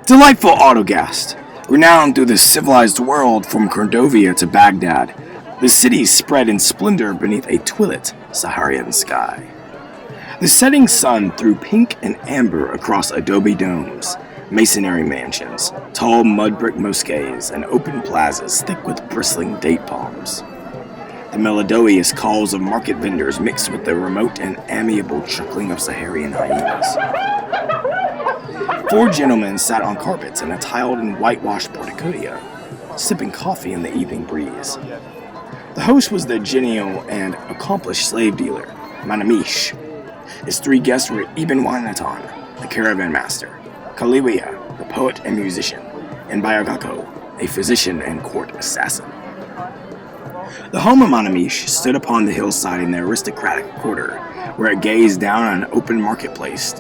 Delightful Autogast, renowned through the civilized world from Cordovia to Baghdad, the city spread in splendor beneath a twilit Saharan sky. The setting sun threw pink and amber across adobe domes, masonry mansions, tall mud brick mosques, and open plazas thick with bristling date palms. The melodious calls of market vendors mixed with the remote and amiable chuckling of Saharian hyenas. 4 gentlemen sat on carpets in a tiled and whitewashed portico, sipping coffee in the evening breeze. The host was the genial and accomplished slave dealer, Manamish. His 3 guests were Ibn Wanatan, the caravan master, Kaliwia, the poet and musician, and Bayagako, a physician and court assassin. The home of Manamish stood upon the hillside in the aristocratic quarter, where it gazed down on an open marketplace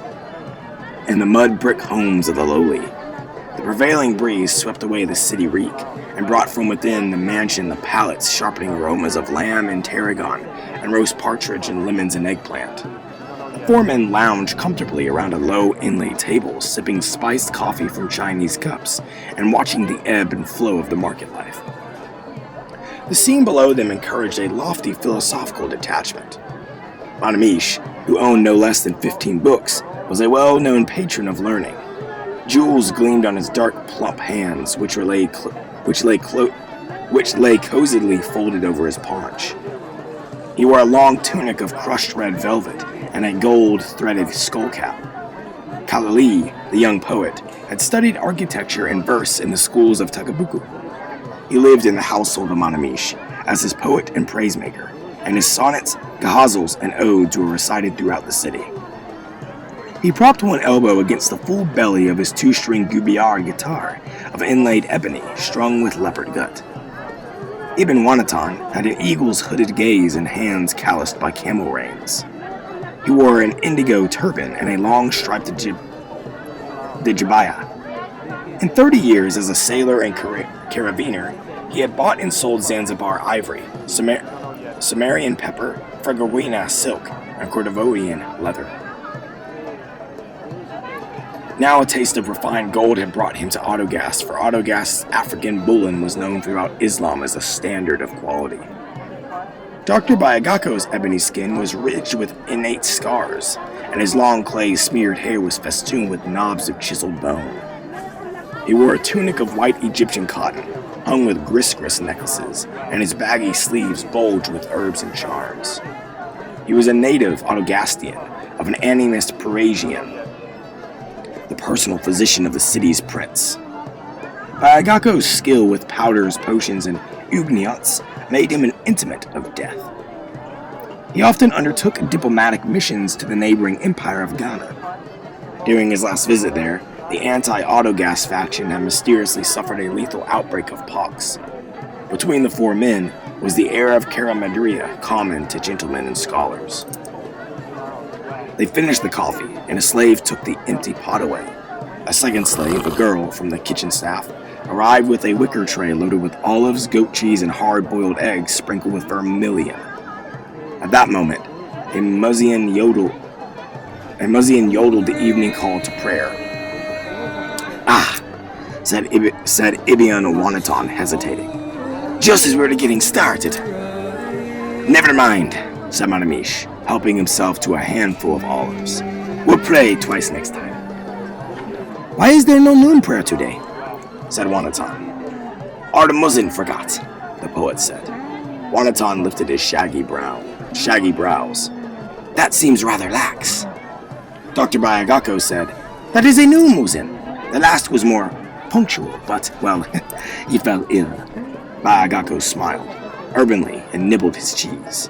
and the mud brick homes of the lowly. The prevailing breeze swept away the city reek and brought from within the mansion the palates sharpening aromas of lamb and tarragon and roast partridge and lemons and eggplant. The 4 men lounged comfortably around a low inlaid table, sipping spiced coffee from Chinese cups and watching the ebb and flow of the market life. The scene below them encouraged a lofty philosophical detachment. Manamish, who owned no less than 15 books, was a well-known patron of learning. Jewels gleamed on his dark, plump hands, which lay cozily folded over his paunch. He wore a long tunic of crushed red velvet and a gold-threaded skullcap. Kalali, the young poet, had studied architecture and verse in the schools of Takabuku. He lived in the household of Manamish as his poet and praisemaker, and his sonnets, ghazals, and odes were recited throughout the city. He propped one elbow against the full belly of his 2-string guitar of inlaid ebony strung with leopard gut. Ibn Wanatan had an eagle's hooded gaze and hands calloused by camel reins. He wore an indigo turban and a long striped jabaya. In 30 years as a sailor and carabiner, he had bought and sold Zanzibar ivory, Sumerian pepper, Freguina silk, and Cordovanian leather. Now a taste of refined gold had brought him to Autogast, for Autogast's African bullion was known throughout Islam as a standard of quality. Dr. Bayagako's ebony skin was ridged with innate scars, and his long clay-smeared hair was festooned with knobs of chiseled bone. He wore a tunic of white Egyptian cotton, hung with gris necklaces, and his baggy sleeves bulged with herbs and charms. He was a native Autogastian, of an animist Parisian, the personal physician of the city's prince. Bayagako's skill with powders, potions, and ugniats made him an intimate of death. He often undertook diplomatic missions to the neighboring empire of Ghana. During his last visit there, the anti-Autogas faction had mysteriously suffered a lethal outbreak of pox. Between the 4 men was the air of camaraderie common to gentlemen and scholars. They finished the coffee, and a slave took the empty pot away. A second slave, a girl from the kitchen staff, arrived with a wicker tray loaded with olives, goat cheese, and hard-boiled eggs sprinkled with vermilion. At that moment, a muezzin yodeled the evening call to prayer. "Ah," said Ibn Wanatan, hesitating. "Just as we're getting started." "Never mind," said Manamish, helping himself to a handful of olives. "We'll pray twice next time." "Why is there no noon prayer today?" said Wanatan. "Our muezzin forgot," the poet said. Wanatan lifted his shaggy brows. "That seems rather lax." Dr. Bayagako said, "That is a new muezzin. The last was more punctual, but, well, he fell ill." Bayagako smiled urbanely and nibbled his cheese.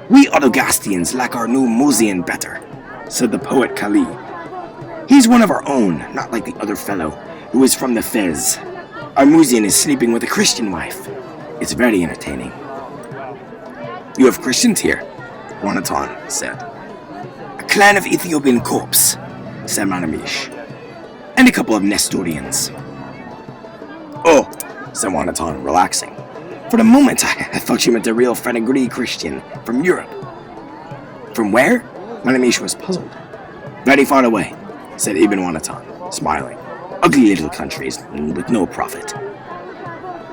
"We Autogastians like our new muezzin better," said the poet Kali. "He's one of our own, not like the other fellow, who is from the Fez. Our muezzin is sleeping with a Christian wife. It's very entertaining." "You have Christians here," Wanatan said. "A clan of Ethiopian Copts," said Manamish, "and a couple of Nestorians." "Oh," said Wanatan, relaxing. "For the moment, I thought you meant a real fenugreek Christian from Europe." "From where?" Manamish was puzzled. "Very far away," said Ibn Wanatan, smiling. "Ugly little countries with no profit."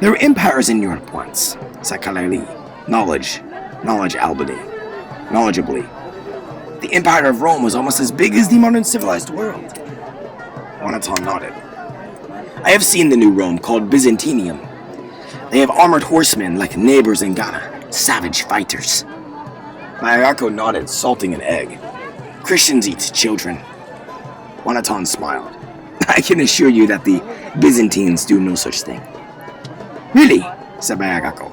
"There were empires in Europe once," said Kalali. Knowledge Albany. knowledgeably. The Empire of Rome was almost as big as the modern civilized world. Wanaton nodded. I have seen the new Rome called Byzantium. They have armored horsemen like neighbors in Ghana, savage fighters. Mayako nodded, salting an egg. Christians eat children. Wanaton smiled. I can assure you that the Byzantines do no such thing. Really? Said Mayako.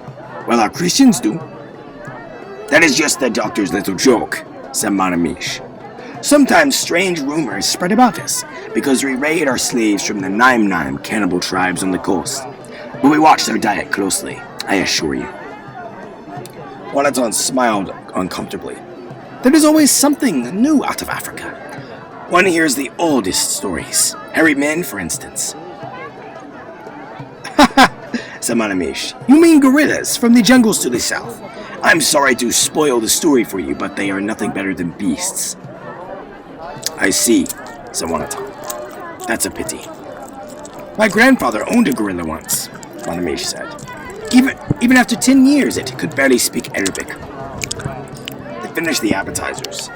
Well, our Christians do. That is just the doctor's little joke, said Manamish. Sometimes strange rumors spread about us because we raid our slaves from the Naim cannibal tribes on the coast. But we watch their diet closely, I assure you. Wanaton smiled uncomfortably. There is always something new out of Africa. One hears the oldest stories. Hairy men, for instance. Ha ha, said Manamish. You mean gorillas from the jungles to the south. I'm sorry to spoil the story for you, but they are nothing better than beasts. I see, said Wanaton. That's a pity. My grandfather owned a gorilla once, Manamish said. Even after 10 years, it could barely speak Arabic. They finished the appetizers.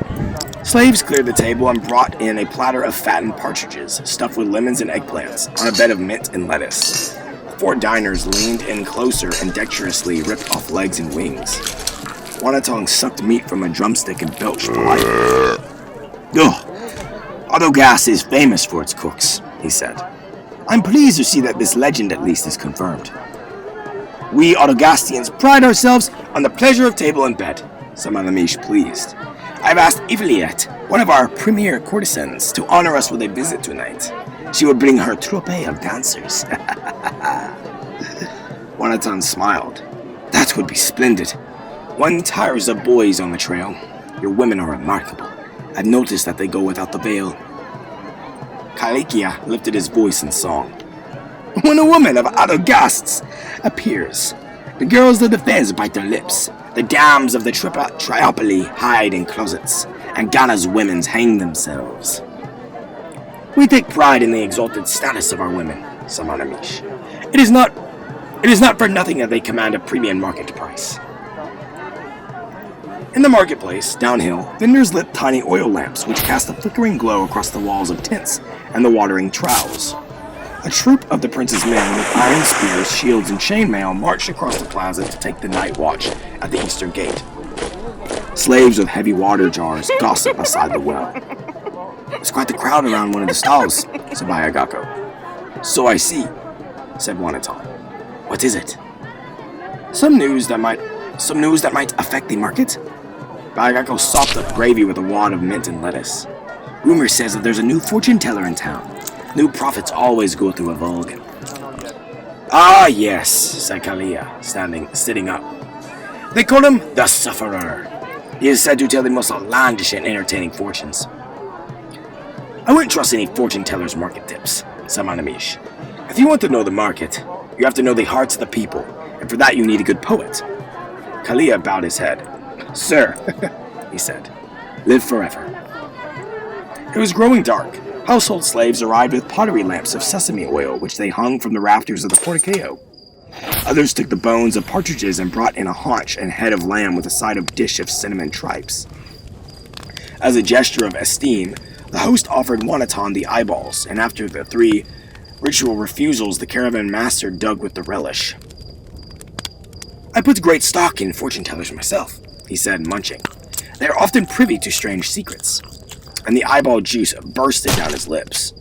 Slaves cleared the table and brought in a platter of fattened partridges, stuffed with lemons and eggplants, on a bed of mint and lettuce. 4 diners leaned in closer and dexterously ripped off legs and wings. Wanaton sucked meat from a drumstick and belched politely. Ugh! Autogas is famous for its cooks, he said. I'm pleased to see that this legend at least is confirmed. We Autogastians pride ourselves on the pleasure of table and bed, said Manamish, pleased. I've asked Ivliet, one of our premier courtesans, to honor us with a visit tonight. She will bring her troupe of dancers. Wanaton smiled. That would be splendid. One tires of boys on the trail. Your women are remarkable. I've noticed that they go without the veil. Kalikia lifted his voice in song. When a woman of Autogasts appears, the girls of the Fez bite their lips, the dams of the Triopoli hide in closets, and Ghana's women hang themselves. We take pride in the exalted status of our women, said Manamish. It is not for nothing that they command a premium market price. In the marketplace, downhill, vendors lit tiny oil lamps which cast a flickering glow across the walls of tents and the watering troughs. A troop of the prince's men with iron spears, shields, and chainmail marched across the plaza to take the night watch at the eastern gate. Slaves with heavy water jars gossip beside the well. There's quite the crowd around one of the stalls, said Bayagako. So I see, said Wanaton. What is it? Some news that might affect the market? Bayagako sopped up gravy with a wad of mint and lettuce. Rumor says that there's a new fortune teller in town. New prophets always go through a Vulcan. Ah, yes, said Kalia, sitting up. They call him the Sufferer. He is said to tell the most outlandish and entertaining fortunes. I wouldn't trust any fortune teller's market tips, said Manamish. If you want to know the market, you have to know the hearts of the people, and for that you need a good poet. Kalia bowed his head. Sir, he said, live forever. It was growing dark. Household slaves arrived with pottery lamps of sesame oil, which they hung from the rafters of the portico. Others took the bones of partridges and brought in a haunch and head of lamb with a side of dish of cinnamon tripes. As a gesture of esteem, the host offered Wanaton the eyeballs, and after the 3 ritual refusals, the caravan master dug with the relish. I put great stock in fortune tellers myself, he said, munching. They are often privy to strange secrets. And the eyeball juice bursted down his lips.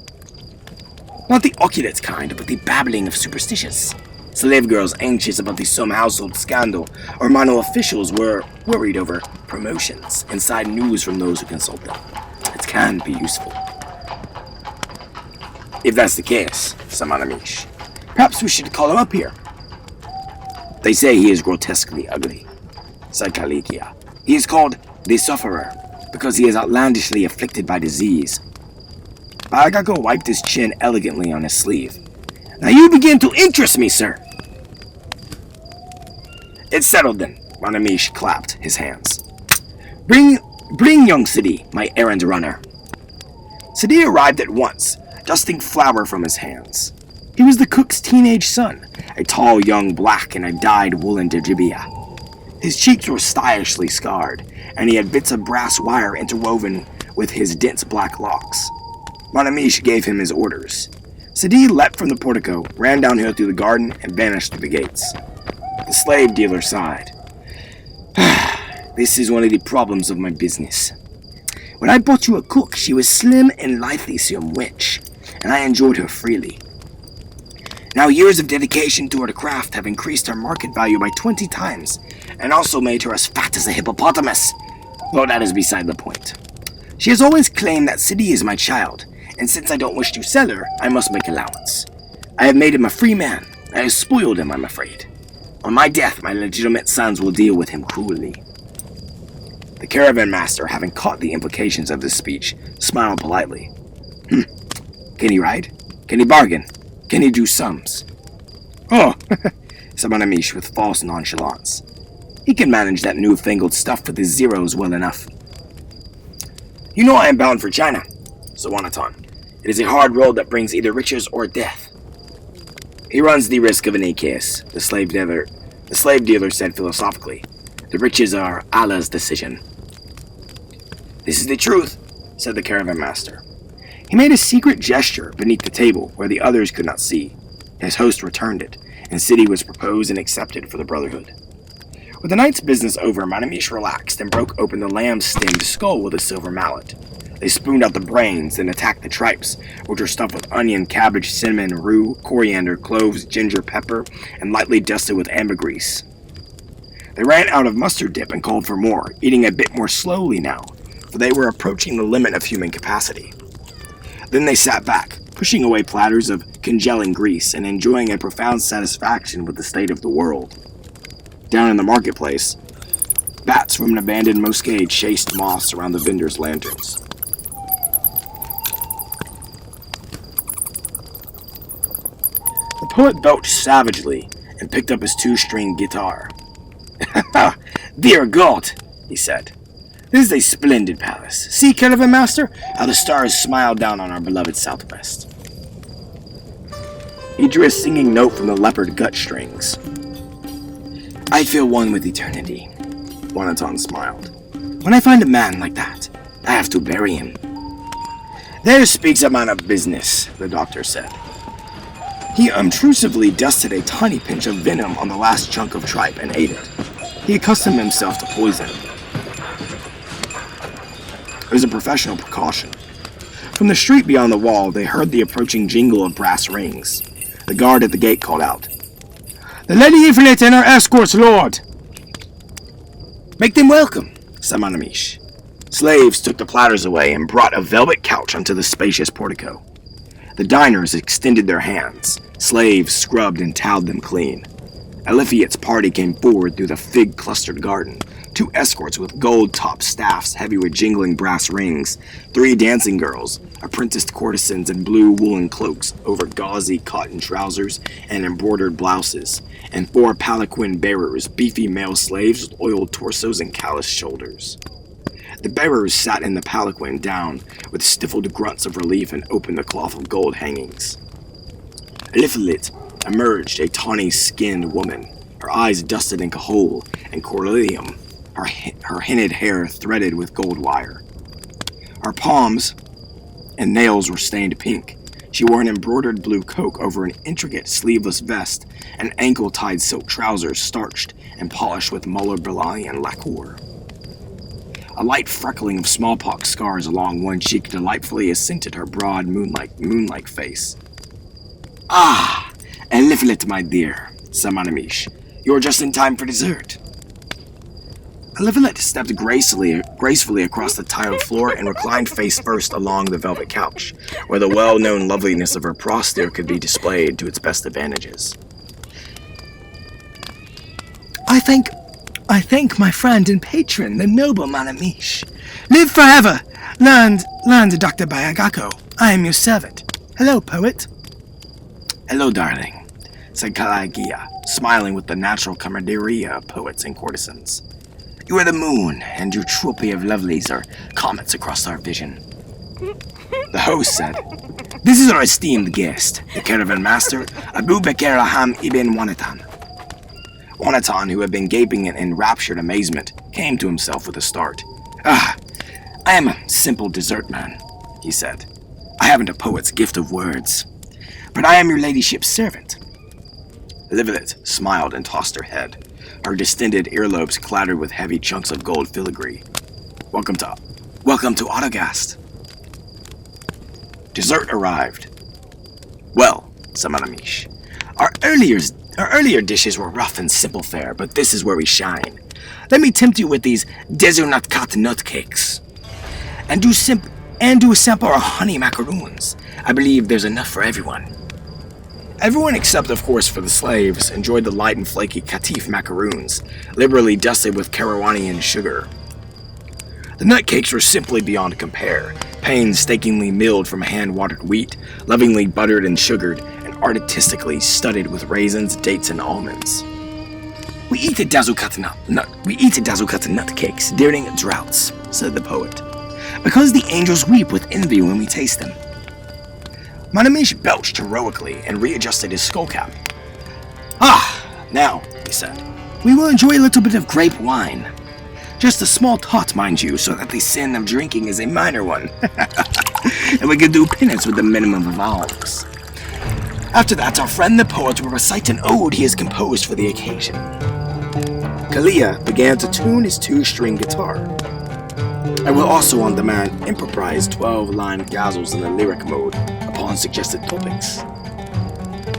Not the oculate kind, but the babbling of superstitious. Slave girls anxious about some household scandal, or Mano officials were worried over promotions, inside news from those who consult them. It can be useful. If that's the case, said Manamish, perhaps we should call him up here. They say he is grotesquely ugly, said Kalikia. He is called the Sufferer, because he is outlandishly afflicted by disease. Bayagako wiped his chin elegantly on his sleeve. Now you begin to interest me, sir. It's settled then, Manamish clapped his hands. Bring young Sidi, my errand runner. Sidi arrived at once, dusting flour from his hands. He was the cook's teenage son, a tall young black in a dyed woolen dejibia. His cheeks were stylishly scarred, and he had bits of brass wire interwoven with his dense black locks. Manamish gave him his orders. Sadi leapt from the portico, ran downhill through the garden, and vanished through the gates. The slave dealer sighed. This is one of the problems of my business. When I bought you a cook, she was slim and lithe-some witch, and I enjoyed her freely. Now years of dedication to her craft have increased her market value by 20 times, and also made her as fat as a hippopotamus. Though that is beside the point. She has always claimed that Sidi is my child, and since I don't wish to sell her, I must make allowance. I have made him a free man. I have spoiled him, I'm afraid. On my death, my legitimate sons will deal with him cruelly. The caravan master, having caught the implications of this speech, smiled politely. Can he ride? Can he bargain? Can he do sums? Oh, said Manamish with false nonchalance. He can manage that newfangled stuff with his zeros well enough. You know I am bound for China, said Wanaton. It is a hard road that brings either riches or death. He runs the risk of any case, the slave dealer said philosophically. The riches are Allah's decision. This is the truth, said the caravan master. He made a secret gesture beneath the table where the others could not see. His host returned it, and Sidi was proposed and accepted for the brotherhood. With the night's business over, Manamish relaxed and broke open the lamb-stemmed skull with a silver mallet. They spooned out the brains and attacked the tripes, which were stuffed with onion, cabbage, cinnamon, rue, coriander, cloves, ginger, pepper, and lightly dusted with ambergris. They ran out of mustard dip and called for more, eating a bit more slowly now, for they were approaching the limit of human capacity. Then they sat back, pushing away platters of congealing grease and enjoying a profound satisfaction with the state of the world. Down in the marketplace, bats from an abandoned mosque chased moths around the vendors' lanterns. The poet belched savagely and picked up his two-string guitar. Dear God, he said. This is a splendid palace. See, caravan master, how the stars smile down on our beloved southwest. He drew a singing note from the leopard gut strings. I feel one with eternity, Wanaton smiled. When I find a man like that, I have to bury him. There speaks a man of business, the doctor said. He obtrusively dusted a tiny pinch of venom on the last chunk of tripe and ate it. He accustomed himself to poison. It was a professional precaution. From the street beyond the wall, they heard the approaching jingle of brass rings. The guard at the gate called out, The Lady Ifrit and her escorts, lord! Make them welcome, said Manamish. Slaves took the platters away and brought a velvet couch onto the spacious portico. The diners extended their hands. Slaves scrubbed and toweled them clean. Eliphiet's party came forward through the fig-clustered garden. 2 escorts with gold-topped staffs heavy with jingling brass rings, 3 dancing girls, apprenticed courtesans in blue woolen cloaks over gauzy cotton trousers and embroidered blouses, and 4 palanquin bearers, beefy male slaves with oiled torsos and calloused shoulders. The bearers sat in the palanquin down with stifled grunts of relief and opened the cloth of gold hangings. Eliphalet emerged, a tawny-skinned woman, her eyes dusted in Cahol and cornelium, her hinted hair threaded with gold wire. Her palms and nails were stained pink. She wore an embroidered blue coat over an intricate sleeveless vest and ankle-tied silk trousers starched and polished with muller-Belian lacquer. A light freckling of smallpox scars along one cheek delightfully accented her broad moon-like face. Ah, Eliphalet, my dear, said Manamish. You are just in time for dessert. Eliphalet stepped gracefully across the tiled floor and reclined face first along the velvet couch, where the well-known loveliness of her prostate could be displayed to its best advantages. I thank my friend and patron, the noble Manamish. Live forever! Land, Dr. Bayagako. I am your servant. Hello, poet. Hello, darling, said Kalagia, smiling with the natural camaraderie of poets and courtesans. You are the moon, and your trophy of lovelies are comets across our vision. The host said, This is our esteemed guest, the caravan master, Abu Bakr Aham ibn Wanatan. Wanaton, who had been gaping in enraptured amazement, came to himself with a start. "Ah, I am a simple dessert man," he said. "I haven't a poet's gift of words, but I am your ladyship's servant." Livelet smiled and tossed her head. Her distended earlobes clattered with heavy chunks of gold filigree. Welcome to Autogast." Dessert arrived. "Well," said Manamish, our earlier dishes were rough and simple fare, but this is where we shine. Let me tempt you with these Desernatkat nut cakes. And do a sample our honey macaroons. I believe there's enough for everyone." Everyone except, of course, for the slaves, enjoyed the light and flaky katif macaroons, liberally dusted with Carawanian sugar. The nut cakes were simply beyond compare, painstakingly milled from hand-watered wheat, lovingly buttered and sugared, and artistically studded with raisins, dates, and almonds. We eat the Dazukat nut cakes during droughts," said the poet, "because the angels weep with envy when we taste them." Manamish belched heroically and readjusted his skullcap. Now," he said, "we will enjoy a little bit of grape wine. Just a small tot, mind you, so that the sin of drinking is a minor one. And we can do penance with the minimum of alms. After that, our friend the poet will recite an ode he has composed for the occasion." Kalia began to tune his 2-string guitar. "I will also on demand improvise 12-line gallows in the lyric mode upon suggested topics.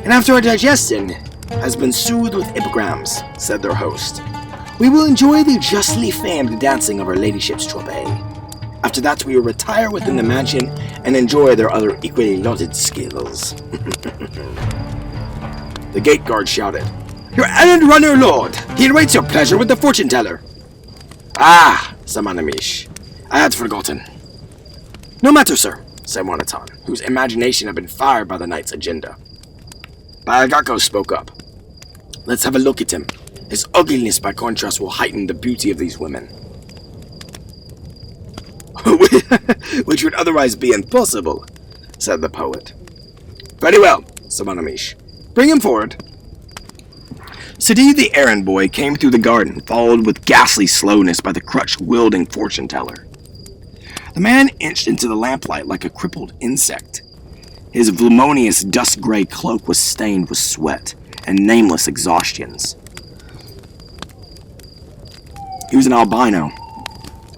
And after our digestion has been soothed with epigrams," said their host, "we will enjoy the justly famed dancing of our ladyship's troupée. After that, we will retire within the mansion and enjoy their other equally lauded skills." The gate guard shouted, "Your errand runner, lord! He awaits your pleasure with the fortune teller." "Ah," said Manamish, "I had forgotten." "No matter, sir," said Wanaton, whose imagination had been fired by the night's agenda. Bayagako spoke up. "Let's have a look at him. His ugliness, by contrast, will heighten the beauty of these women." "Which would otherwise be impossible," said the poet. "Very well," said Manamish. "Bring him forward." Sidi the errand boy came through the garden, followed with ghastly slowness by the crutch-wielding fortune-teller. The man inched into the lamplight like a crippled insect. His voluminous dust-gray cloak was stained with sweat and nameless exhaustions. He was an albino.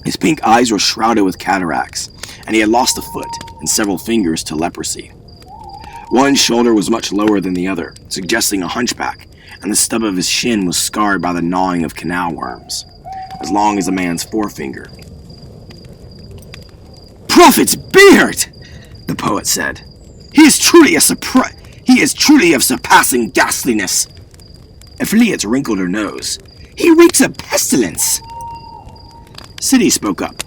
His pink eyes were shrouded with cataracts, and he had lost a foot and several fingers to leprosy. One shoulder was much lower than the other, suggesting a hunchback, and the stub of his shin was scarred by the gnawing of canal worms, as long as a man's forefinger. "Prophet's beard!" the poet said. He is truly of surpassing ghastliness." Epheliet wrinkled her nose. "He reeks of pestilence." Sidi spoke up.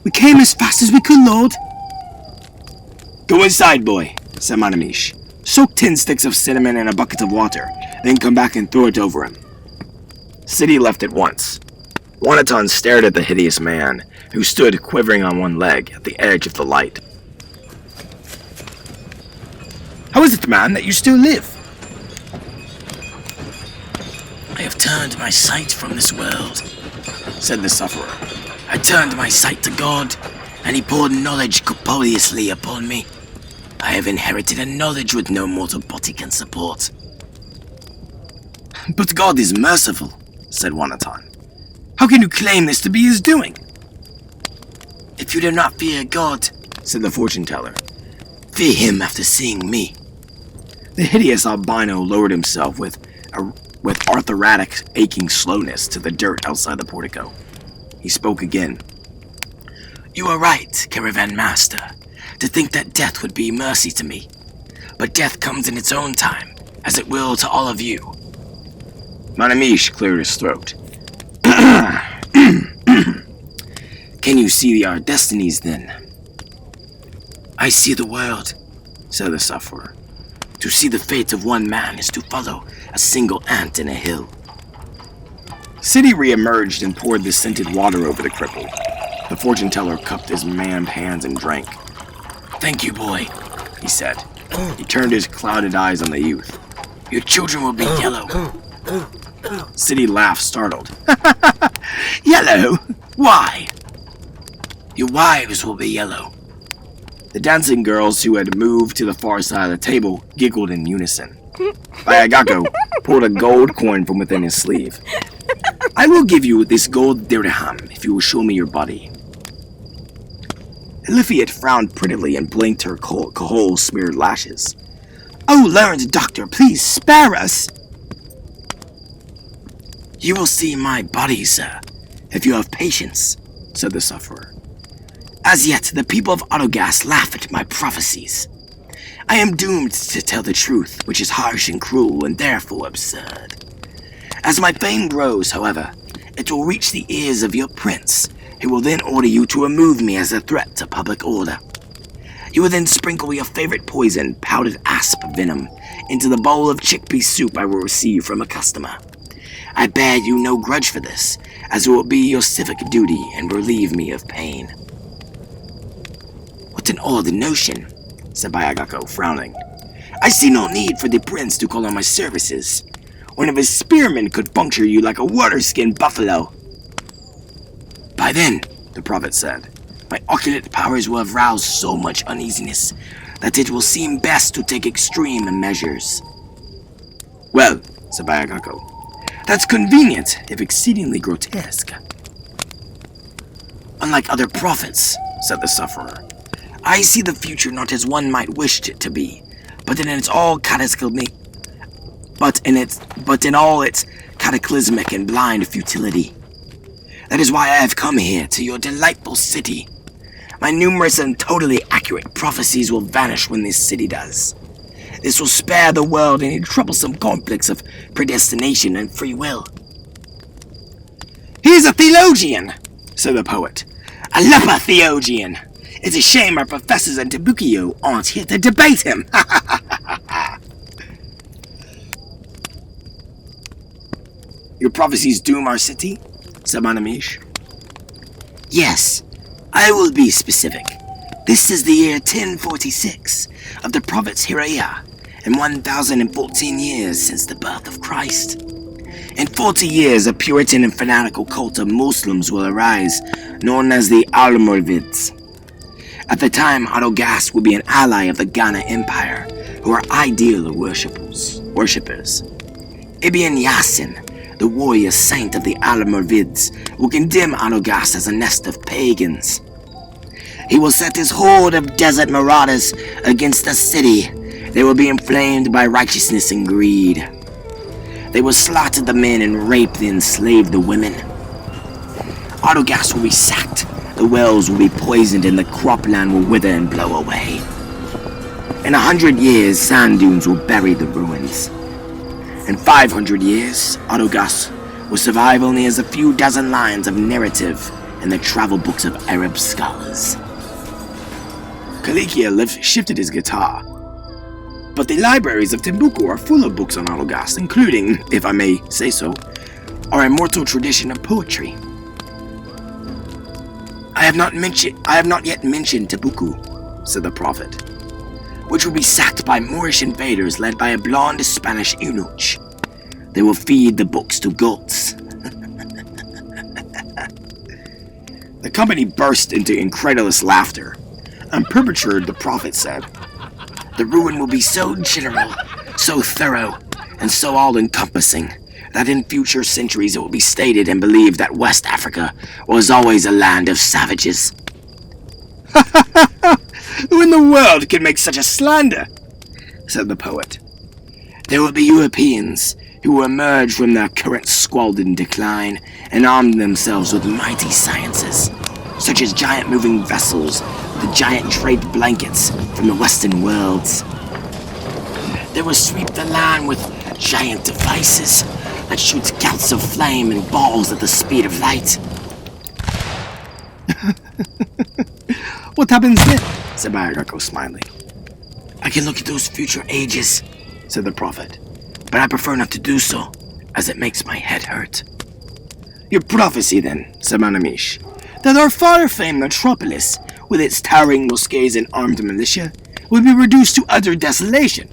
"We came as fast as we could, lord." "Go inside, boy," said Manamish. "Soak 10 sticks of cinnamon in a bucket of water, then come back and throw it over him." Sidi left at once. Wanaton stared at the hideous man, who stood quivering on one leg at the edge of the light. "How is it, man, that you still live?" "I have turned my sight from this world," said the sufferer. "I turned my sight to God, and he poured knowledge copiously upon me. I have inherited a knowledge which no mortal body can support." "But God is merciful," said Wanaton. "How can you claim this to be his doing?" "If you do not fear God," said the fortune-teller, "fear him after seeing me." The hideous albino lowered himself with arthritic, aching slowness to the dirt outside the portico. He spoke again. "You are right, caravan master, to think that death would be mercy to me. But death comes in its own time, as it will to all of you." Manamish cleared his throat. "Can you see our destinies, then?" "I see the world," said the sufferer. "To see the fate of one man is to follow a single ant in a hill." Sidi re-emerged and poured the scented water over the cripple. The fortune-teller cupped his manned hands and drank. "Thank you, boy," he said. He turned his clouded eyes on the youth. "Your children will be yellow." City laughed, startled. Yellow? Why? Your wives will be yellow. The dancing girls who had moved to the far side of the table giggled in unison. Bayagako pulled a gold coin from within his sleeve. I will give you this gold dirham if you will show me your body. Eliphiet frowned prettily and blinked her coal-smeared lashes. Oh, learned doctor, please spare us! You will see my body, sir, if you have patience, said the sufferer. As yet, the people of Autogas laugh at my prophecies. I am doomed to tell the truth, which is harsh and cruel and therefore absurd. As my fame grows, however, it will reach the ears of your prince, who will then order you to remove me as a threat to public order. You will then sprinkle your favorite poison, powdered asp venom, into the bowl of chickpea soup I will receive from a customer. I bear you no grudge for this, as it will be your civic duty and relieve me of pain. What an odd notion, said Bayagako, frowning. I see no need for the prince to call on my services. One of his spearmen could puncture you like a water-skinned buffalo. By then, the prophet said, my occult powers will have roused so much uneasiness that it will seem best to take extreme measures. Well, said Bayagako, that's convenient, if exceedingly grotesque. Unlike other prophets, said the sufferer, I see the future not as one might wish it to be, but in all its cataclysmic and blind futility. That is why I have come here to your delightful city. My numerous and totally accurate prophecies will vanish when this city does. This will spare the world any troublesome conflicts of predestination and free will. He's a theologian, said the poet. A leper theologian. It's a shame our professors in Tabukio aren't here to debate him. Your prophecies doom our city? Said Manamish. Yes, I will be specific. This is the year 1046 of the prophet's Hiraya, and 1014 years since the birth of Christ. In 40 years, a Puritan and fanatical cult of Muslims will arise, known as the Almoravids. At the time, Autogas will be an ally of the Ghana Empire, who are ideal worshippers. Ibn Yasin, the warrior saint of the Almoravids, will condemn Autogas as a nest of pagans. He will set his horde of desert marauders against the city. They will be inflamed by righteousness and greed. They will slaughter the men and rape the enslaved the women. Autogas will be sacked. The wells will be poisoned and the cropland will wither and blow away. In 100 years, sand dunes will bury the ruins. In 500 years, Autogas will survive only as a few dozen lines of narrative in the travel books of Arab scholars. Kalikia shifted his guitar. But the libraries of Timbuktu are full of books on Autogas, including, if I may say so, our immortal tradition of poetry. I have not yet mentioned Timbuktu, said the prophet, which will be sacked by Moorish invaders led by a blonde Spanish eunuch. They will feed the books to goats. The company burst into incredulous laughter, and perpetrated, the prophet said, the ruin will be so general, so thorough, and so all-encompassing that in future centuries it will be stated and believed that West Africa was always a land of savages. Who in the world could make such a slander? Said the poet. There will be Europeans who will emerge from their current squalid decline and arm themselves with mighty sciences, such as giant moving vessels, the giant draped blankets from the western worlds. They will sweep the land with giant devices that shoots gouts of flame and balls at the speed of light. What happens then? Said Bayagako, smiling. I can look at those future ages, said the prophet, but I prefer not to do so, as it makes my head hurt. Your prophecy, then, said Manamish, that our far-famed metropolis, with its towering mosques and armed militia, will be reduced to utter desolation.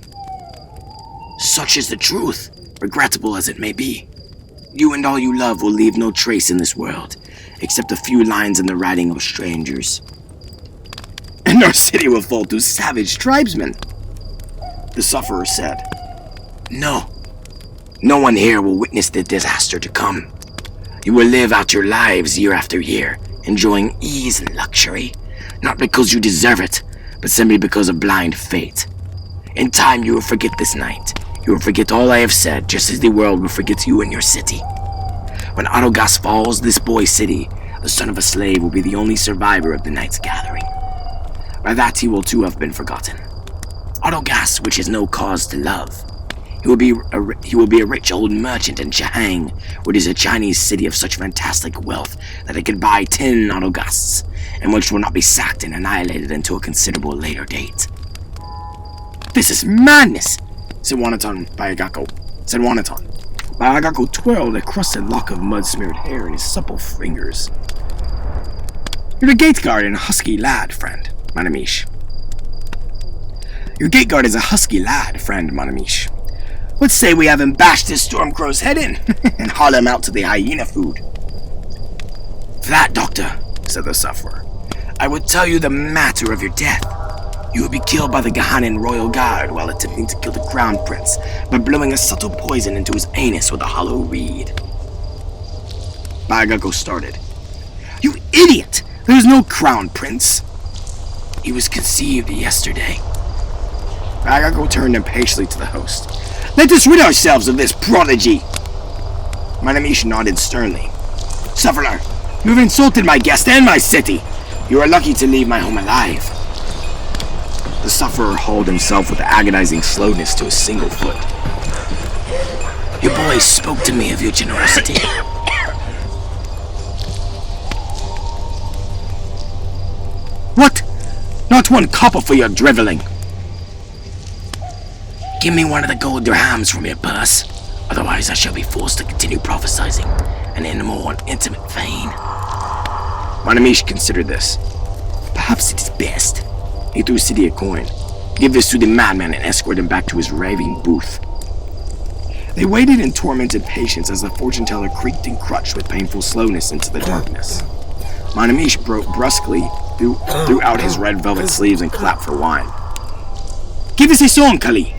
Such is the truth, regrettable as it may be, You and all you love will leave no trace in this world, except a few lines in the writing of strangers. And our city will fall to savage tribesmen, the sufferer said. No. No one here will witness the disaster to come. You will live out your lives year after year, enjoying ease and luxury, not because you deserve it, but simply because of blind fate. In time, you will forget this night. You will forget all I have said, just as the world will forget you and your city. When Autogas falls, this boy's city, the son of a slave, will be the only survivor of the night's gathering. By that, he will too have been forgotten. Autogas, which has no cause to love. He will be a rich old merchant in Chahang, which is a Chinese city of such fantastic wealth that it could buy 10 Autogasts, and which will not be sacked and annihilated until a considerable later date. This is madness, said Wanaton Bayagako twirled a crusted lock of mud-smeared hair in his supple fingers. You're the gate guard and a husky lad, friend, Manamish. Your gate guard is a husky lad, friend, Manamish. Let's say we have him bash this Stormcrow's head in and haul him out to the hyena food. For that, Doctor, said the sufferer, I would tell you the matter of your death. You will be killed by the Gahanan Royal Guard while attempting to kill the Crown Prince by blowing a subtle poison into his anus with a hollow reed. Bayagako started. You idiot! There is no Crown Prince. He was conceived yesterday. Bayagako turned impatiently to the host. Let us rid ourselves of this prodigy! Manamish nodded sternly. Sufferer, you have insulted my guest and my city. You are lucky to leave my home alive. The sufferer hauled himself with agonizing slowness to a single foot. Your boy spoke to me of your generosity. What? Not one copper for your driveling. Give me one of the gold dirhams from your purse, otherwise I shall be forced to continue prophesizing, and in a more intimate vein. Manamish considered this. Perhaps it is best. He threw City a coin. Give this to the madman and escort him back to his raving booth. They waited in tormented patience as the fortune teller creaked and crutched with painful slowness into the darkness. Manamish brusquely threw out his red velvet sleeves and clapped for wine. Give us a song, Kali!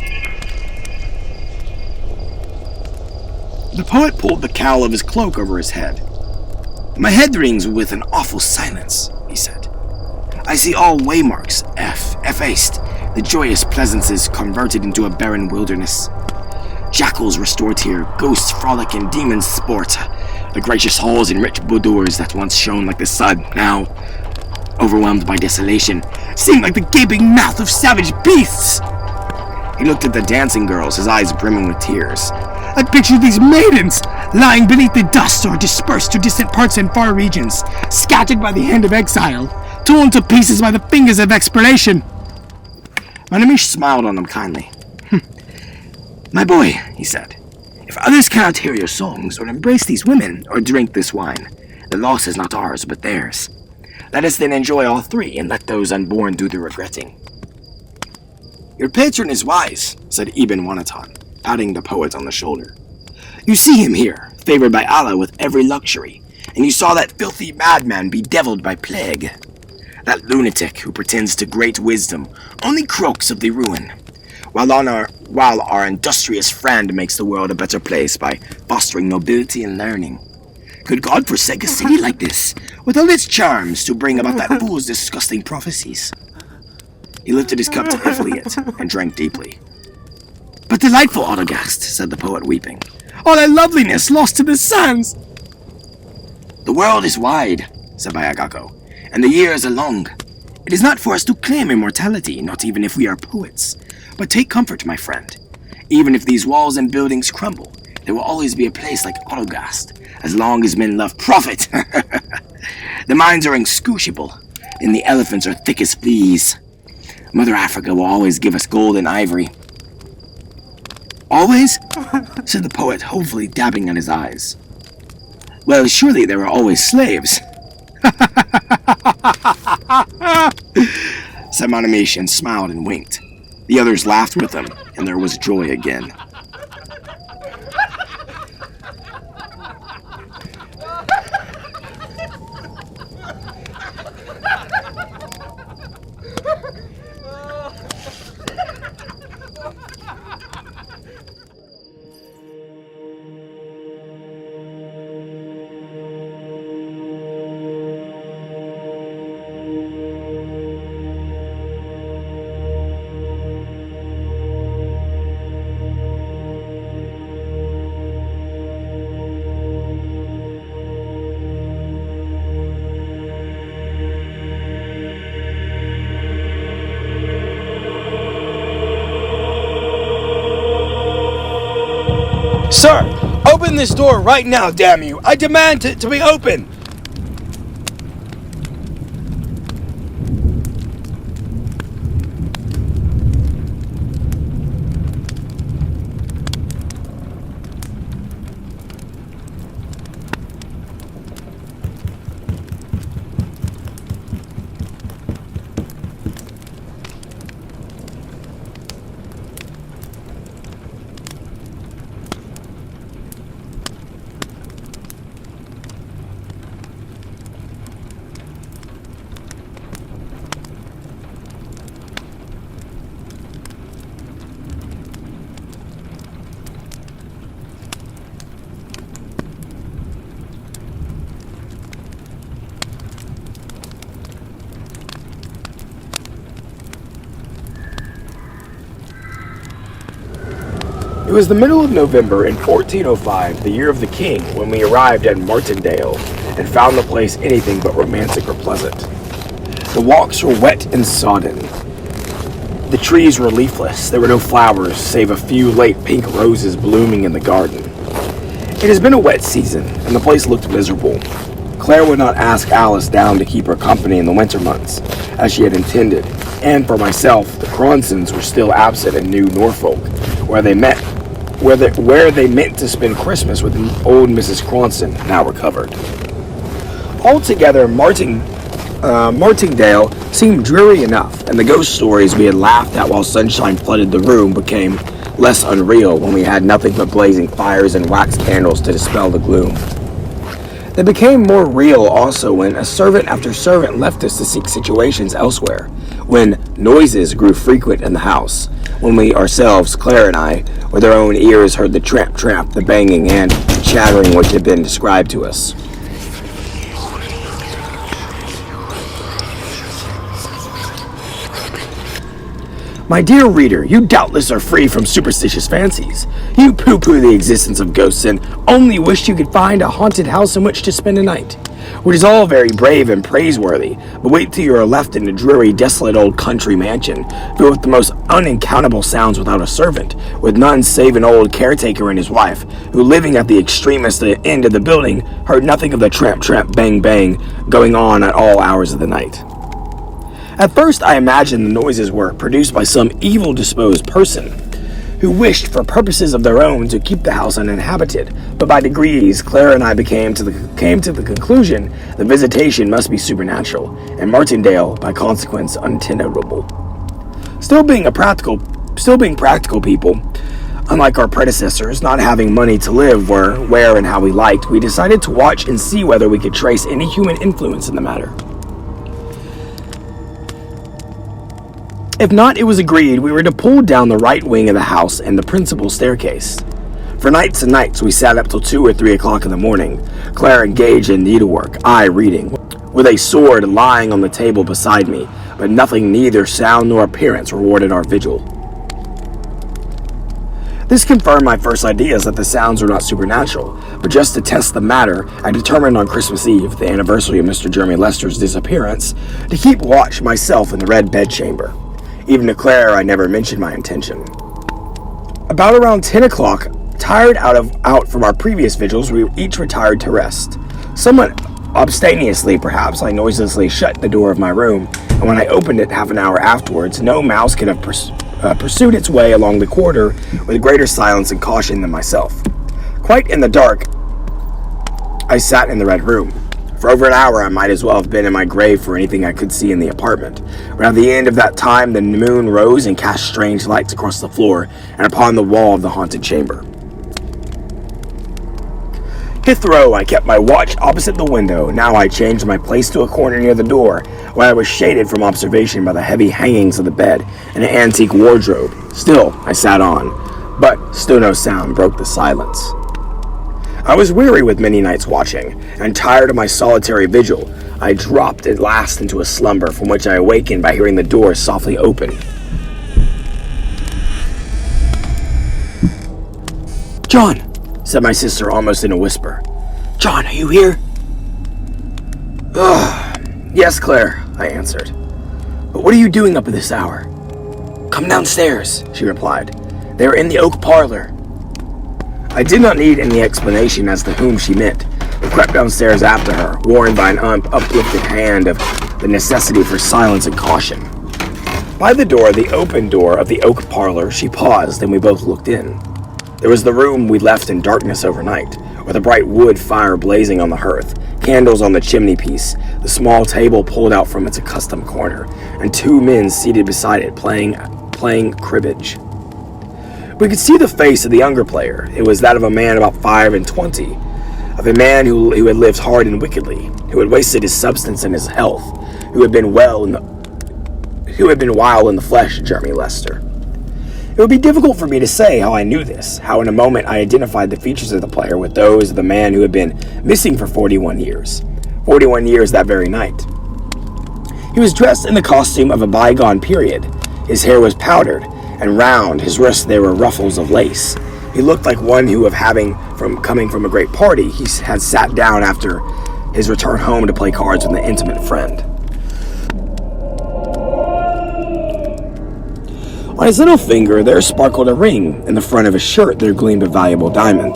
The poet pulled the cowl of his cloak over his head. My head rings with an awful silence, he said. I see all waymarks, effaced, the joyous pleasances converted into a barren wilderness. Jackals restored here, ghosts frolic and demons sport. The gracious halls and rich boudoirs that once shone like the sun, now, overwhelmed by desolation, seem like the gaping mouth of savage beasts. He looked at the dancing girls, his eyes brimming with tears. I pictured these maidens, lying beneath the dust or dispersed to distant parts and far regions, scattered by the hand of exile, torn to pieces by the fingers of expiration. Manamish smiled on them kindly. My boy, he said, if others cannot hear your songs, or embrace these women, or drink this wine, the loss is not ours, but theirs. Let us then enjoy all three, and let those unborn do the regretting. Your patron is wise, said Ibn Wanaton, patting the poet on the shoulder. You see him here, favored by Allah with every luxury, and you saw that filthy madman bedeviled by plague. That lunatic who pretends to great wisdom only croaks of the ruin, while our industrious friend makes the world a better place by fostering nobility and learning. Could God forsake a city like this, with all its charms, to bring about that fool's disgusting prophecies? He lifted his cup to Ifliat and drank deeply. But delightful, Autogast, said the poet, weeping. All that loveliness lost to the sands! The world is wide, said Bayagako, and the years are long. It is not for us to claim immortality, not even if we are poets. But take comfort, my friend. Even if these walls and buildings crumble, there will always be a place like Autogast, as long as men love profit. The mines are inscrutable, and the elephants are thick as fleas. Mother Africa will always give us gold and ivory. Always? Said the poet, hopefully dabbing at his eyes. Well, surely there are always slaves. Said Manamish and smiled and winked. The others laughed with him, and there was joy again. Sir, open this door right now, damn you! I demand to be open! It was the middle of November in 1405, the year of the king, when we arrived at Martindale and found the place anything but romantic or pleasant. The walks were wet and sodden. The trees were leafless. There were no flowers, save a few late pink roses blooming in the garden. It has been a wet season, and the place looked miserable. Claire would not ask Alice down to keep her company in the winter months, as she had intended, and for myself, the Cronsons were still absent in New Norfolk, where they meant to spend Christmas with old Mrs. Cronson, now recovered. Altogether, Martindale seemed dreary enough, and the ghost stories we had laughed at while sunshine flooded the room became less unreal when we had nothing but blazing fires and wax candles to dispel the gloom. They became more real also when a servant after servant left us to seek situations elsewhere, when noises grew frequent in the house, when we ourselves, Claire and I, with our own ears heard the tramp, the banging, and chattering which had been described to us. My dear reader, you doubtless are free from superstitious fancies. You pooh-pooh the existence of ghosts and only wish you could find a haunted house in which to spend a night, which is all very brave and praiseworthy, but wait till you are left in a dreary, desolate old country mansion, filled with the most unaccountable sounds without a servant, with none save an old caretaker and his wife, who, living at the extremest end of the building, heard nothing of the tramp, bang, bang going on at all hours of the night. At first, I imagined the noises were produced by some evil-disposed person who wished, for purposes of their own, to keep the house uninhabited, but by degrees, Clara and I came to the conclusion the visitation must be supernatural, and Martindale, by consequence, untenable. Still being practical people, unlike our predecessors, not having money to live where and how we liked, we decided to watch and see whether we could trace any human influence in the matter. If not, it was agreed we were to pull down the right wing of the house and the principal staircase. For nights and nights we sat up till 2 or 3 o'clock in the morning, Claire engaged in needlework, I reading, with a sword lying on the table beside me, but nothing, neither sound nor appearance, rewarded our vigil. This confirmed my first ideas that the sounds were not supernatural, but just to test the matter, I determined on Christmas Eve, the anniversary of Mr. Jeremy Lester's disappearance, to keep watch myself in the red bedchamber. Even to Claire, I never mentioned my intention. About around 10 o'clock, tired out from our previous vigils, we each retired to rest. Somewhat abstemiously, perhaps, I noiselessly shut the door of my room, and when I opened it half an hour afterwards, no mouse could have pursued its way along the corridor with greater silence and caution than myself. Quite in the dark, I sat in the red room. For over an hour, I might as well have been in my grave for anything I could see in the apartment. But at the end of that time, the moon rose and cast strange lights across the floor and upon the wall of the haunted chamber. Hitherto, I kept my watch opposite the window. Now I changed my place to a corner near the door, where I was shaded from observation by the heavy hangings of the bed and an antique wardrobe. Still, I sat on, but still no sound broke the silence. I was weary with many nights watching, and tired of my solitary vigil. I dropped at last into a slumber from which I awakened by hearing the door softly open. "John," said my sister almost in a whisper. "John, are you here?" "Yes, Claire," I answered. "But what are you doing up at this hour?" "Come downstairs," she replied. "They are in the oak parlor." I did not need any explanation as to whom she meant, but crept downstairs after her, warned by an uplifted hand of the necessity for silence and caution. By the open door of the oak parlor, she paused, and we both looked in. There was the room we left in darkness overnight, with a bright wood fire blazing on the hearth, candles on the chimney piece, the small table pulled out from its accustomed corner, and two men seated beside it playing cribbage. We could see the face of the younger player. It was that of a man about 25, of a man who had lived hard and wickedly, who had wasted his substance and his health, who had been wild in the flesh, Jeremy Lester. It would be difficult for me to say how I knew this, how in a moment I identified the features of the player with those of the man who had been missing for 41 years. 41 years that very night. He was dressed in the costume of a bygone period. His hair was powdered and round, his wrists there were ruffles of lace. He looked like one who, coming from a great party, he had sat down after his return home to play cards with an intimate friend. On his little finger there sparkled a ring. In the front of his shirt there gleamed a valuable diamond.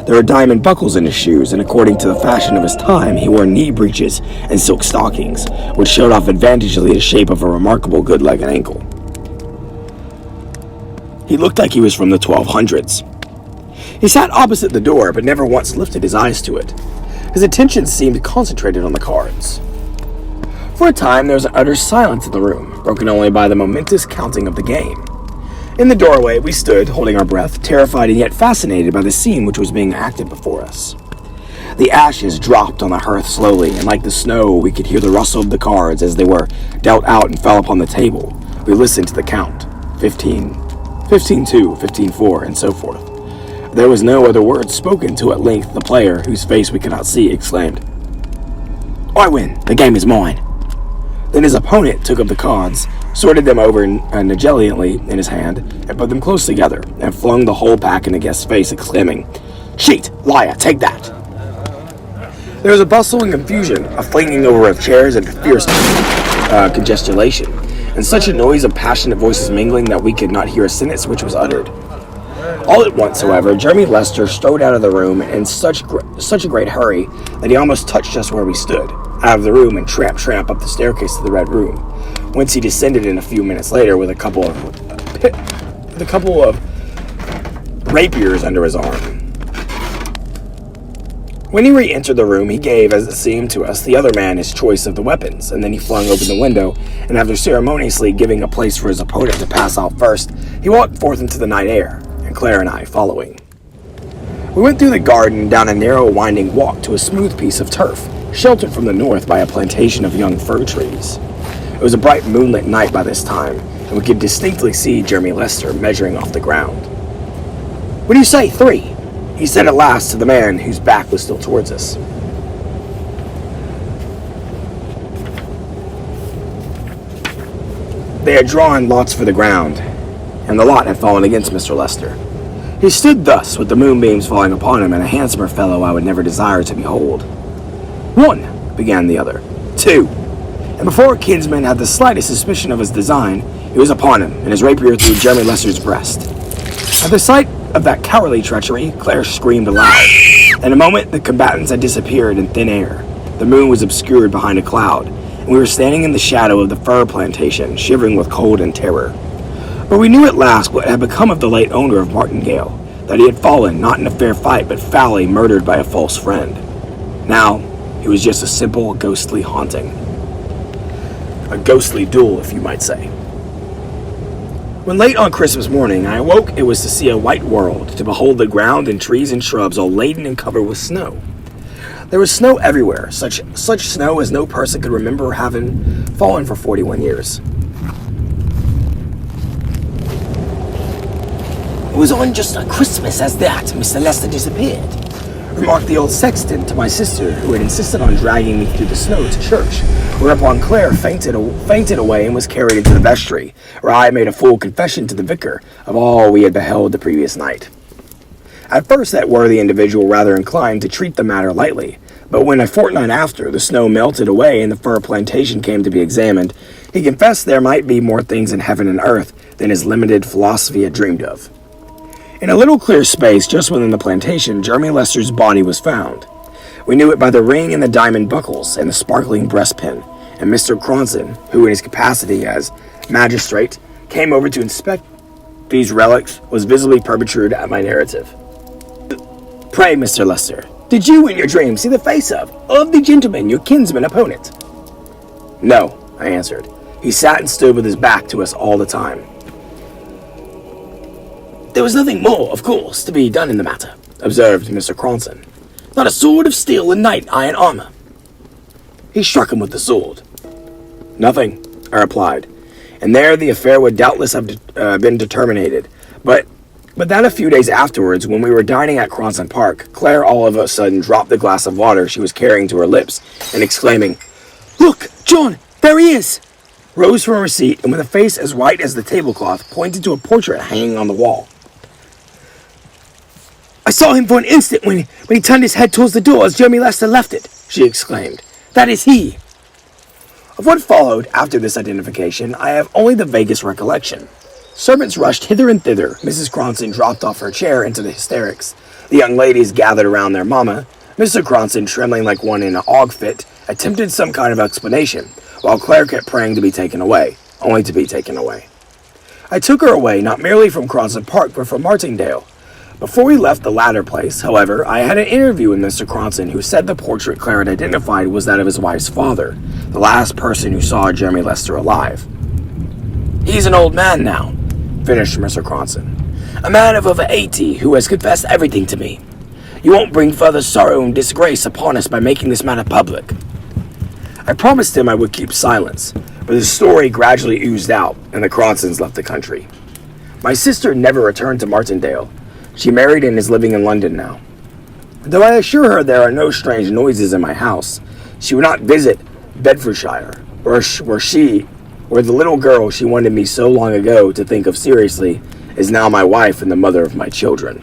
There were diamond buckles in his shoes, and according to the fashion of his time, he wore knee breeches and silk stockings, which showed off advantageously the shape of a remarkable good leg and ankle. He looked like he was from the 1200s. He sat opposite the door, but never once lifted his eyes to it. His attention seemed concentrated on the cards. For a time there was an utter silence in the room, broken only by the momentous counting of the game. In the doorway we stood, holding our breath, terrified and yet fascinated by the scene which was being acted before us. The ashes dropped on the hearth slowly, and like the snow we could hear the rustle of the cards as they were dealt out and fell upon the table. We listened to the count, 15, 15-2, 15-4, and so forth. There was no other word spoken till at length the player, whose face we could not see, exclaimed, "I win, the game is mine." Then his opponent took up the cards, sorted them over negligently in his hand, and put them close together, and flung the whole pack in the guest's face, exclaiming, "Cheat! Liar! Take that!" There was a bustle and confusion, a flinging over of chairs and fierce congestion, and such a noise of passionate voices mingling that we could not hear a sentence which was uttered. All at once, however, Jeremy Lester strode out of the room in such a great hurry that he almost touched us where we stood, out of the room and tramp up the staircase to the Red Room, whence he descended in a few minutes later with a couple of rapiers under his arm. When he re-entered the room, he gave, as it seemed to us, the other man his choice of the weapons, and then he flung open the window, and after ceremoniously giving a place for his opponent to pass out first, he walked forth into the night air, and Claire and I following. We went through the garden, down a narrow winding walk to a smooth piece of turf, sheltered from the north by a plantation of young fir trees. It was a bright moonlit night by this time, and we could distinctly see Jeremy Lester measuring off the ground. "What do you say, 3? He said at last to the man whose back was still towards us. They had drawn lots for the ground, and the lot had fallen against Mr. Lester. He stood thus, with the moonbeams falling upon him, and a handsomer fellow I would never desire to behold. "1, began the other. 2, and before a kinsman had the slightest suspicion of his design, he was upon him, and his rapier through Jeremy Lester's breast. At the sight of that cowardly treachery, Claire screamed aloud. In a moment, the combatants had disappeared in thin air. The moon was obscured behind a cloud, and we were standing in the shadow of the fir plantation, shivering with cold and terror. But we knew at last what had become of the late owner of Martingale, that he had fallen, not in a fair fight, but foully murdered by a false friend. Now, it was just a simple, ghostly haunting. A ghostly duel, if you might say. When late on Christmas morning I awoke, it was to see a white world, to behold the ground and trees and shrubs all laden and covered with snow. There was snow everywhere, such snow as no person could remember having fallen for 41 years. "It was on just a Christmas as that Mr. Lester disappeared," remarked the old sexton to my sister, who had insisted on dragging me through the snow to church, whereupon Claire fainted away and was carried into the vestry, where I made a full confession to the vicar of all we had beheld the previous night. At first that worthy individual rather inclined to treat the matter lightly, but when a fortnight after the snow melted away and the fir plantation came to be examined, he confessed there might be more things in heaven and earth than his limited philosophy had dreamed of. In a little clear space just within the plantation, Jeremy Lester's body was found. We knew it by the ring and the diamond buckles and the sparkling breastpin, and Mr. Cronson, who in his capacity as magistrate came over to inspect these relics, was visibly perturbed at my narrative. Pray, Mr. Lester, did you in your dream see the face of the gentleman, your kinsman opponent? No, I answered. He sat and stood with his back to us all the time. There was nothing more, of course, to be done in the matter, observed Mr. Cronson. Not a sword of steel and knight iron armor. He struck him with the sword. Nothing, I replied, and there the affair would doubtless have been terminated. But that a few days afterwards, when we were dining at Cronson Park, Claire all of a sudden dropped the glass of water she was carrying to her lips, and exclaiming, "Look, John, there he is!" rose from her seat, and with a face as white as the tablecloth, pointed to a portrait hanging on the wall. "I saw him for an instant when he turned his head towards the door as Jeremy Lester left it," she exclaimed. "That is he." Of what followed after this identification, I have only the vaguest recollection. Servants rushed hither and thither. Mrs. Cronson dropped off her chair into the hysterics. The young ladies gathered around their mamma. Mr. Cronson, trembling like one in an ague fit, attempted some kind of explanation, while Claire kept praying to be taken away, only to be taken away. I took her away not merely from Cronson Park, but from Martingale. Before we left the latter place, however, I had an interview with Mr. Cronson, who said the portrait Claire had identified was that of his wife's father, the last person who saw Jeremy Lester alive. "He's an old man now," finished Mr. Cronson. "A man of over 80 who has confessed everything to me. You won't bring further sorrow and disgrace upon us by making this matter public." I promised him I would keep silence, but the story gradually oozed out, and the Cronsons left the country. My sister never returned to Martindale. She married and is living in London now. Though I assure her there are no strange noises in my house, she would not visit Bedfordshire, where the little girl she wanted me so long ago to think of seriously is now my wife and the mother of my children.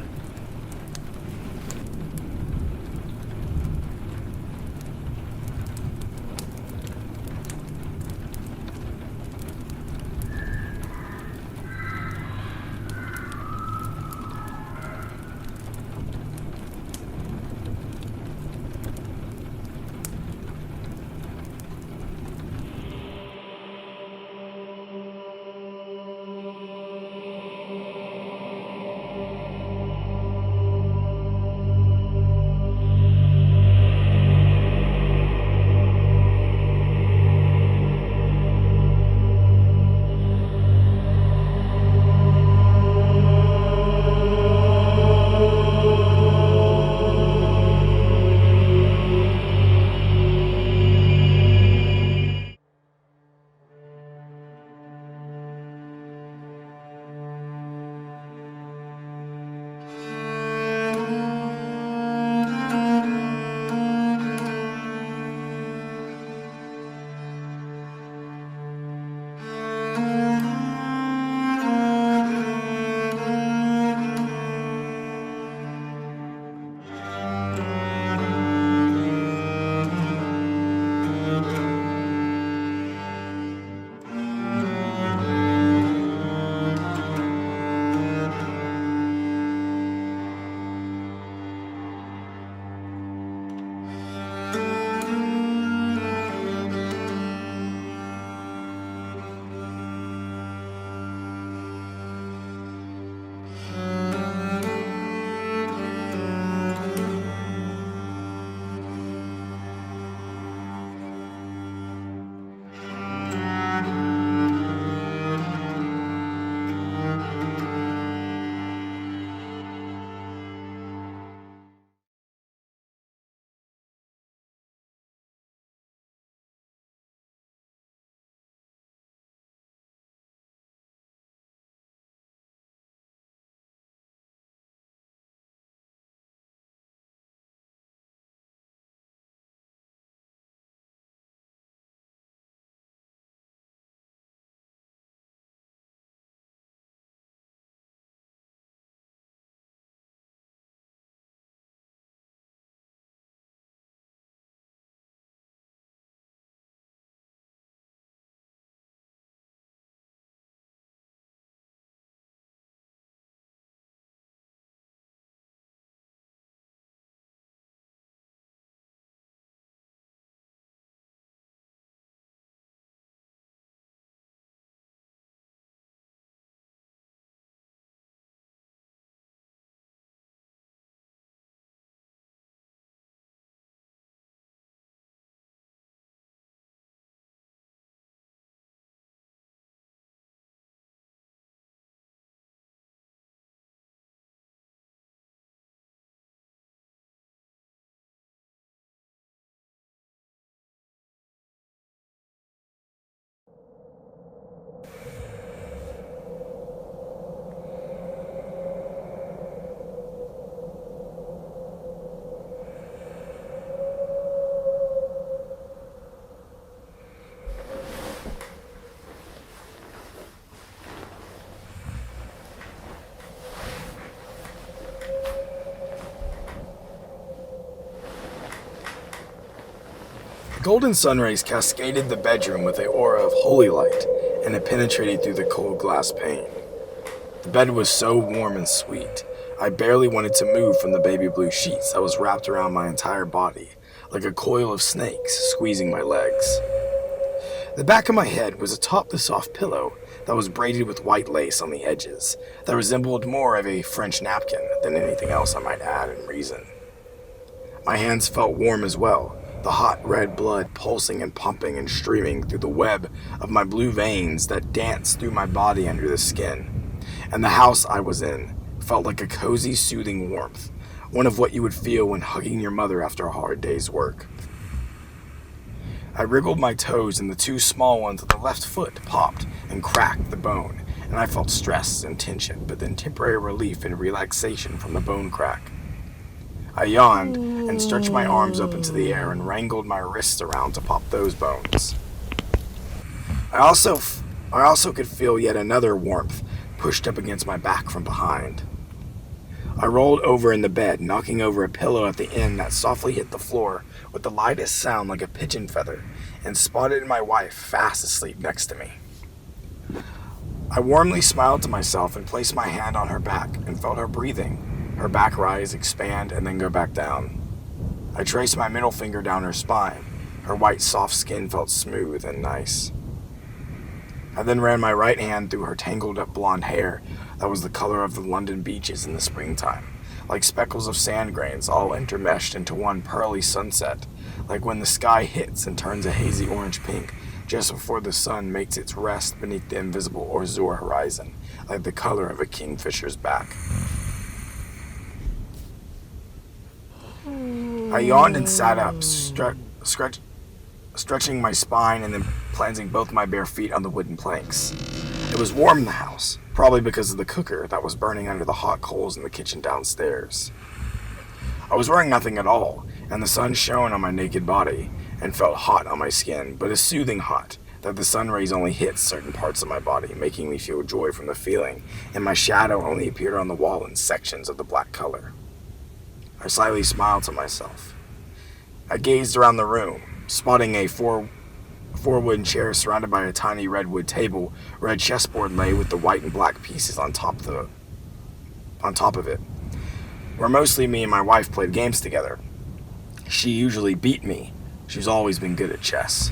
golden sun rays cascaded the bedroom with an aura of holy light, and it penetrated through the cold glass pane. The bed was so warm and sweet, I barely wanted to move from the baby blue sheets that was wrapped around my entire body, like a coil of snakes squeezing my legs. The back of my head was atop the soft pillow that was braided with white lace on the edges, that resembled more of a French napkin than anything else I might add in reason. My hands felt warm as well, the hot red blood pulsing and pumping and streaming through the web of my blue veins that danced through my body under the skin. And the house I was in felt like a cozy, soothing warmth, one of what you would feel when hugging your mother after a hard day's work. I wriggled my toes, and the two small ones of the left foot popped and cracked the bone, and I felt stress and tension, but then temporary relief and relaxation from the bone crack. I yawned and stretched my arms up into the air and wrangled my wrists around to pop those bones. I also could feel yet another warmth pushed up against my back from behind. I rolled over in the bed, knocking over a pillow at the end that softly hit the floor with the lightest sound like a pigeon feather, and spotted my wife fast asleep next to me. I warmly smiled to myself and placed my hand on her back and felt her breathing, her back rise, expand, and then go back down. I traced my middle finger down her spine. Her white, soft skin felt smooth and nice. I then ran my right hand through her tangled up blonde hair that was the color of the London beaches in the springtime, like speckles of sand grains all intermeshed into one pearly sunset, like when the sky hits and turns a hazy orange pink just before the sun makes its rest beneath the invisible azure horizon, like the color of a kingfisher's back. I yawned and sat up, stretching my spine and then planting both my bare feet on the wooden planks. It was warm in the house, probably because of the cooker that was burning under the hot coals in the kitchen downstairs. I was wearing nothing at all, and the sun shone on my naked body and felt hot on my skin, but a soothing hot that the sun rays only hit certain parts of my body, making me feel joy from the feeling, and my shadow only appeared on the wall in sections of the black color. I slightly smiled to myself. I gazed around the room, spotting a four wooden chairs surrounded by a tiny redwood table where a chessboard lay with the white and black pieces on top of it, where mostly me and my wife played games together. She usually beat me. She's always been good at chess.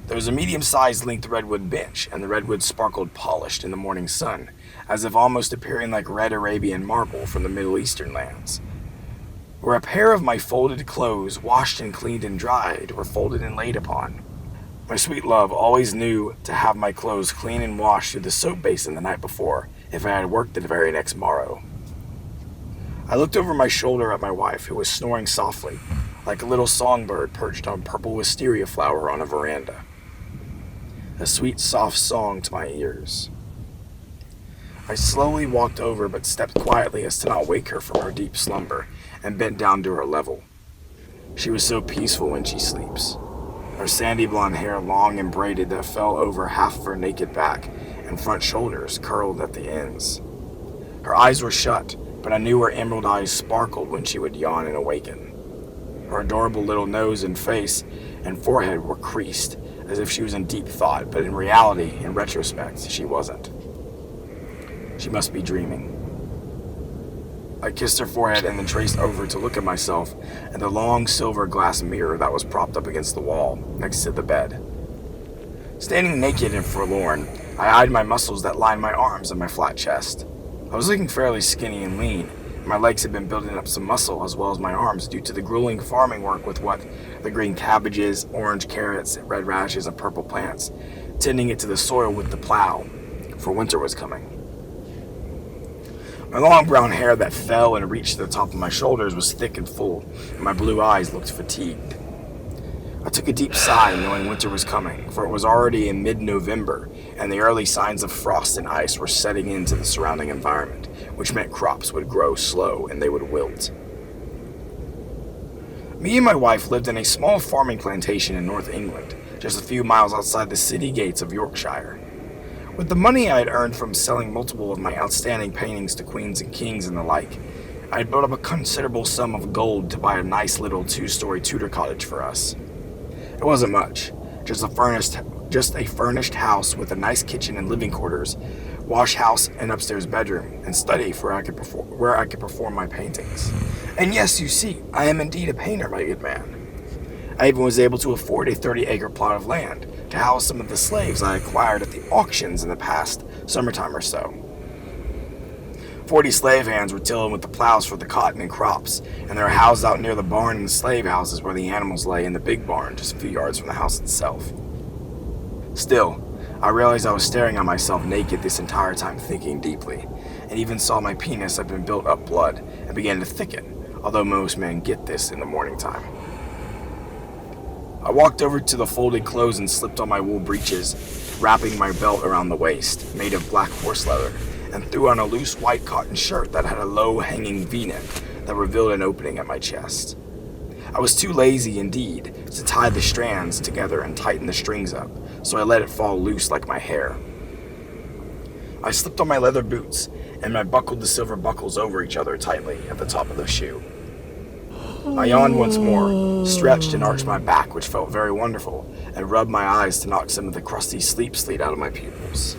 There was a medium-sized linked redwood bench, and the redwood sparkled polished in the morning sun, as if almost appearing like red Arabian marble from the Middle Eastern lands, where a pair of my folded clothes, washed and cleaned and dried, were folded and laid upon. My sweet love always knew to have my clothes clean and washed through the soap basin the night before, if I had worked the very next morrow. I looked over my shoulder at my wife, who was snoring softly, like a little songbird perched on purple wisteria flower on a veranda. A sweet, soft song to my ears. I slowly walked over, but stepped quietly as to not wake her from her deep slumber, and bent down to her level. She was so peaceful when she sleeps. Her sandy blonde hair, long and braided, that fell over half of her naked back, and front shoulders curled at the ends. Her eyes were shut, but I knew her emerald eyes sparkled when she would yawn and awaken. Her adorable little nose and face and forehead were creased, as if she was in deep thought, but in reality, in retrospect, she wasn't. She must be dreaming. I kissed her forehead and then traced over to look at myself in the long silver glass mirror that was propped up against the wall next to the bed. Standing naked and forlorn, I eyed my muscles that lined my arms and my flat chest. I was looking fairly skinny and lean. My legs had been building up some muscle as well as my arms due to the grueling farming work with the green cabbages, orange carrots, red radishes, and purple plants, tending it to the soil with the plow, for winter was coming. My long brown hair that fell and reached to the top of my shoulders was thick and full, and my blue eyes looked fatigued. I took a deep sigh knowing winter was coming, for it was already in mid-November, and the early signs of frost and ice were setting into the surrounding environment, which meant crops would grow slow and they would wilt. Me and my wife lived in a small farming plantation in North England, just a few miles outside the city gates of Yorkshire. With the money I had earned from selling multiple of my outstanding paintings to queens and kings and the like, I had built up a considerable sum of gold to buy a nice little 2-story Tudor cottage for us. It wasn't much, just a furnished house with a nice kitchen and living quarters, wash house and upstairs bedroom, and study where I could perform my paintings. And yes, you see, I am indeed a painter, my good man. I even was able to afford a 30-acre plot of land to house some of the slaves I acquired at the auctions in the past summertime or so. 40 slave hands were tilling with the plows for the cotton and crops, and they were housed out near the barn and the slave houses where the animals lay in the big barn just a few yards from the house itself. Still, I realized I was staring at myself naked this entire time, thinking deeply, and even saw my penis had been built up blood and began to thicken, although most men get this in the morning time. I walked over to the folded clothes and slipped on my wool breeches, wrapping my belt around the waist, made of black horse leather, and threw on a loose white cotton shirt that had a low-hanging V-neck that revealed an opening at my chest. I was too lazy, indeed, to tie the strands together and tighten the strings up, so I let it fall loose like my hair. I slipped on my leather boots, and I buckled the silver buckles over each other tightly at the top of the shoe. I yawned once more, stretched and arched my back, which felt very wonderful, and rubbed my eyes to knock some of the crusty sleep out of my pupils.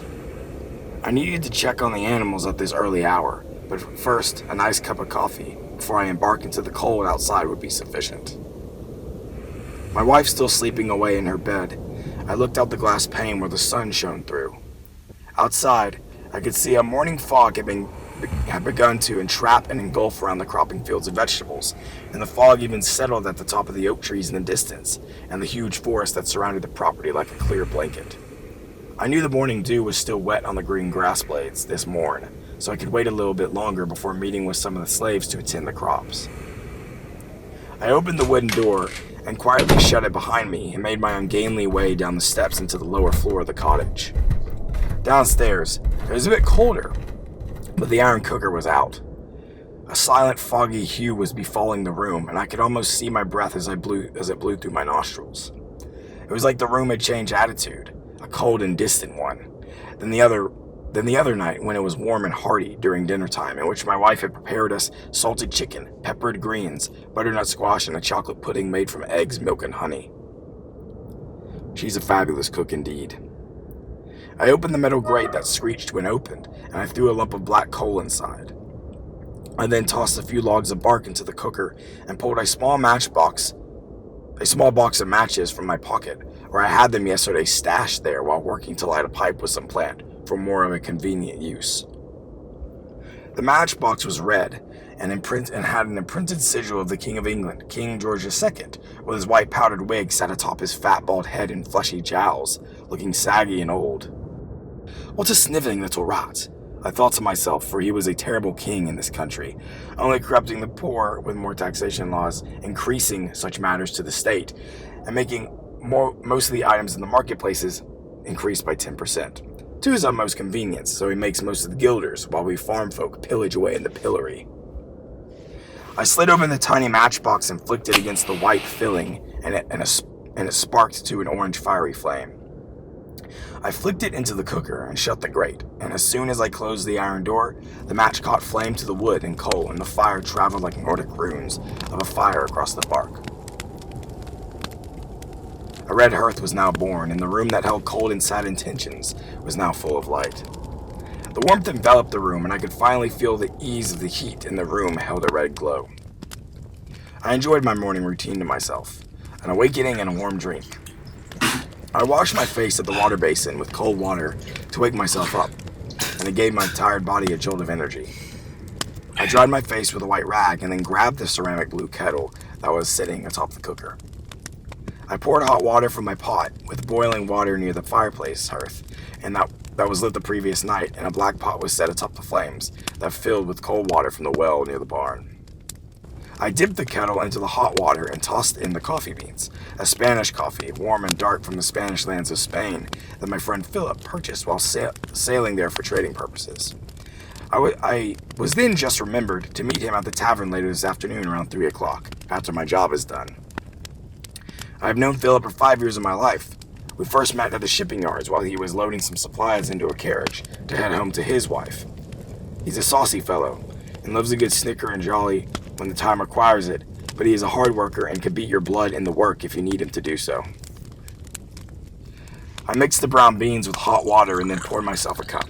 I needed to check on the animals at this early hour, but first, a nice cup of coffee before I embark into the cold outside would be sufficient. My wife still sleeping away in her bed, I looked out the glass pane where the sun shone through. Outside, I could see a morning fog had begun to entrap and engulf around the cropping fields of vegetables, and the fog even settled at the top of the oak trees in the distance, and the huge forest that surrounded the property like a clear blanket. I knew the morning dew was still wet on the green grass blades this morn, so I could wait a little bit longer before meeting with some of the slaves to attend the crops. I opened the wooden door and quietly shut it behind me and made my ungainly way down the steps into the lower floor of the cottage. Downstairs, it was a bit colder, but the iron cooker was out. A silent, foggy hue was befalling the room, and I could almost see my breath as it blew through my nostrils. It was like the room had changed attitude, a cold and distant one, than the other night when it was warm and hearty during dinner time, in which my wife had prepared us salted chicken, peppered greens, butternut squash, and a chocolate pudding made from eggs, milk, and honey. She's a fabulous cook indeed. I opened the metal grate that screeched when opened, and I threw a lump of black coal inside. I then tossed a few logs of bark into the cooker and pulled a small box of matches from my pocket, where I had them yesterday stashed there while working to light a pipe with some plant for more of a convenient use. The matchbox was red and had an imprinted sigil of the King of England, King George II, with his white powdered wig sat atop his fat bald head and fleshy jowls, looking saggy and old. What a snivelling little rat, I thought to myself, for he was a terrible king in this country, only corrupting the poor with more taxation laws, increasing such matters to the state, and making most of the items in the marketplaces increase by 10%, to his utmost convenience, so he makes most of the guilders, while we farm folk pillage away in the pillory. I slid open the tiny matchbox and flicked it against the white filling, and it sparked to an orange fiery flame. I flicked it into the cooker and shut the grate, and as soon as I closed the iron door, the match caught flame to the wood and coal, and the fire traveled like Nordic runes of a fire across the bark. A red hearth was now born, and the room that held cold and sad intentions was now full of light. The warmth enveloped the room, and I could finally feel the ease of the heat in the room held a red glow. I enjoyed my morning routine to myself, an awakening and a warm drink. I washed my face at the water basin with cold water to wake myself up, and it gave my tired body a jolt of energy. I dried my face with a white rag and then grabbed the ceramic blue kettle that was sitting atop the cooker. I poured hot water from my pot with boiling water near the fireplace hearth, and that was lit the previous night, and a black pot was set atop the flames that filled with cold water from the well near the barn. I dipped the kettle into the hot water and tossed in the coffee beans, a Spanish coffee, warm and dark from the Spanish lands of Spain, that my friend Philip purchased while sailing there for trading purposes. I was then just remembered to meet him at the tavern later this afternoon around 3 o'clock, after my job is done. I have known Philip for 5 years of my life. We first met at the shipping yards while he was loading some supplies into a carriage to head home to his wife. He's a saucy fellow, and loves a good snicker and jolly when the time requires it, but he is a hard worker and can beat your blood in the work if you need him to do so. I mixed the brown beans with hot water and then poured myself a cup.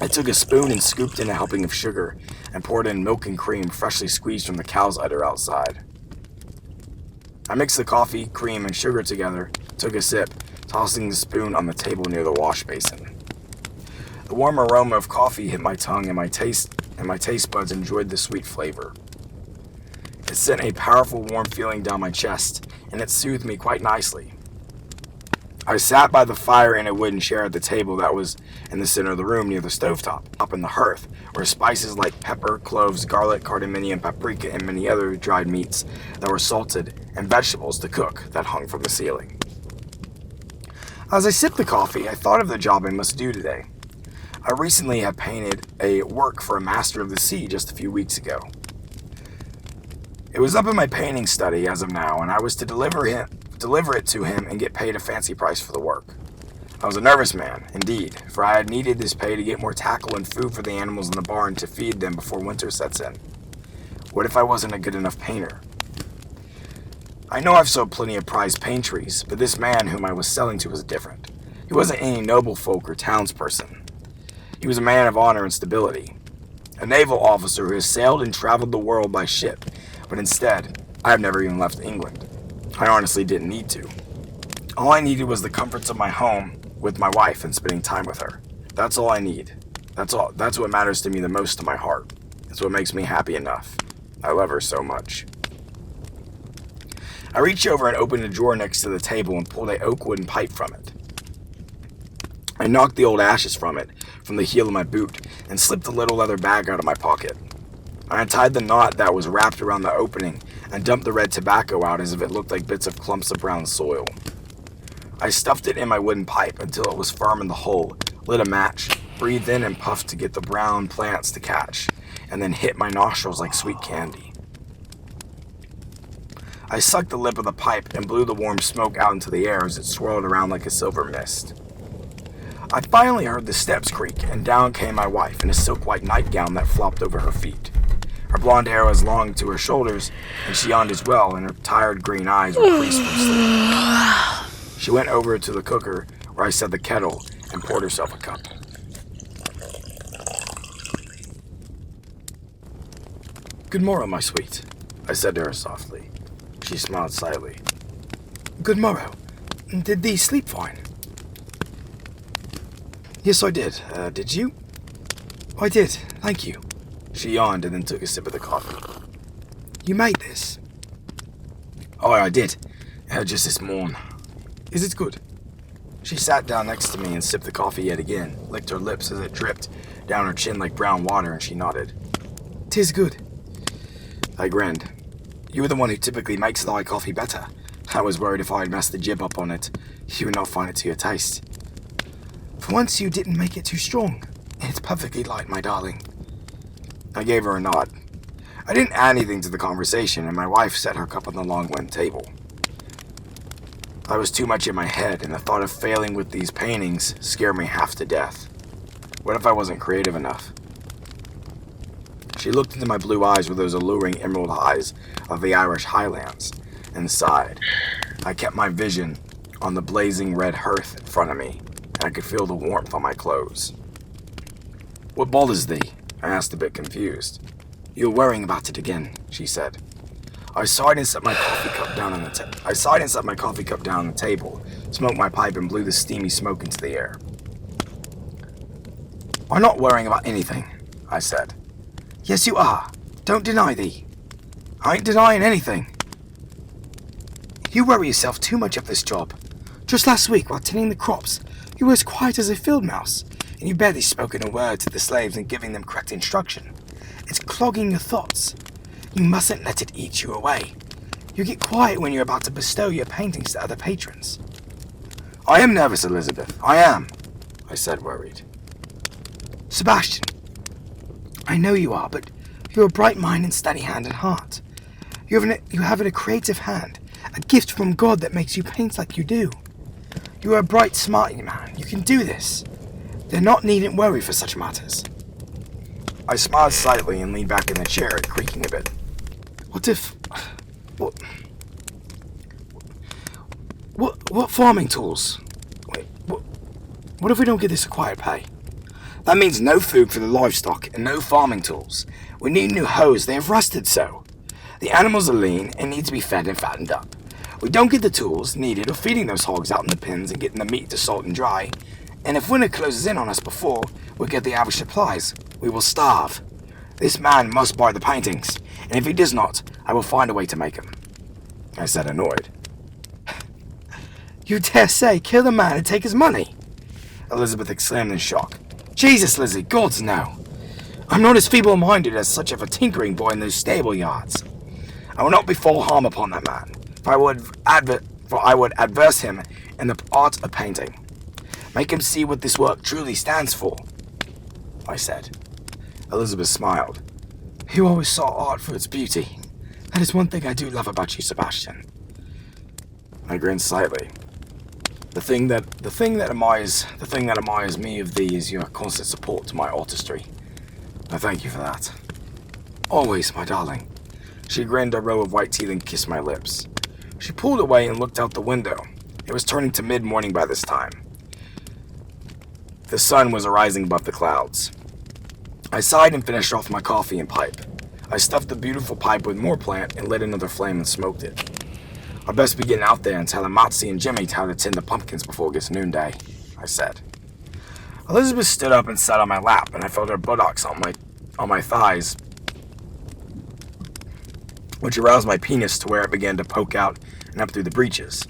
I took a spoon and scooped in a helping of sugar and poured in milk and cream freshly squeezed from the cow's udder outside. I mixed the coffee, cream, and sugar together, took a sip, tossing the spoon on the table near the wash basin. The warm aroma of coffee hit my tongue and my taste buds enjoyed the sweet flavor. It sent a powerful warm feeling down my chest, and it soothed me quite nicely. I sat by the fire in a wooden chair at the table that was in the center of the room near the stovetop. Up in the hearth were spices like pepper, cloves, garlic, cardamom, paprika, and many other dried meats that were salted, and vegetables to cook that hung from the ceiling. As I sipped the coffee, I thought of the job I must do today. I recently had painted a work for a master of the sea just a few weeks ago. It was up in my painting study as of now, and I was to deliver it to him and get paid a fancy price for the work. I was a nervous man, indeed, for I had needed this pay to get more tackle and food for the animals in the barn to feed them before winter sets in. What if I wasn't a good enough painter? I know I've sold plenty of prized paint trees, but this man whom I was selling to was different. He wasn't any noble folk or townsperson. He was a man of honor and stability, a naval officer who has sailed and traveled the world by ship, but instead, I have never even left England. I honestly didn't need to. All I needed was the comforts of my home with my wife and spending time with her. That's all I need. That's what matters to me the most to my heart. It's what makes me happy enough. I love her so much. I reached over and opened a drawer next to the table and pulled a oak wooden pipe from it. I knocked the old ashes from the heel of my boot, and slipped a little leather bag out of my pocket. I untied the knot that was wrapped around the opening and dumped the red tobacco out as if it looked like bits of clumps of brown soil. I stuffed it in my wooden pipe until it was firm in the hole, lit a match, breathed in and puffed to get the brown plants to catch, and then hit my nostrils like sweet candy. I sucked the lip of the pipe and blew the warm smoke out into the air as it swirled around like a silver mist. I finally heard the steps creak, and down came my wife in a silk-white nightgown that flopped over her feet. Her blonde hair was long to her shoulders, and she yawned as well, and her tired green eyes were creased from sleep. She went over to the cooker, where I set the kettle, and poured herself a cup. "Good morrow, my sweet," I said to her softly. She smiled slightly. "Good morrow. Did thee sleep fine?" "Yes, I did. Did you?" "I did, thank you." She yawned and then took a sip of the coffee. "You made this?" "Oh, I did. Just this morn." "Is it good?" She sat down next to me and sipped the coffee yet again, licked her lips as it dripped down her chin like brown water, and she nodded. "'Tis good." I grinned. "You were the one who typically makes thy coffee better. I was worried if I had messed the jib up on it, you would not find it to your taste." "For once you didn't make it too strong. It's perfectly light, my darling." I gave her a nod. I didn't add anything to the conversation, and my wife set her cup on the long wooden table. I was too much in my head, and the thought of failing with these paintings scared me half to death. What if I wasn't creative enough? She looked into my blue eyes with those alluring emerald eyes of the Irish Highlands, and sighed. I kept my vision on the blazing red hearth in front of me, and I could feel the warmth on my clothes. "What bothers thee?" I asked, a bit confused. "You're worrying about it again," she said. I sighed and set my coffee cup down on the table, smoked my pipe, and blew the steamy smoke into the air. "I'm not worrying about anything," I said. "Yes, you are. Don't deny thee." "I ain't denying anything." "You worry yourself too much of this job. Just last week, while tending the crops, you were as quiet as a field mouse, and you barely spoken a word to the slaves in giving them correct instruction. It's clogging your thoughts. You mustn't let it eat you away. You get quiet when you're about to bestow your paintings to other patrons." "I am nervous, Elizabeth. I am," I said, worried. "Sebastian, I know you are, but you're a bright mind and steady hand and heart. You have a creative hand, a gift from God that makes you paint like you do. You are a bright, smart man. You can do this. They're not needn't worry for such matters." I smiled slightly and leaned back in the chair, creaking a bit. What farming tools? Wait, What if we don't get this acquired pay? That means no food for the livestock and no farming tools. We need new hoes, they have rusted so. The animals are lean and need to be fed and fattened up. We don't get the tools needed or feeding those hogs out in the pens and getting the meat to salt and dry. And if winter closes in on us before we get the average supplies, we will starve. This man must buy the paintings, and if he does not, I will find a way to make them. I said, annoyed. You dare say, kill the man and take his money? Elizabeth exclaimed in shock. Jesus, Lizzie, gods no. I'm not as feeble-minded as such of a tinkering boy in those stable yards. I will not befall harm upon that man, for I would adverse him in the art of painting. Make him see what this work truly stands for, I said. Elizabeth smiled. You always saw art for its beauty. That is one thing I do love about you, Sebastian. I grinned slightly. The thing that admires me of thee is your constant support to my artistry. I thank you for that. Always, my darling. She grinned a row of white teeth and kissed my lips. She pulled away and looked out the window. It was turning to mid-morning by this time. The sun was rising above the clouds. I sighed and finished off my coffee and pipe. I stuffed the beautiful pipe with more plant and lit another flame and smoked it. I'd best be getting out there and telling Motsy and Jimmy how to tend the pumpkins before it gets noonday, I said. Elizabeth stood up and sat on my lap, and I felt her buttocks on my thighs, which aroused my penis to where it began to poke out and up through the breeches.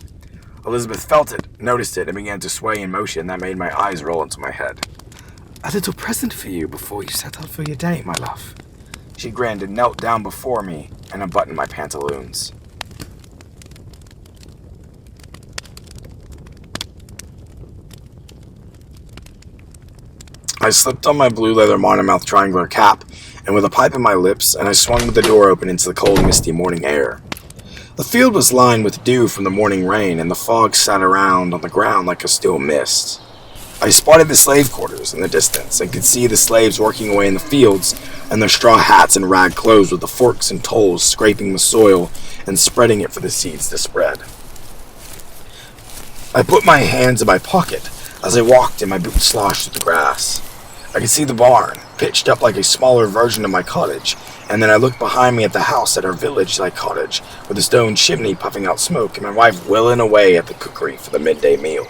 Elizabeth felt it, noticed it, and began to sway in motion that made my eyes roll into my head. A little present for you before you set out for your day, my love. She grinned and knelt down before me and unbuttoned my pantaloons. I slipped on my blue leather monomouth triangular cap, and with a pipe in my lips, and I swung with the door open into the cold, misty morning air. The field was lined with dew from the morning rain, and the fog sat around on the ground like a still mist. I spotted the slave quarters in the distance, and could see the slaves working away in the fields, and their straw hats and rag clothes with the forks and tolls scraping the soil and spreading it for the seeds to spread. I put my hands in my pocket as I walked, and my boots sloshed through the grass. I could see the barn, pitched up like a smaller version of my cottage, and then I looked behind me at the house at our village-like cottage, with a stone chimney puffing out smoke, and my wife willing away at the cookery for the midday meal.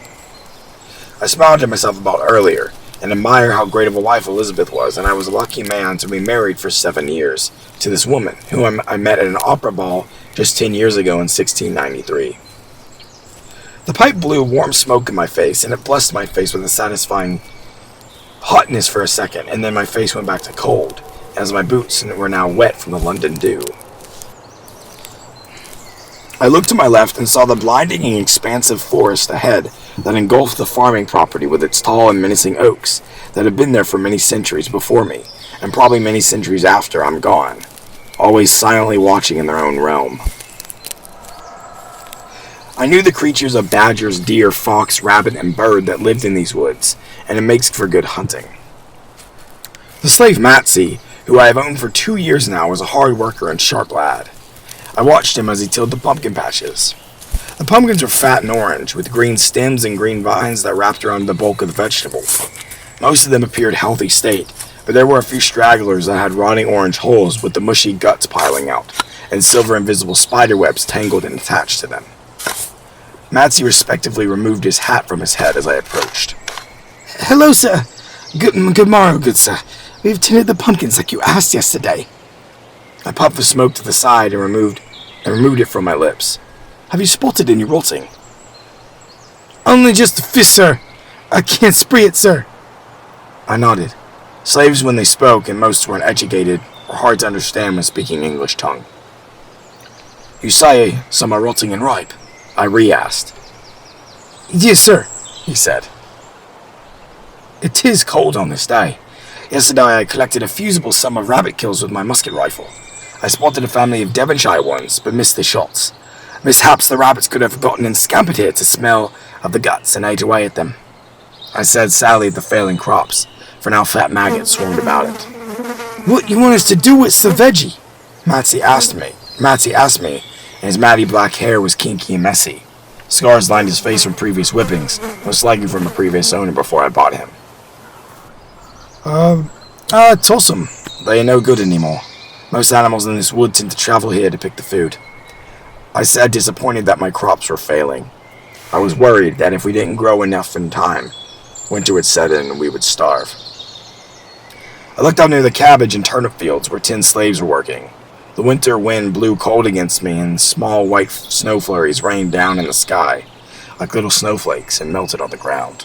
I smiled to myself about earlier, and admired how great of a wife Elizabeth was, and I was a lucky man to be married for 7 years, to this woman, whom I met at an opera ball just 10 years ago in 1693. The pipe blew warm smoke in my face, and it blessed my face with a satisfying hotness for a second, and then my face went back to cold, as my boots were now wet from the London dew. I looked to my left and saw the blinding and expansive forest ahead that engulfed the farming property with its tall and menacing oaks that had been there for many centuries before me, and probably many centuries after I'm gone, always silently watching in their own realm. I knew the creatures of badgers, deer, fox, rabbit, and bird that lived in these woods, and it makes for good hunting. The slave Matsy, who I have owned for 2 years now, was a hard worker and sharp lad. I watched him as he tilled the pumpkin patches. The pumpkins were fat and orange, with green stems and green vines that wrapped around the bulk of the vegetable. Most of them appeared healthy state, but there were a few stragglers that had rotting orange holes with the mushy guts piling out, and silver invisible spider webs tangled and attached to them. Matsy respectively removed his hat from his head as I approached. Hello, sir. Good morrow, good sir. We've tended the pumpkins like you asked yesterday. I puffed the smoke to the side and removed it from my lips. Have you spotted any rotting? Only just a fish, sir. I can't spree it, sir. I nodded. Slaves, when they spoke, and most were uneducated, were hard to understand when speaking English tongue. You say some are rotting and ripe? I re-asked. Yes, sir, he said. It is cold on this day. Yesterday I collected a fusible sum of rabbit kills with my musket rifle. I spotted a family of Devonshire ones, but missed the shots. Mishaps the rabbits could have gotten and scampered here to smell of the guts and ate away at them. I said sadly at the failing crops, for now fat maggots swarmed about it. What you want us to do with Saveggi? Matsy asked me, and his matty black hair was kinky and messy. Scars lined his face from previous whippings, most likely from a previous owner before I bought him. Tulsum. They are no good anymore. Most animals in this wood tend to travel here to pick the food. I said, disappointed that my crops were failing. I was worried that if we didn't grow enough in time, winter would set in and we would starve. I looked out near the cabbage and turnip fields where 10 slaves were working. The winter wind blew cold against me, and small white snow flurries rained down in the sky like little snowflakes and melted on the ground.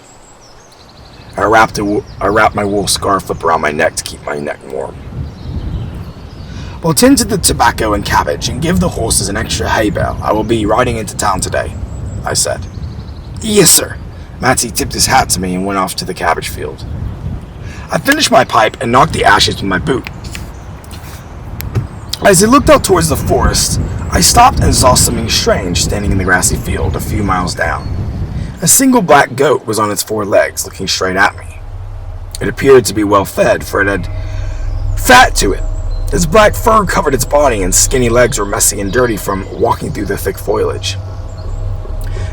I wrapped my wool scarf up around my neck to keep my neck warm. Well, tend to the tobacco and cabbage and give the horses an extra hay bale. I will be riding into town today, I said. Yes, sir. Matty tipped his hat to me and went off to the cabbage field. I finished my pipe and knocked the ashes with my boot. As I looked out towards the forest, I stopped and saw something strange standing in the grassy field a few miles down. A single black goat was on its 4 legs, looking straight at me. It appeared to be well fed, for it had fat to it. Its black fur covered its body, and skinny legs were messy and dirty from walking through the thick foliage.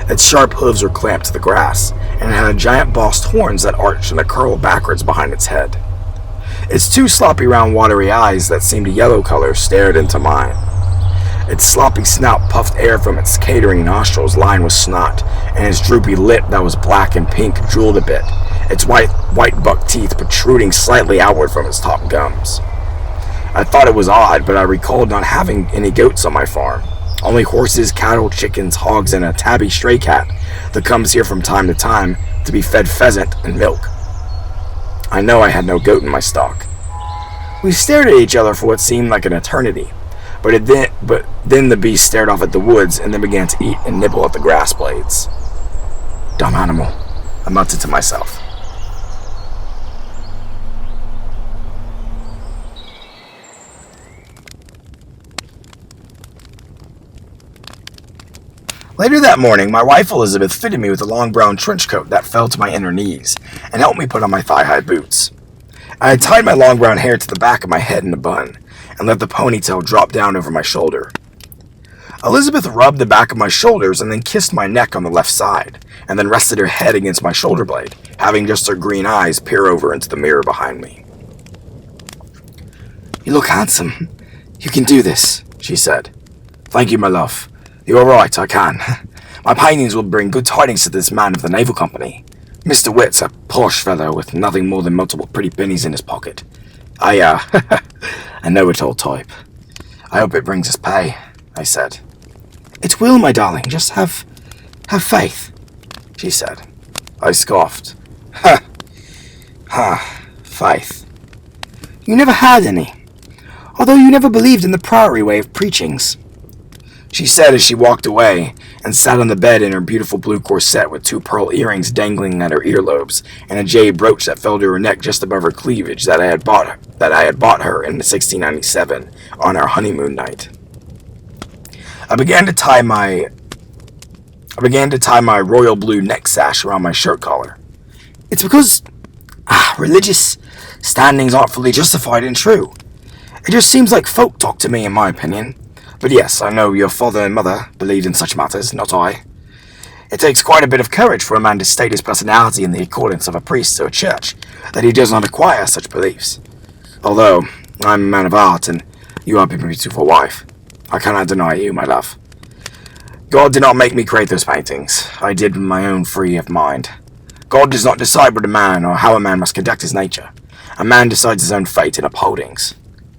Its sharp hooves were clamped to the grass, and it had giant bossed horns that arched and curled backwards behind its head. Its 2 sloppy round watery eyes that seemed a yellow color stared into mine. Its sloppy snout puffed air from its catering nostrils lined with snot, and its droopy lip that was black and pink drooled a bit, its white buck teeth protruding slightly outward from its top gums. I thought it was odd, but I recalled not having any goats on my farm. Only horses, cattle, chickens, hogs, and a tabby stray cat that comes here from time to time to be fed pheasant and milk. I know I had no goat in my stock. We stared at each other for what seemed like an eternity, but then the beast stared off at the woods and then began to eat and nibble at the grass blades. Dumb animal, I muttered to myself. Later that morning, my wife Elizabeth fitted me with a long brown trench coat that fell to my inner knees and helped me put on my thigh-high boots. I had tied my long brown hair to the back of my head in a bun and let the ponytail drop down over my shoulder. Elizabeth rubbed the back of my shoulders and then kissed my neck on the left side, and then rested her head against my shoulder blade, having just her green eyes peer over into the mirror behind me. You look handsome. You can do this, she said. Thank you, my love. You're right, I can. My paintings will bring good tidings to this man of the naval company. Mr. Witt's a posh fellow with nothing more than multiple pretty pennies in his pocket. I know-it-all type. I hope it brings us pay, I said. It will, my darling. Just have faith, she said. I scoffed. Faith. You never had any, although you never believed in the priory way of preachings, she said as she walked away and sat on the bed in her beautiful blue corset with 2 pearl earrings dangling at her earlobes and a jade brooch that fell to her neck just above her cleavage that I had bought her in 1697 on our honeymoon night. I began to tie my royal blue neck sash around my shirt collar. It's because religious standings aren't fully justified and true. It just seems like folk talk to me, in my opinion. But yes, I know your father and mother believed in such matters, not I. It takes quite a bit of courage for a man to state his personality in the accordance of a priest or a church, that he does not acquire such beliefs. Although, I'm a man of art, and you are a beautiful wife. I cannot deny you, my love. God did not make me create those paintings. I did with my own free of mind. God does not decide what a man or how a man must conduct his nature. A man decides his own fate and upholdings,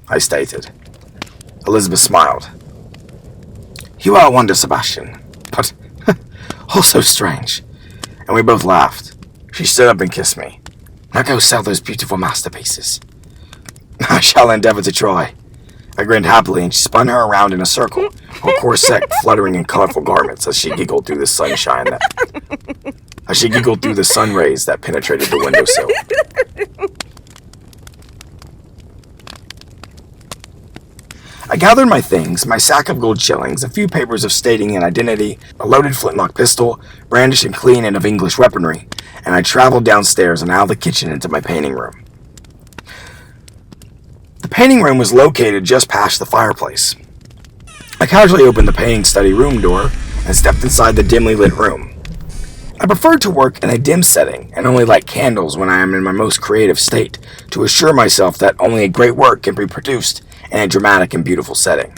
I stated. Elizabeth smiled. You are a wonder, Sebastian, but also strange. And we both laughed. She stood up and kissed me. Now go sell those beautiful masterpieces. I shall endeavor to try. I grinned happily, and she spun her around in a circle, her corset fluttering in colorful garments as she giggled through the sun rays that penetrated the windowsill. I gathered my things, my sack of gold shillings, a few papers of stating an identity, a loaded flintlock pistol, brandished and clean and of English weaponry, and I traveled downstairs and out of the kitchen into my painting room. The painting room was located just past the fireplace. I casually opened the painting study room door and stepped inside the dimly lit room. I prefer to work in a dim setting and only light candles when I am in my most creative state to assure myself that only a great work can be produced in a dramatic and beautiful setting.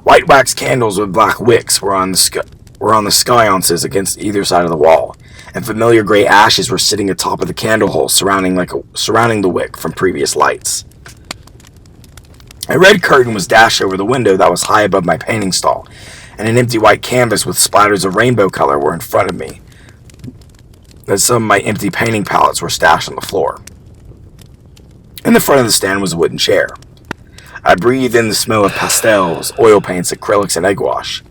White wax candles with black wicks were on the sconces against either side of the wall, and familiar gray ashes were sitting atop of the candle hole surrounding the wick from previous lights. A red curtain was dashed over the window that was high above my painting stall, and an empty white canvas with splatters of rainbow color were in front of me, and some of my empty painting palettes were stashed on the floor. In the front of the stand was a wooden chair. I breathed in the smell of pastels, oil paints, acrylics, and egg wash.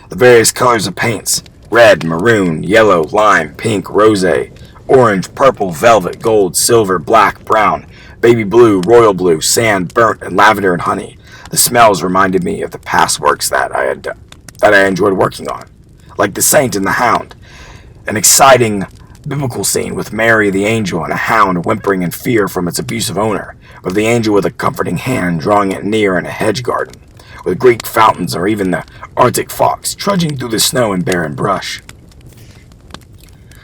The various colors of paints: red, maroon, yellow, lime, pink, rosé, orange, purple, velvet, gold, silver, black, brown, baby blue, royal blue, sand, burnt, and lavender and honey. The smells reminded me of the past works that I enjoyed working on, like The Saint and the Hound, an exciting biblical scene with Mary the angel and a hound whimpering in fear from its abusive owner, with the angel with a comforting hand drawing it near in a hedge garden, with Greek fountains or even the Arctic fox trudging through the snow and barren brush.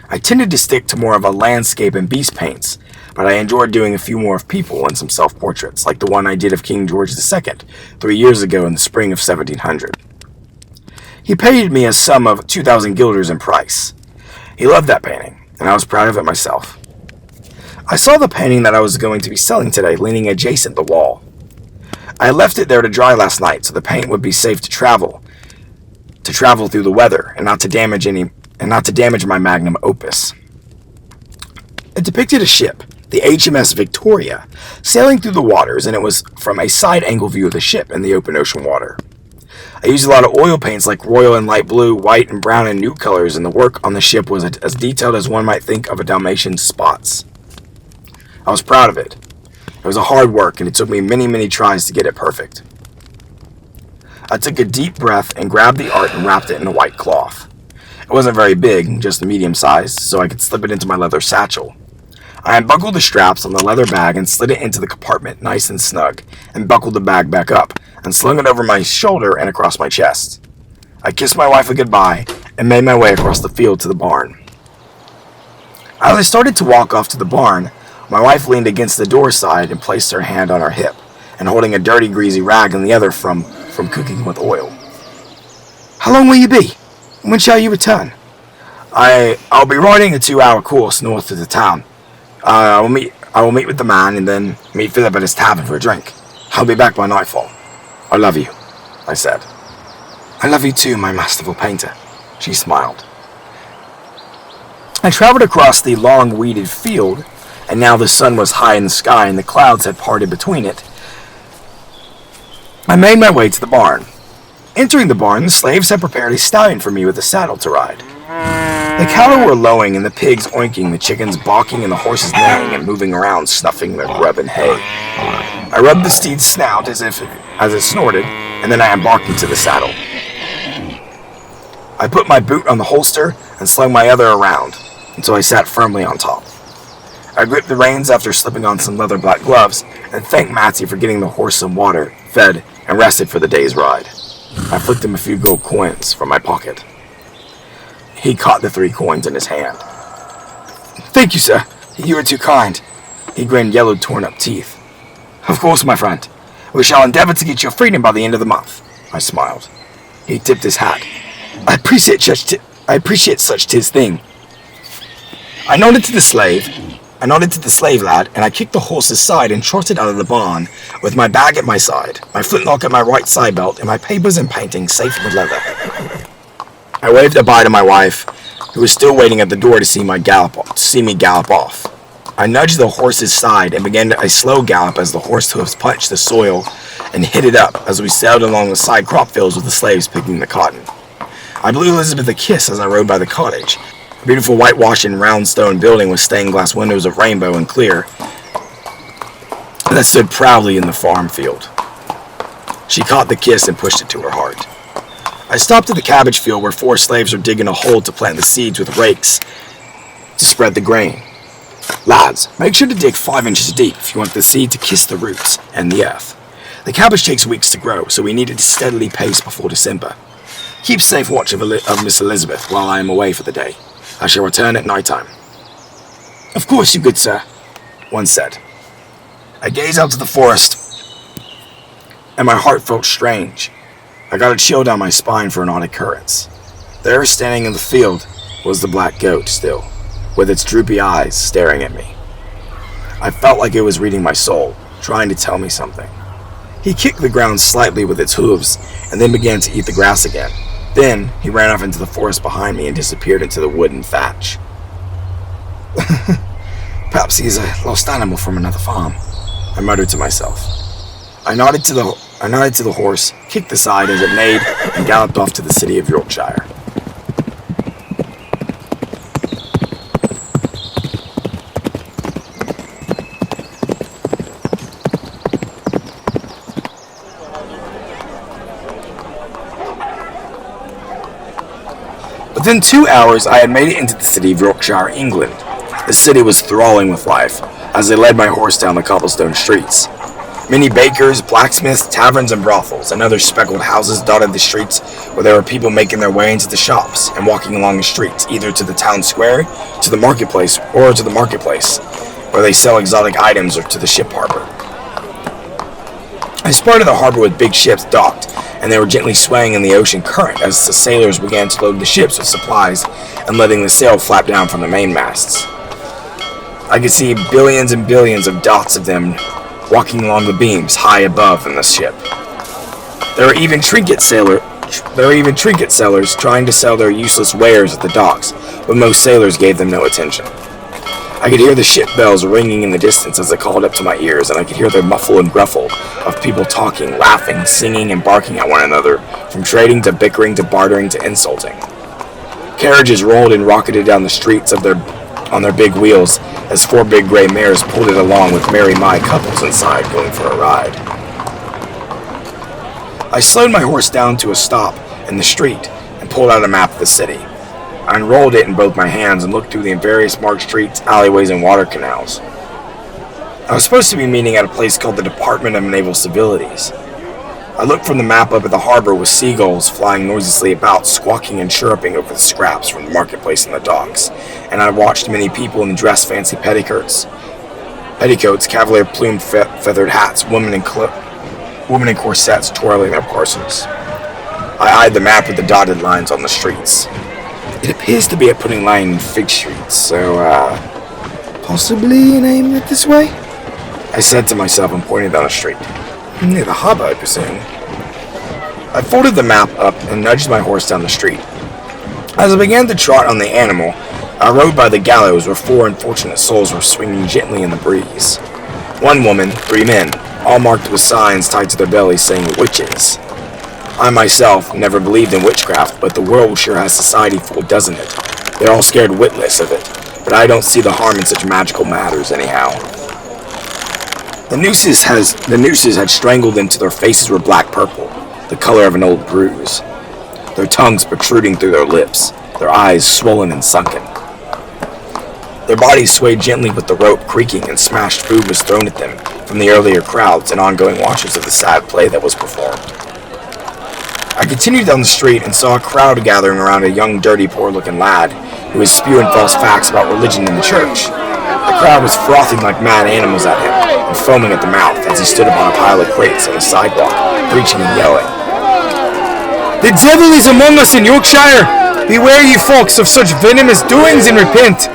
I tended to stick to more of a landscape and beast paints, but I enjoyed doing a few more of people and some self-portraits, like the one I did of King George II 3 years ago in the spring of 1700. He paid me a sum of 2,000 guilders in price. He loved that painting, and I was proud of it myself. I saw the painting that I was going to be selling today leaning adjacent the wall. I left it there to dry last night so the paint would be safe to travel through the weather and not to damage my magnum opus. It depicted a ship, the HMS Victoria, sailing through the waters, and it was from a side-angle view of the ship in the open ocean water. I used a lot of oil paints like royal and light blue, white and brown and nude colors, and the work on the ship was as detailed as one might think of a Dalmatian's spots. I was proud of it. It was a hard work, and it took me many, many tries to get it perfect. I took a deep breath and grabbed the art and wrapped it in a white cloth. It wasn't very big, just medium-sized, so I could slip it into my leather satchel. I unbuckled the straps on the leather bag and slid it into the compartment nice and snug, and buckled the bag back up, and slung it over my shoulder and across my chest. I kissed my wife a goodbye, and made my way across the field to the barn. As I started to walk off to the barn, my wife leaned against the door side and placed her hand on her hip, and holding a dirty, greasy rag in the other from cooking with oil. "How long will you be? When shall you return?" I'll be riding a 2-hour course north of the town. I will meet with the man and then meet Philip at his tavern for a drink. I'll be back by nightfall. I love you, I said. I love you too, my masterful painter, she smiled. I traveled across the long weeded field, and now the sun was high in the sky and the clouds had parted between it. I made my way to the barn. Entering the barn, the slaves had prepared a stallion for me with a saddle to ride. The cattle were lowing and the pigs oinking, the chickens balking and the horses neighing and moving around, snuffing their grub and hay. I rubbed the steed's snout as it snorted, and then I embarked into the saddle. I put my boot on the holster and slung my other around until I sat firmly on top. I gripped the reins after slipping on some leather black gloves and thanked Matsy for getting the horse some water, fed, and rested for the day's ride. I flicked him a few gold coins from my pocket. He caught the 3 coins in his hand. "Thank you, sir. You are too kind." He grinned yellow, torn-up teeth. "Of course, my friend. We shall endeavor to get your freedom by the end of the month." I smiled. He tipped his hat. I appreciate such tis thing." I nodded to the slave lad, and I kicked the horse's side and trotted out of the barn with my bag at my side, my flintlock at my right side belt, and my papers and paintings safe in the leather. I waved goodbye to my wife, who was still waiting at the door to see me gallop off. I nudged the horse's side and began a slow gallop as the horse hooves punched the soil and hit it up as we sailed along the side crop fields with the slaves picking the cotton. I blew Elizabeth a kiss as I rode by the cottage, a beautiful whitewashed and round stone building with stained glass windows of rainbow and clear that stood proudly in the farm field. She caught the kiss and pushed it to her heart. I stopped at the cabbage field where 4 slaves were digging a hole to plant the seeds with rakes to spread the grain. "Lads, make sure to dig 5 inches deep if you want the seed to kiss the roots and the earth. The cabbage takes weeks to grow, so we needed to steadily pace before December. Keep safe watch of Miss Elizabeth while I am away for the day. I shall return at night time. Of course, you good sir, one said. I gazed out to the forest, and my heart felt strange. I got a chill down my spine for an odd occurrence. There, standing in the field, was the black goat still, with its droopy eyes staring at me. I felt like it was reading my soul, trying to tell me something. He kicked the ground slightly with its hooves, and then began to eat the grass again. Then, he ran off into the forest behind me and disappeared into the wooden thatch. Perhaps he's a lost animal from another farm, I muttered to myself. I nodded to the horse, kicked the side as it neighed, and galloped off to the city of Yorkshire. Within 2 hours, I had made it into the city of Yorkshire, England. The city was thralling with life, as I led my horse down the cobblestone streets. Many bakers, blacksmiths, taverns, and brothels, and other speckled houses dotted the streets where there were people making their way into the shops and walking along the streets, either to the town square, to the marketplace, where they sell exotic items, or to the ship harbor. I spotted the harbor with big ships docked, and they were gently swaying in the ocean current as the sailors began to load the ships with supplies and letting the sail flap down from the mainmasts. I could see billions and billions of dots of them walking along the beams high above in the ship. There were even trinket sellers trying to sell their useless wares at the docks, but most sailors gave them no attention. I could hear the ship bells ringing in the distance as they called up to my ears, and I could hear the muffle and gruffle of people talking, laughing, singing, and barking at one another, from trading to bickering to bartering to insulting. Carriages rolled and rocketed down the streets on their big wheels as 4 big gray mares pulled it along with merry Mai couples inside going for a ride. I slowed my horse down to a stop in the street and pulled out a map of the city. I unrolled it in both my hands and looked through the various marked streets, alleyways, and water canals. I was supposed to be meeting at a place called the Department of Naval Civilities. I looked from the map up at the harbor with seagulls flying noiselessly about, squawking and chirruping over the scraps from the marketplace and the docks, and I watched many people in dressed fancy petticoats, cavalier plumed feathered hats, women in corsets twirling their parcels. I eyed the map with the dotted lines on the streets. It appears to be a Pudding Lane and Fig Street, so, possibly name it this way? I said to myself and pointed down a street. Near the harbor, I presume. I folded the map up and nudged my horse down the street. As I began to trot on the animal, I rode by the gallows where 4 unfortunate souls were swinging gently in the breeze. 1 woman, 3 men, all marked with signs tied to their bellies saying witches. I myself never believed in witchcraft, but the world sure has society full, doesn't it? They're all scared witless of it, but I don't see the harm in such magical matters anyhow. The nooses had strangled them till their faces were black-purple, the color of an old bruise. Their tongues protruding through their lips, their eyes swollen and sunken. Their bodies swayed gently with the rope creaking, and smashed food was thrown at them from the earlier crowds and ongoing watchers of the sad play that was performed. I continued down the street and saw a crowd gathering around a young, dirty, poor-looking lad who was spewing false facts about religion and the church. The crowd was frothing like mad animals at him and foaming at the mouth as he stood upon a pile of crates on the sidewalk, preaching and yelling. "The devil is among us in Yorkshire! Beware, ye folks, of such venomous doings, and repent!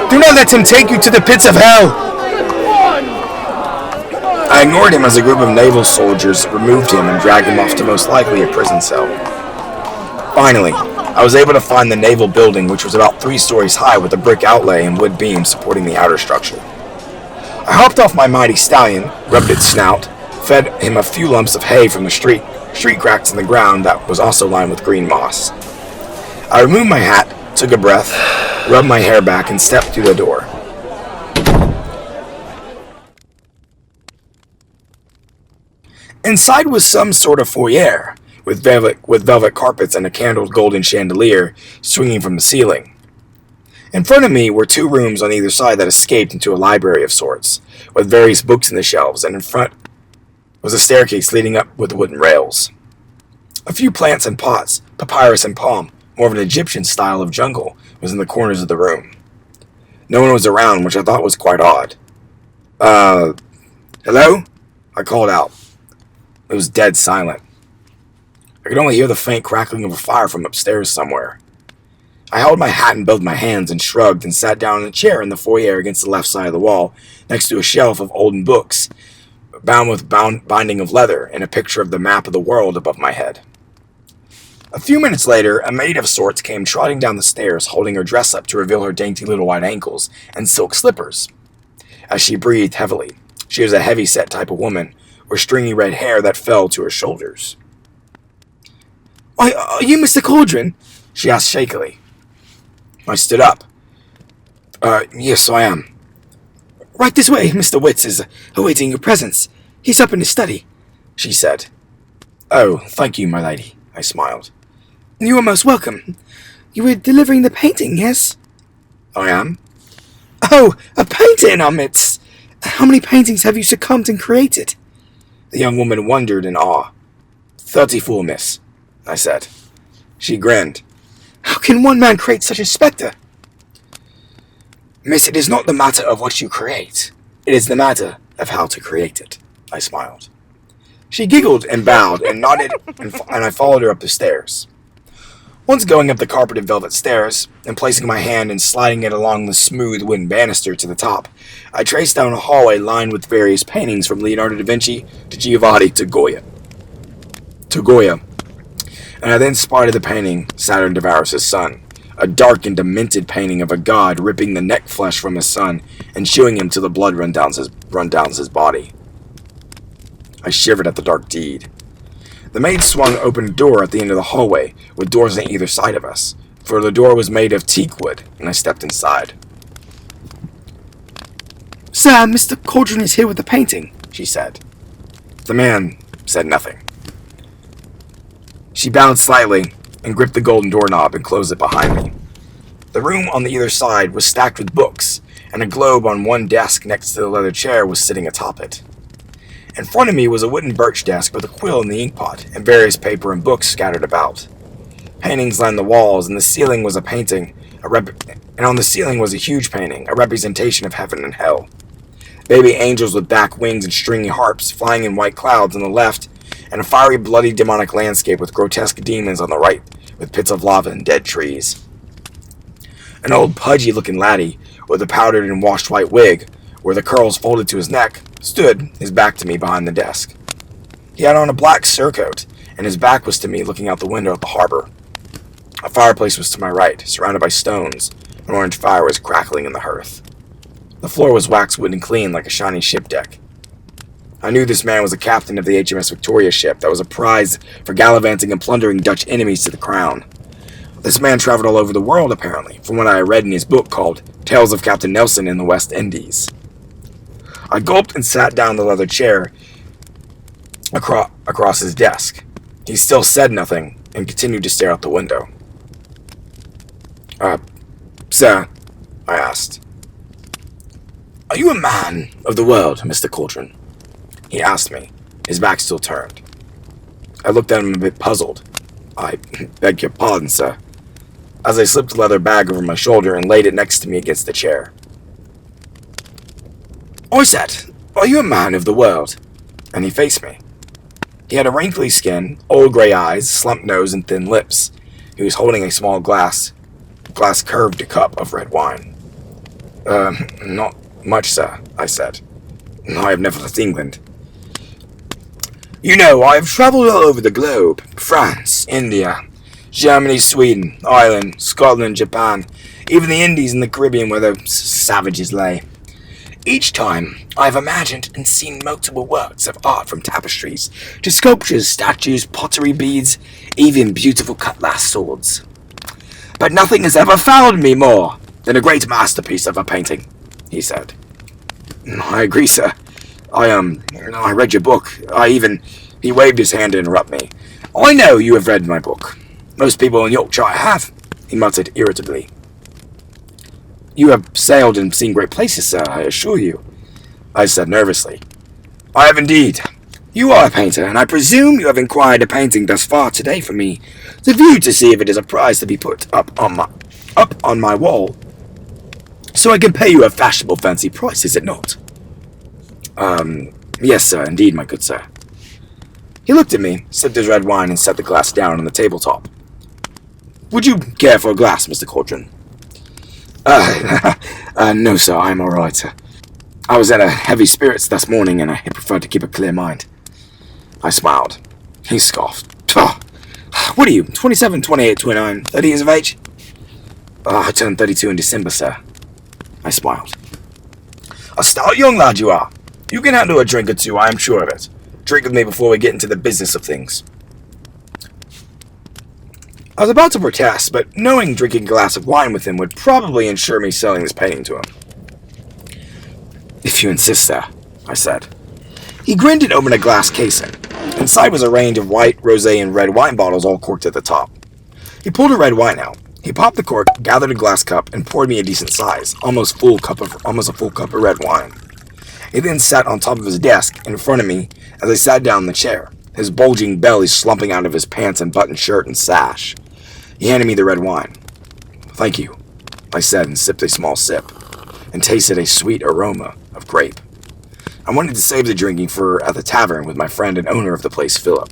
Do not let him take you to the pits of hell!" I ignored him as a group of naval soldiers removed him and dragged him off to most likely a prison cell. Finally, I was able to find the naval building, which was about 3 stories high with a brick outlay and wood beams supporting the outer structure. I hopped off my mighty stallion, rubbed its snout, fed him a few lumps of hay from the street cracks in the ground that was also lined with green moss. I removed my hat, took a breath, rubbed my hair back, and stepped through the door. Inside was some sort of foyer, with velvet carpets and a candled golden chandelier swinging from the ceiling. In front of me were 2 rooms on either side that escaped into a library of sorts, with various books in the shelves, and in front was a staircase leading up with wooden rails. A few plants and pots, Papyrus and palm, more of an Egyptian style of jungle, was in the corners of the room. No one was around, which I thought was quite odd. Hello? I called out. It was dead silent. I could only hear the faint crackling of a fire from upstairs somewhere. I held my hat in both my hands and shrugged and sat down in a chair in the foyer against the left side of the wall, next to a shelf of olden books, bound with binding of leather, and a picture of the map of the world above my head. A few minutes later, a maid of sorts came trotting down the stairs, holding her dress up to reveal her dainty little white ankles and silk slippers. As she breathed heavily, she was a heavy-set type of woman, with stringy red hair that fell to her shoulders. "Why, are you Mr. Cauldron?" she asked shakily. I stood up. Yes, I am." "Right this way, Mr. Witz is awaiting your presence. He's up in his study," she said. "Oh, thank you, my lady," I smiled. "You are most welcome. You were delivering the painting, yes?" "I am." "Oh, a painter in our midst! How many paintings have you succumbed and created?" The young woman wondered in awe. 34, miss," I said. She grinned. "How can one man create such a spectre?" "Miss, it is not the matter of what you create. It is the matter of how to create it," I smiled. She giggled and bowed and nodded, and I followed her up the stairs. Once going up the carpeted velvet stairs, and placing my hand and sliding it along the smooth wooden banister to the top, I traced down a hallway lined with various paintings from Leonardo da Vinci to Giovanni to Goya. And I then spotted the painting, Saturn Devours His Son, a dark and demented painting of a god ripping the neck flesh from his son and chewing him till the blood run down his body. I shivered at the dark deed. The maid swung open a door at the end of the hallway, with doors on either side of us, for the door was made of teak wood, and I stepped inside. "Sir, Mr. Cauldron is here with the painting," she said. The man said nothing. She bowed slightly and gripped the golden doorknob and closed it behind me. The room on the either side was stacked with books, and a globe on one desk next to the leather chair was sitting atop it. In front of me was a wooden birch desk with a quill in the inkpot and various paper and books scattered about. Paintings lined the walls, and the ceiling was a painting, and on the ceiling was a huge painting, a representation of heaven and hell. Baby angels with back wings and stringy harps flying in white clouds on the left, and a fiery, bloody, demonic landscape with grotesque demons on the right, with pits of lava and dead trees. An old pudgy-looking laddie, with a powdered and washed white wig, where the curls folded to his neck, stood, his back to me behind the desk. He had on a black surcoat, and his back was to me looking out the window at the harbor. A fireplace was to my right, surrounded by stones. An orange fire was crackling in the hearth. The floor was waxwood and clean like a shiny ship deck. I knew this man was the captain of the HMS Victoria ship that was a prize for gallivanting and plundering Dutch enemies to the crown. This man traveled all over the world, apparently, from what I read in his book called Tales of Captain Nelson in the West Indies. I gulped and sat down in the leather chair across his desk. He still said nothing and continued to stare out the window. Sir, I asked. "Are you a man of the world, Mr. Cauldron?" He asked me, his back still turned. I looked at him a bit puzzled. "I beg your pardon, sir," as I slipped the leather bag over my shoulder and laid it next to me against the chair. I said, "Are you a man of the world?" And he faced me. He had a wrinkly skin, old gray eyes, slumped nose, and thin lips. He was holding a small glass curved cup of red wine. Not much, sir," I said. "I have never left England. You know, I have traveled all over the globe. France, India, Germany, Sweden, Ireland, Scotland, Japan, even the Indies and the Caribbean where the savages lay. Each time, I have imagined and seen multiple works of art from tapestries to sculptures, statues, pottery, beads, even beautiful cutlass swords. But nothing has ever found me more than a great masterpiece of a painting," he said. "I agree, sir. I read your book. He waved his hand to interrupt me. "I know you have read my book. Most people in Yorkshire have," he muttered irritably. "You have sailed and seen great places, sir, I assure you," I said nervously. "I have indeed. You are a painter, and I presume you have inquired a painting thus far today for me, to view to see if it is a prize to be put up on my wall, so I can pay you a fashionable fancy price, is it not? Yes, sir, indeed, my good sir. He looked at me, sipped his red wine, and set the glass down on the tabletop. Would you care for a glass, Mr. Cauldron? No, sir, I'm all right. I was at a heavy spirits this morning, and I prefer to keep a clear mind. I smiled. He scoffed. What are you, 27, 28, 29, 30 years of age? I turned 32 in December, sir. I smiled. A stout young lad you are. You can handle a drink or two, I am sure of it. Drink with me before we get into the business of things. I was about to protest, but knowing drinking a glass of wine with him would probably ensure me selling this painting to him. If you insist, sir, I said. He grinned and opened a glass casing. Inside was a range of white, rosé, and red wine bottles all corked at the top. He pulled a red wine out. He popped the cork, gathered a glass cup, and poured me a decent size, almost a full cup of red wine. He then sat on top of his desk in front of me as I sat down in the chair, his bulging belly slumping out of his pants and buttoned shirt and sash. He handed me the red wine. Thank you, I said and sipped a small sip, and tasted a sweet aroma of grape. I wanted to save the drinking for at the tavern with my friend and owner of the place, Philip.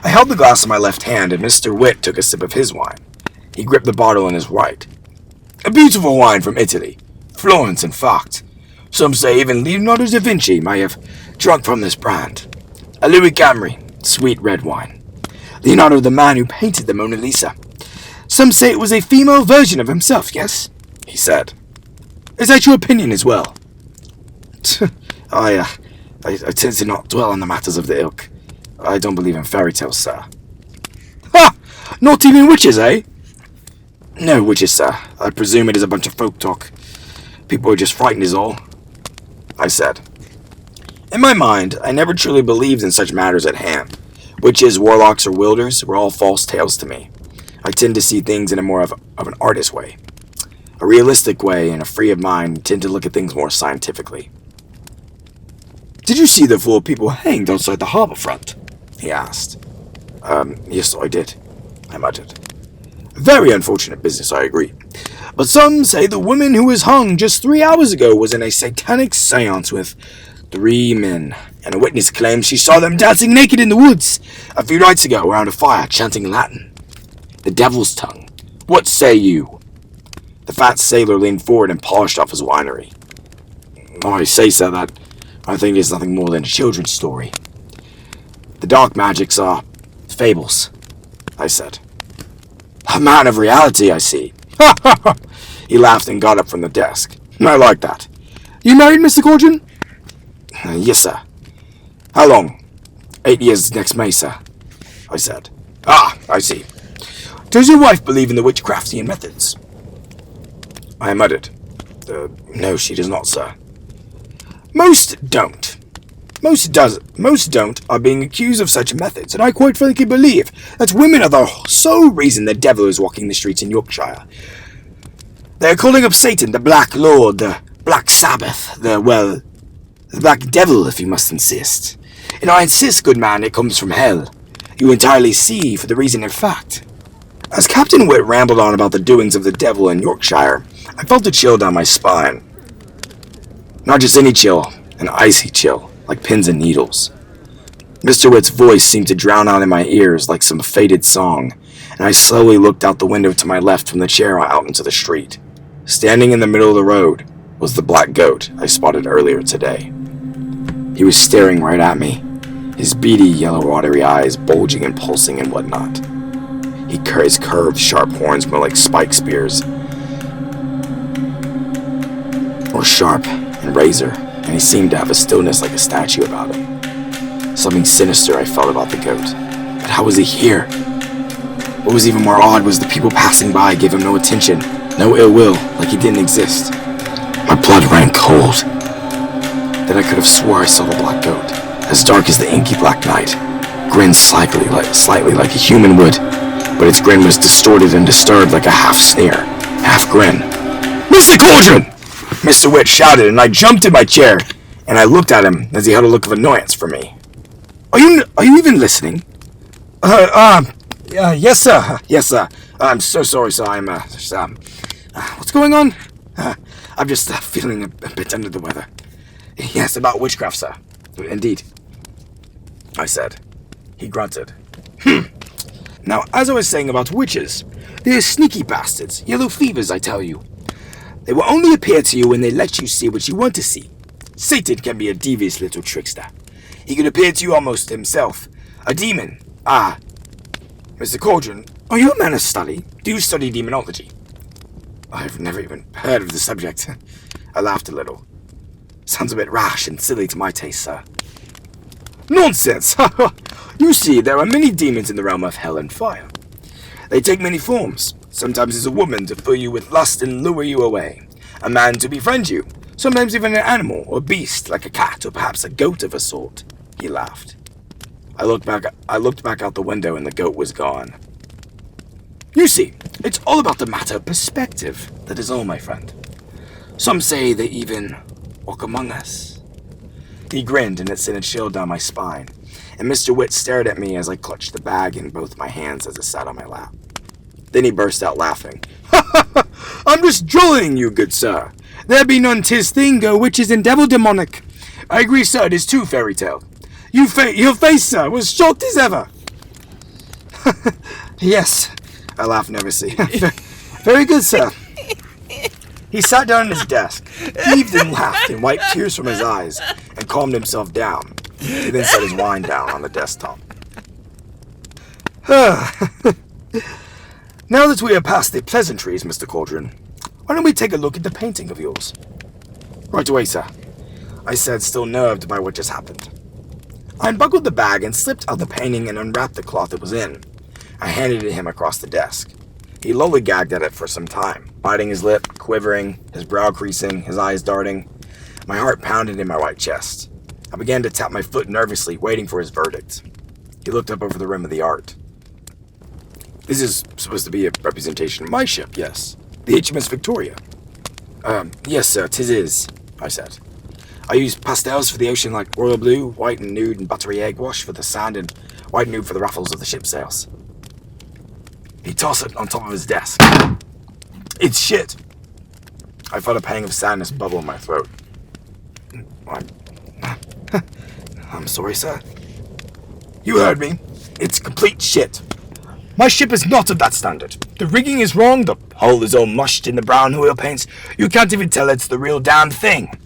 I held the glass in my left hand, and Mr. Witt took a sip of his wine. He gripped the bottle in his right. A beautiful wine from Italy, Florence in fact. Some say even Leonardo da Vinci may have drunk from this brand. A Louis Camry, sweet red wine. Leonardo, the man who painted the Mona Lisa. Some say it was a female version of himself, yes? He said. Is that your opinion as well? I tend to not dwell on the matters of the ilk. I don't believe in fairy tales, sir. Ha! Not even witches, eh? No witches, sir. I presume it is a bunch of folk talk. People are just frightened is all, I said. In my mind, I never truly believed in such matters at hand. Witches, warlocks, or wilders were all false tales to me. I tend to see things in a more of an artist way. A realistic way and a free of mind tend to look at things more scientifically. Did you see the four people hanged outside the harbour front? He asked. Yes, I did, I muttered. Very unfortunate business, I agree. But some say the woman who was hung just 3 hours ago was in a satanic seance with 3 men, and a witness claims she saw them dancing naked in the woods a few nights ago around a fire, chanting Latin. The devil's tongue. What say you? The fat sailor leaned forward and polished off his winery. I say, sir, that I think it's nothing more than a children's story. The dark magics are fables, I said. A man of reality, I see. Ha ha ha! He laughed and got up from the desk. I like that. You married, Mr. Cauldron? Yes, sir. How long? 8 years next May, sir, I said. Ah, I see. Does your wife believe in the witchcraftian methods? I muttered. No, she does not, sir. Most don't. Most don't are being accused of such methods, and I quite frankly believe that women are the sole reason the devil is walking the streets in Yorkshire. They are calling up Satan, the Black Lord, the Black Sabbath, the Black Devil, if you must insist. And I insist, good man, it comes from hell. You entirely see, for the reason in fact. As Captain Witt rambled on about the doings of the devil in Yorkshire, I felt a chill down my spine. Not just any chill, an icy chill, like pins and needles. Mr. Witt's voice seemed to drown out in my ears like some faded song, and I slowly looked out the window to my left from the chair out into the street. Standing in the middle of the road was the black goat I spotted earlier today. He was staring right at me, his beady yellow watery eyes bulging and pulsing and whatnot. His curved, sharp horns were like spike spears, or sharp and razor, and he seemed to have a stillness like a statue about him. Something sinister I felt about the goat. But how was he here? What was even more odd was the people passing by gave him no attention, no ill will, like he didn't exist. My blood ran cold. Then I could have swore I saw the black goat, as dark as the inky black night, grin slightly like a human would, but its grin was distorted and disturbed like a half sneer, half grin. Mr. Cauldron! Mr. Witt shouted, and I jumped in my chair. And I looked at him as he had a look of annoyance for me. Are you even listening? Yes, sir. Yes, sir. I'm so sorry, sir. What's going on? I'm just feeling a bit under the weather. Yes, about witchcraft, sir. Indeed, I said. He grunted. Now, as I was saying about witches, they're sneaky bastards, yellow fevers, I tell you. They will only appear to you when they let you see what you want to see. Satan can be a devious little trickster. He can appear to you almost himself. A demon. Ah. Mr. Cauldron, are you a man of study? Do you study demonology? I've never even heard of the subject. I laughed a little. Sounds a bit rash and silly to my taste, sir. Nonsense! You see, there are many demons in the realm of hell and fire. They take many forms. Sometimes it's a woman to fill you with lust and lure you away. A man to befriend you. Sometimes even an animal or beast like a cat or perhaps a goat of a sort. He laughed. I looked back out the window and the goat was gone. You see, it's all about the matter of perspective. That is all, my friend. Some say they even walk among us. He grinned and it sent a chill down my spine, and Mr. Witt stared at me as I clutched the bag in both my hands as it sat on my lap. Then he burst out laughing. I'm just drolling you, good sir. There be none 'tis thing go witches and devil demonic. I agree, sir, it is too fairy tale. Your face, sir, was shocked as ever. Yes, I laughed nervously. Very good, sir. He sat down at his desk, heaved and laughed, and wiped tears from his eyes, and calmed himself down. He then set his wine down on the desktop. Now that we are past the pleasantries, Mr. Cauldron, why don't we take a look at the painting of yours? Right away, sir, I said, still nerved by what just happened. I unbuckled the bag and slipped out the painting and unwrapped the cloth it was in. I handed it to him across the desk. He lollygagged at it for some time, biting his lip, quivering, his brow creasing, his eyes darting. My heart pounded in my white chest. I began to tap my foot nervously, waiting for his verdict. He looked up over the rim of the art. This is supposed to be a representation of my ship, yes. The HMS Victoria. Yes, sir, 'tis is, I said. I use pastels for the ocean like royal blue, white and nude, and buttery egg wash for the sand, and white and nude for the ruffles of the ship's sails. He tossed it on top of his desk. It's shit. I felt a pang of sadness bubble in my throat. I'm sorry, sir. You heard me. It's complete shit. My ship is not of that standard. The rigging is wrong, the hull is all mushed in the brown oil paints. You can't even tell it's the real damn thing.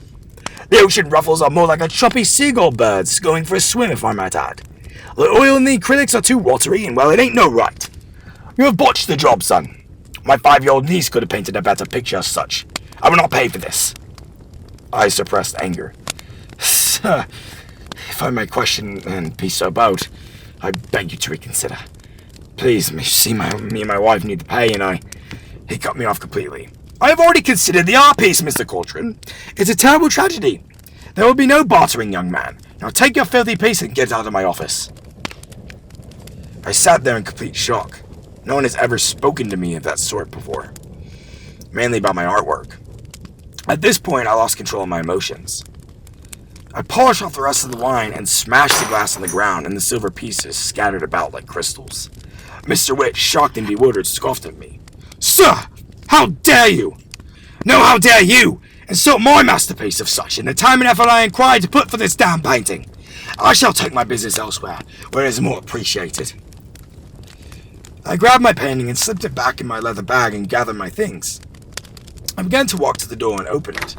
The ocean ruffles are more like a choppy seagull birds going for a swim, if I might add. The oil and the acrylics are too watery, and well, it ain't no right. You have botched the job, son. My 5-year-old niece could have painted a better picture as such. I will not pay for this. I suppressed anger. Sir, if I may question and be so bold, I beg you to reconsider. Please, me and my wife need to pay, and He cut me off completely. I have already considered the art piece, Mr. Cauldron. It's a terrible tragedy. There will be no bartering, young man. Now take your filthy piece and get out of my office. I sat there in complete shock. No one has ever spoken to me of that sort before. Mainly about my artwork. At this point, I lost control of my emotions. I polished off the rest of the wine and smashed the glass on the ground, and the silver pieces scattered about like crystals. Mr. Witt, shocked and bewildered, scoffed at me. Sir, how dare you? No, how dare you insult my masterpiece of such in the time and effort I inquired to put for this damn painting? I shall take my business elsewhere, where it is more appreciated. I grabbed my painting and slipped it back in my leather bag and gathered my things. I began to walk to the door and open it.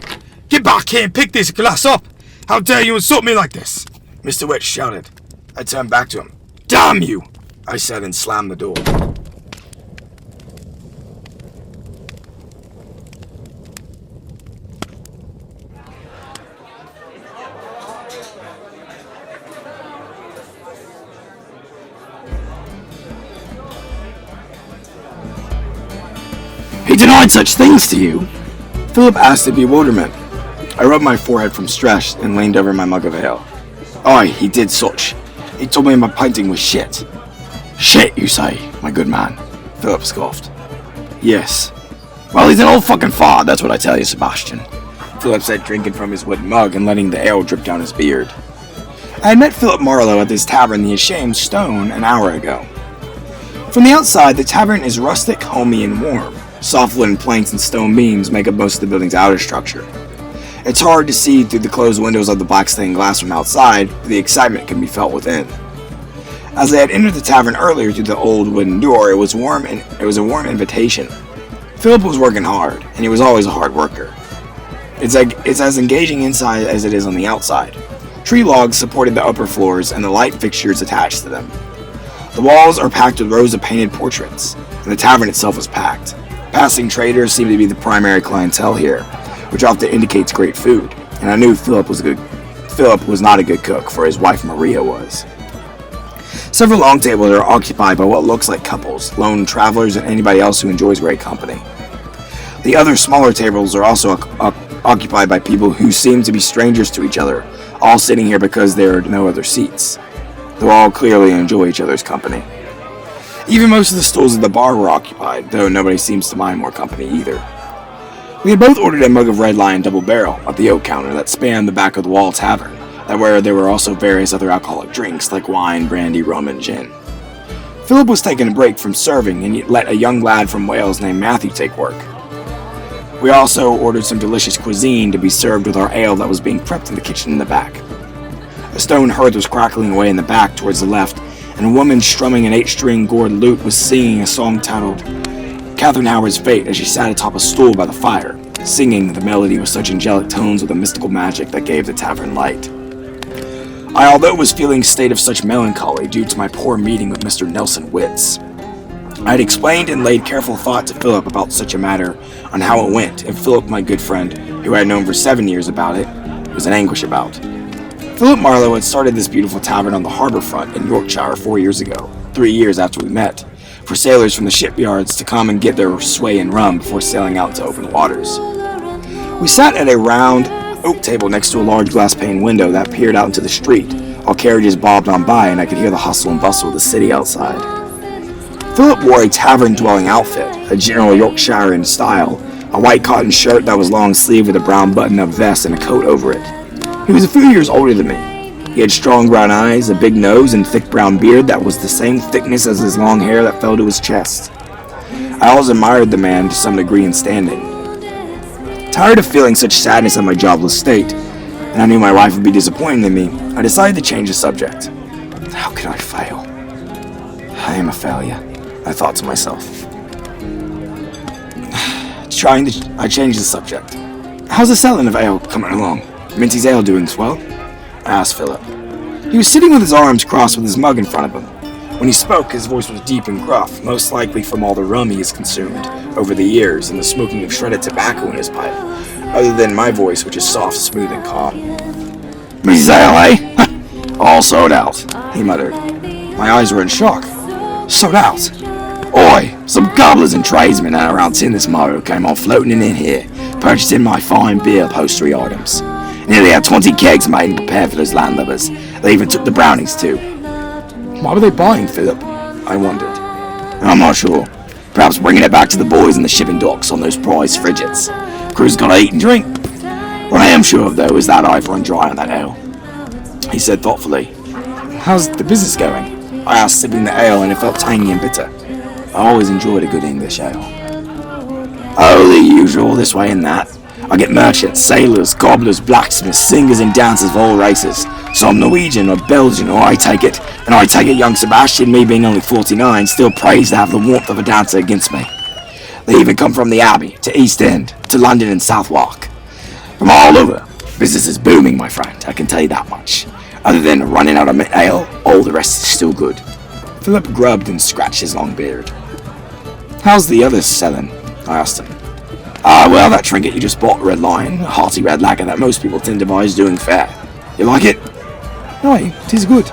Get back here and pick this glass up! How dare you insult me like this? Mr. Witt shouted. I turned back to him. Damn you! I said and slammed the door. He denied such things to you? Philip asked in bewilderment. I rubbed my forehead from stress and leaned over my mug of ale. Aye, he did such. He told me my painting was shit. Shit, you say, my good man, Philip scoffed. Yes. Well, he's an old fucking fart, that's what I tell you, Sebastian. Philip said, drinking from his wooden mug and letting the ale drip down his beard. I had met Philip Marlowe at this tavern, the Ashamed Stone, an hour ago. From the outside, the tavern is rustic, homey, and warm. Soft wooden planks and stone beams make up most of the building's outer structure. It's hard to see through the closed windows of the black stained glass from outside, but the excitement can be felt within. As they had entered the tavern earlier through the old wooden door, it was a warm invitation. Philip was working hard, and he was always a hard worker. It's as engaging inside as it is on the outside. Tree logs supported the upper floors and the light fixtures attached to them. The walls are packed with rows of painted portraits, and the tavern itself is packed. Passing traders seem to be the primary clientele here, which often indicates great food, and I knew Philip was not a good cook, for his wife Maria was. Several long tables are occupied by what looks like couples, lone travelers, and anybody else who enjoys great company. The other smaller tables are also occupied by people who seem to be strangers to each other, all sitting here because there are no other seats, though all clearly enjoy each other's company. Even most of the stools at the bar were occupied, though nobody seems to mind more company either. We had both ordered a mug of Red Lion Double Barrel at the oak counter that spanned the back of the wall tavern, where there were also various other alcoholic drinks like wine, brandy, rum, and gin. Philip was taking a break from serving and let a young lad from Wales named Matthew take work. We also ordered some delicious cuisine to be served with our ale that was being prepped in the kitchen in the back. A stone hearth was crackling away in the back towards the left, and a woman strumming an 8-string gourd lute was singing a song titled Catherine Howard's Fate as she sat atop a stool by the fire, singing the melody with such angelic tones with a mystical magic that gave the tavern light. Although was feeling a state of such melancholy due to my poor meeting with Mr. Nelson Witz. I had explained and laid careful thought to Philip about such a matter on how it went, and Philip, my good friend, who I had known for 7 years about it, was in anguish about. Philip Marlowe had started this beautiful tavern on the harbor front in Yorkshire 4 years ago, 3 years after we met, for sailors from the shipyards to come and get their sway in rum before sailing out to open waters. We sat at a round oak table next to a large glass-pane window that peered out into the street, while carriages bobbed on by and I could hear the hustle and bustle of the city outside. Philip wore a tavern-dwelling outfit, a general Yorkshirean style, a white cotton shirt that was long-sleeved with a brown button-up vest and a coat over it. He was a few years older than me. He had strong brown eyes, a big nose, and thick brown beard that was the same thickness as his long hair that fell to his chest. I always admired the man to some degree in standing. Tired of feeling such sadness at my jobless state, and I knew my wife would be disappointed in me, I decided to change the subject. How could I fail? I am a failure, I thought to myself. I changed the subject. How's the selling of ale coming along? Minty's ale doing swell? I asked Philip. He was sitting with his arms crossed with his mug in front of him. When he spoke, his voice was deep and gruff, most likely from all the rum he has consumed over the years and the smoking of shredded tobacco in his pipe, other than my voice, which is soft, smooth, and calm. Minty's ale, eh? All sold out, he muttered. My eyes were in shock. Sold out? Oi, some gobblers and tradesmen at around 10 this morrow came on floating in here, purchasing my fine beer upholstery items. Nearly had 20 kegs made and prepared for those landlubbers. They even took the brownies too. Why were they buying, Philip? I wondered. I'm not sure. Perhaps bringing it back to the boys in the shipping docks on those prize frigates. Crew's gotta eat and drink. What I am sure of, though, is that I've run dry on that ale. He said thoughtfully. How's the business going? I asked, sipping the ale, and it felt tangy and bitter. I always enjoyed a good English ale. Oh, the usual, this way and that. I get merchants, sailors, gobblers, blacksmiths, singers and dancers of all races. Some Norwegian or Belgian, or I take it young Sebastian, me being only 49, still prays to have the warmth of a dancer against me. They even come from the Abbey, to East End, to London and Southwark. From all over. Business is booming, my friend, I can tell you that much. Other than running out of ale, all the rest is still good. Philip grubbed and scratched his long beard. How's the others selling? I asked him. Well, that trinket you just bought, Red Lion, a hearty red lager that most people tend to buy, is doing fair. You like it? Aye, 'tis good.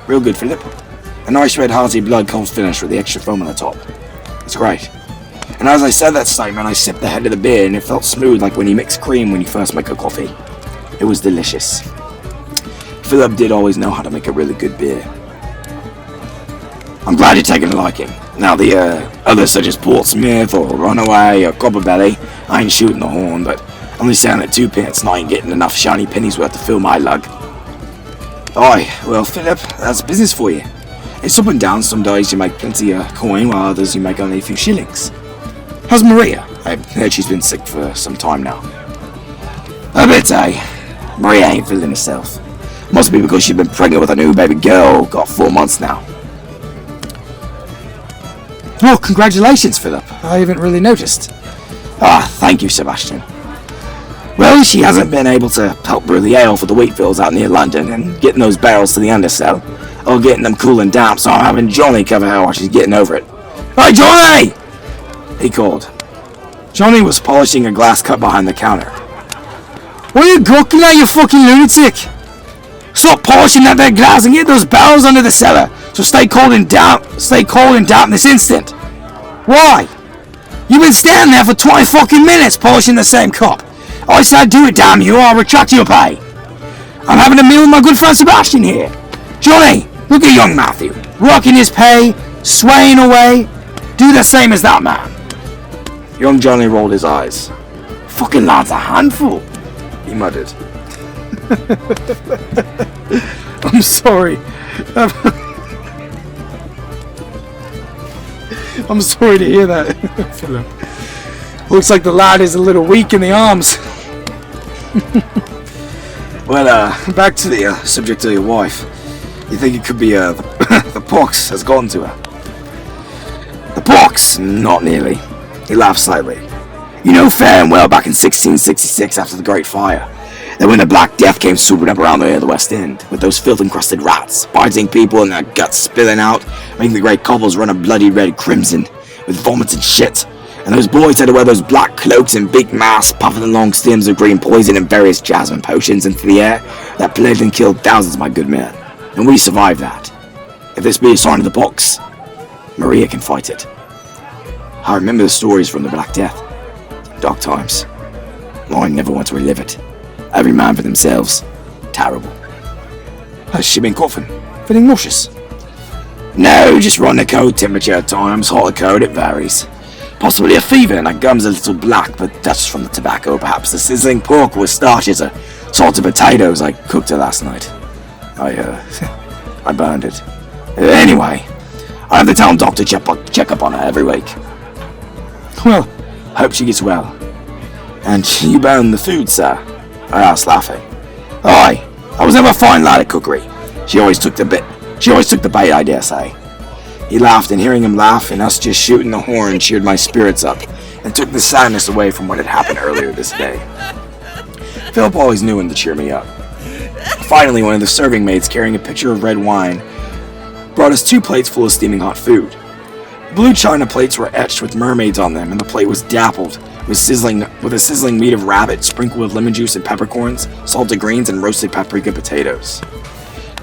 Real good, Philip. A nice red hearty blood cold finish with the extra foam on the top. It's great. And as I said that statement, I sipped the head of the beer, and it felt smooth like when you mix cream when you first make a coffee. It was delicious. Philip did always know how to make a really good beer. I'm glad you're taking a liking. Now the others such as Portsmouth or Runaway or Copperbelly, I ain't shooting the horn, but Only selling at 2p, and I ain't getting enough shiny pennies worth to fill my lug. Aye, well, Philip, that's business for you. It's up and down. Some days you make plenty of coin, while others you make only a few shillings. How's Maria? I've heard she's been sick for some time now. A bit, eh? Maria ain't feeling herself. Must be because she's been pregnant with a new baby girl. Got 4 months now. Oh, congratulations, Philip. I haven't really noticed. Ah, thank you, Sebastian. Well, she hasn't been able to help brew the ale for the wheat fields out near London and getting those barrels to the undercell, or getting them cool and damp, so I'm having Johnny cover her while she's getting over it. Hey, Johnny! He called. Johnny was polishing a glass cup behind the counter. What are you gawking at, you fucking lunatic? Stop polishing that there glass and get those barrels under the cellar, so stay cold and damp this instant. Why? You've been standing there for 20 fucking minutes polishing the same cup. I said do it, damn you, or I'll retract your pay. I'm having a meal with my good friend Sebastian here. Johnny, look at young Matthew, rocking his pay, swaying away. Do the same as that man. Young Johnny rolled his eyes. Fucking lad's a handful, he muttered. I'm sorry. I'm sorry to hear that, Philip. Looks like the lad is a little weak in the arms. Well, back to the subject of your wife. You think it could be the pox has gotten to her? The pox? Not nearly. He laughed slightly. You know fair and well back in 1666 after the Great Fire, that when the Black Death came swooping up around the West End, with those filth-encrusted rats, biting people and their guts spilling out, making the great cobbles run a bloody red crimson, with vomits and shit, and those boys had to wear those black cloaks and big masks, puffing the long stems of green poison and various jasmine potions into the air, that plagued and killed thousands, my good man. And we survived that. If this be a sign of the pox, Maria can fight it. I remember the stories from the Black Death. Dark times. I never want to relive it. Every man for themselves. Terrible. Has she been coughing? Feeling nauseous? No, just run the cold temperature at times. Hot or cold, it varies. Possibly a fever and her gums a little black, but that's from the tobacco. Perhaps the sizzling pork with starches or salted potatoes I cooked her last night. I burned it. Anyway, I have the town doctor check up on her every week. Well, hope she gets well. And you burned the food, sir? I asked, laughing. Aye, I was never a fine lad at cookery. She always took the bait, I dare say. He laughed, and hearing him laugh and us just shooting the horn cheered my spirits up and took the sadness away from what had happened earlier this day. Philip always knew when to cheer me up. Finally, one of the serving maids carrying a pitcher of red wine brought us 2 plates full of steaming hot food. Blue china plates were etched with mermaids on them, and the plate was dappled with a sizzling meat of rabbit sprinkled with lemon juice and peppercorns, salted greens, and roasted paprika potatoes.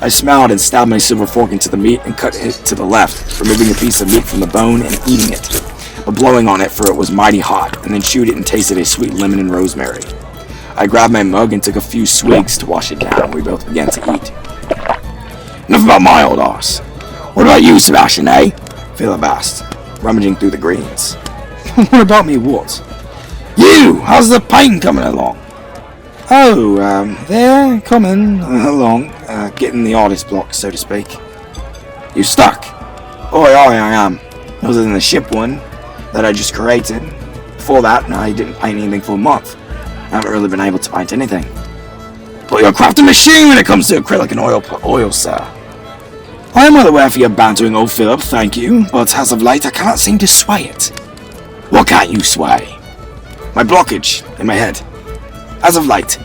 I smiled and stabbed my silver fork into the meat and cut it to the left, removing a piece of meat from the bone and eating it, but blowing on it for it was mighty hot, and then chewed it and tasted a sweet lemon and rosemary. I grabbed my mug and took a few swigs to wash it down, and we both began to eat. Enough about my old arse. What about you, Sebastian, eh? Philip asked, rummaging through the greens. What about me, what? You! How's the painting coming along? Oh, they're coming along, getting the artist block, so to speak. You stuck? Oh, I am. Other than the ship one that I just created. Before that, I didn't paint anything for a month. I haven't really been able to paint anything. But you're a crafting machine when it comes to acrylic and oil, sir. I am well aware for your bantering, old Philip, thank you, but as of late I cannot seem to sway it. What can't you sway? My blockage in my head. As of late,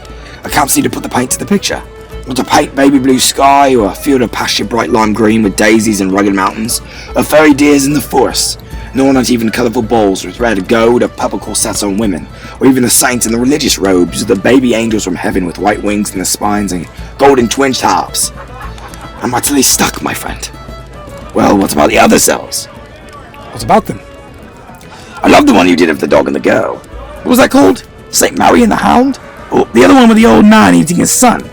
I can't seem to put the paint to the picture. Not to paint baby blue sky, or a field of pasture bright lime green with daisies and rugged mountains, or fairy deers in the forest, nor not even colourful bowls with red, gold, or purple corsets on women, or even the saints in the religious robes, or the baby angels from heaven with white wings in their spines and golden twinged harps. I'm utterly stuck, my friend. Well, what about the other cells? What about them? I love the one you did of the dog and the girl. What was that called? St. Mary and the Hound? Or the other one with the old man eating his son?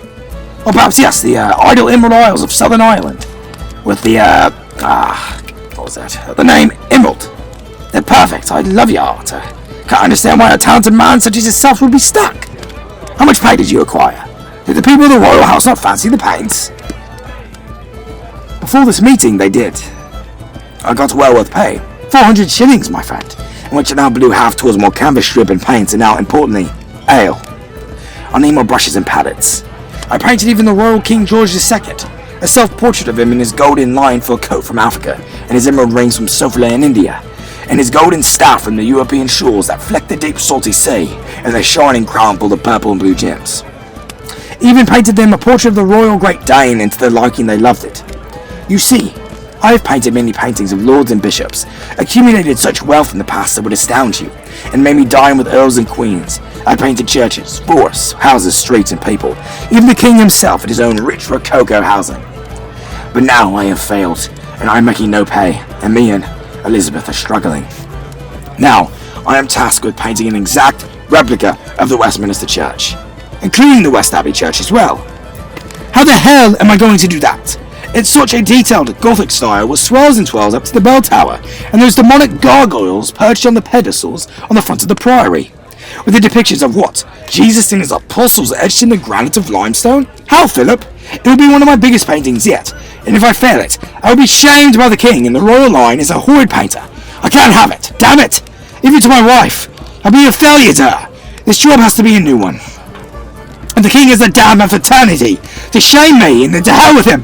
Or perhaps, yes, the Idle Emerald Isles of Southern Ireland. With the, what was that? The name Emerald. They're perfect. I love your art. Can't understand why a talented man such as yourself would be stuck. How much pay did you acquire? Did the people of the royal house not fancy the paints? Before this meeting, they did. I got well worth pay. 400 shillings, my friend, in which I now blew half towards more canvas strip and paints, and now, importantly, ale. I need more brushes and palettes. I painted even the royal King George II, a self-portrait of him in his golden lion fur coat from Africa, and his emerald rings from Sofala in India, and his golden staff from the European shores that fleck the deep salty sea, and their shining crown full of purple and blue gems. Even painted them a portrait of the royal Great Dane, and to their liking they loved it. You see, I have painted many paintings of lords and bishops, accumulated such wealth in the past that would astound you, and made me dine with earls and queens. I painted churches, forests, houses, streets, and people, even the king himself at his own rich rococo housing. But now I have failed, and I am making no pay, and me and Elizabeth are struggling. Now, I am tasked with painting an exact replica of the Westminster Church, including the West Abbey Church as well. How the hell am I going to do that? It's such a detailed Gothic style with swells and twirls up to the bell tower, and those demonic gargoyles perched on the pedestals on the front of the priory, with the depictions of what? Jesus and his apostles etched in the granite of limestone? How, Philip? It will be one of my biggest paintings yet, and if I fail it, I will be shamed by the king, and the royal line is a horrid painter. I can't have it, damn it! Even to my wife, I'll be a failure to her. This job has to be a new one. And the king is the damn of eternity, to shame me, and then to hell with him.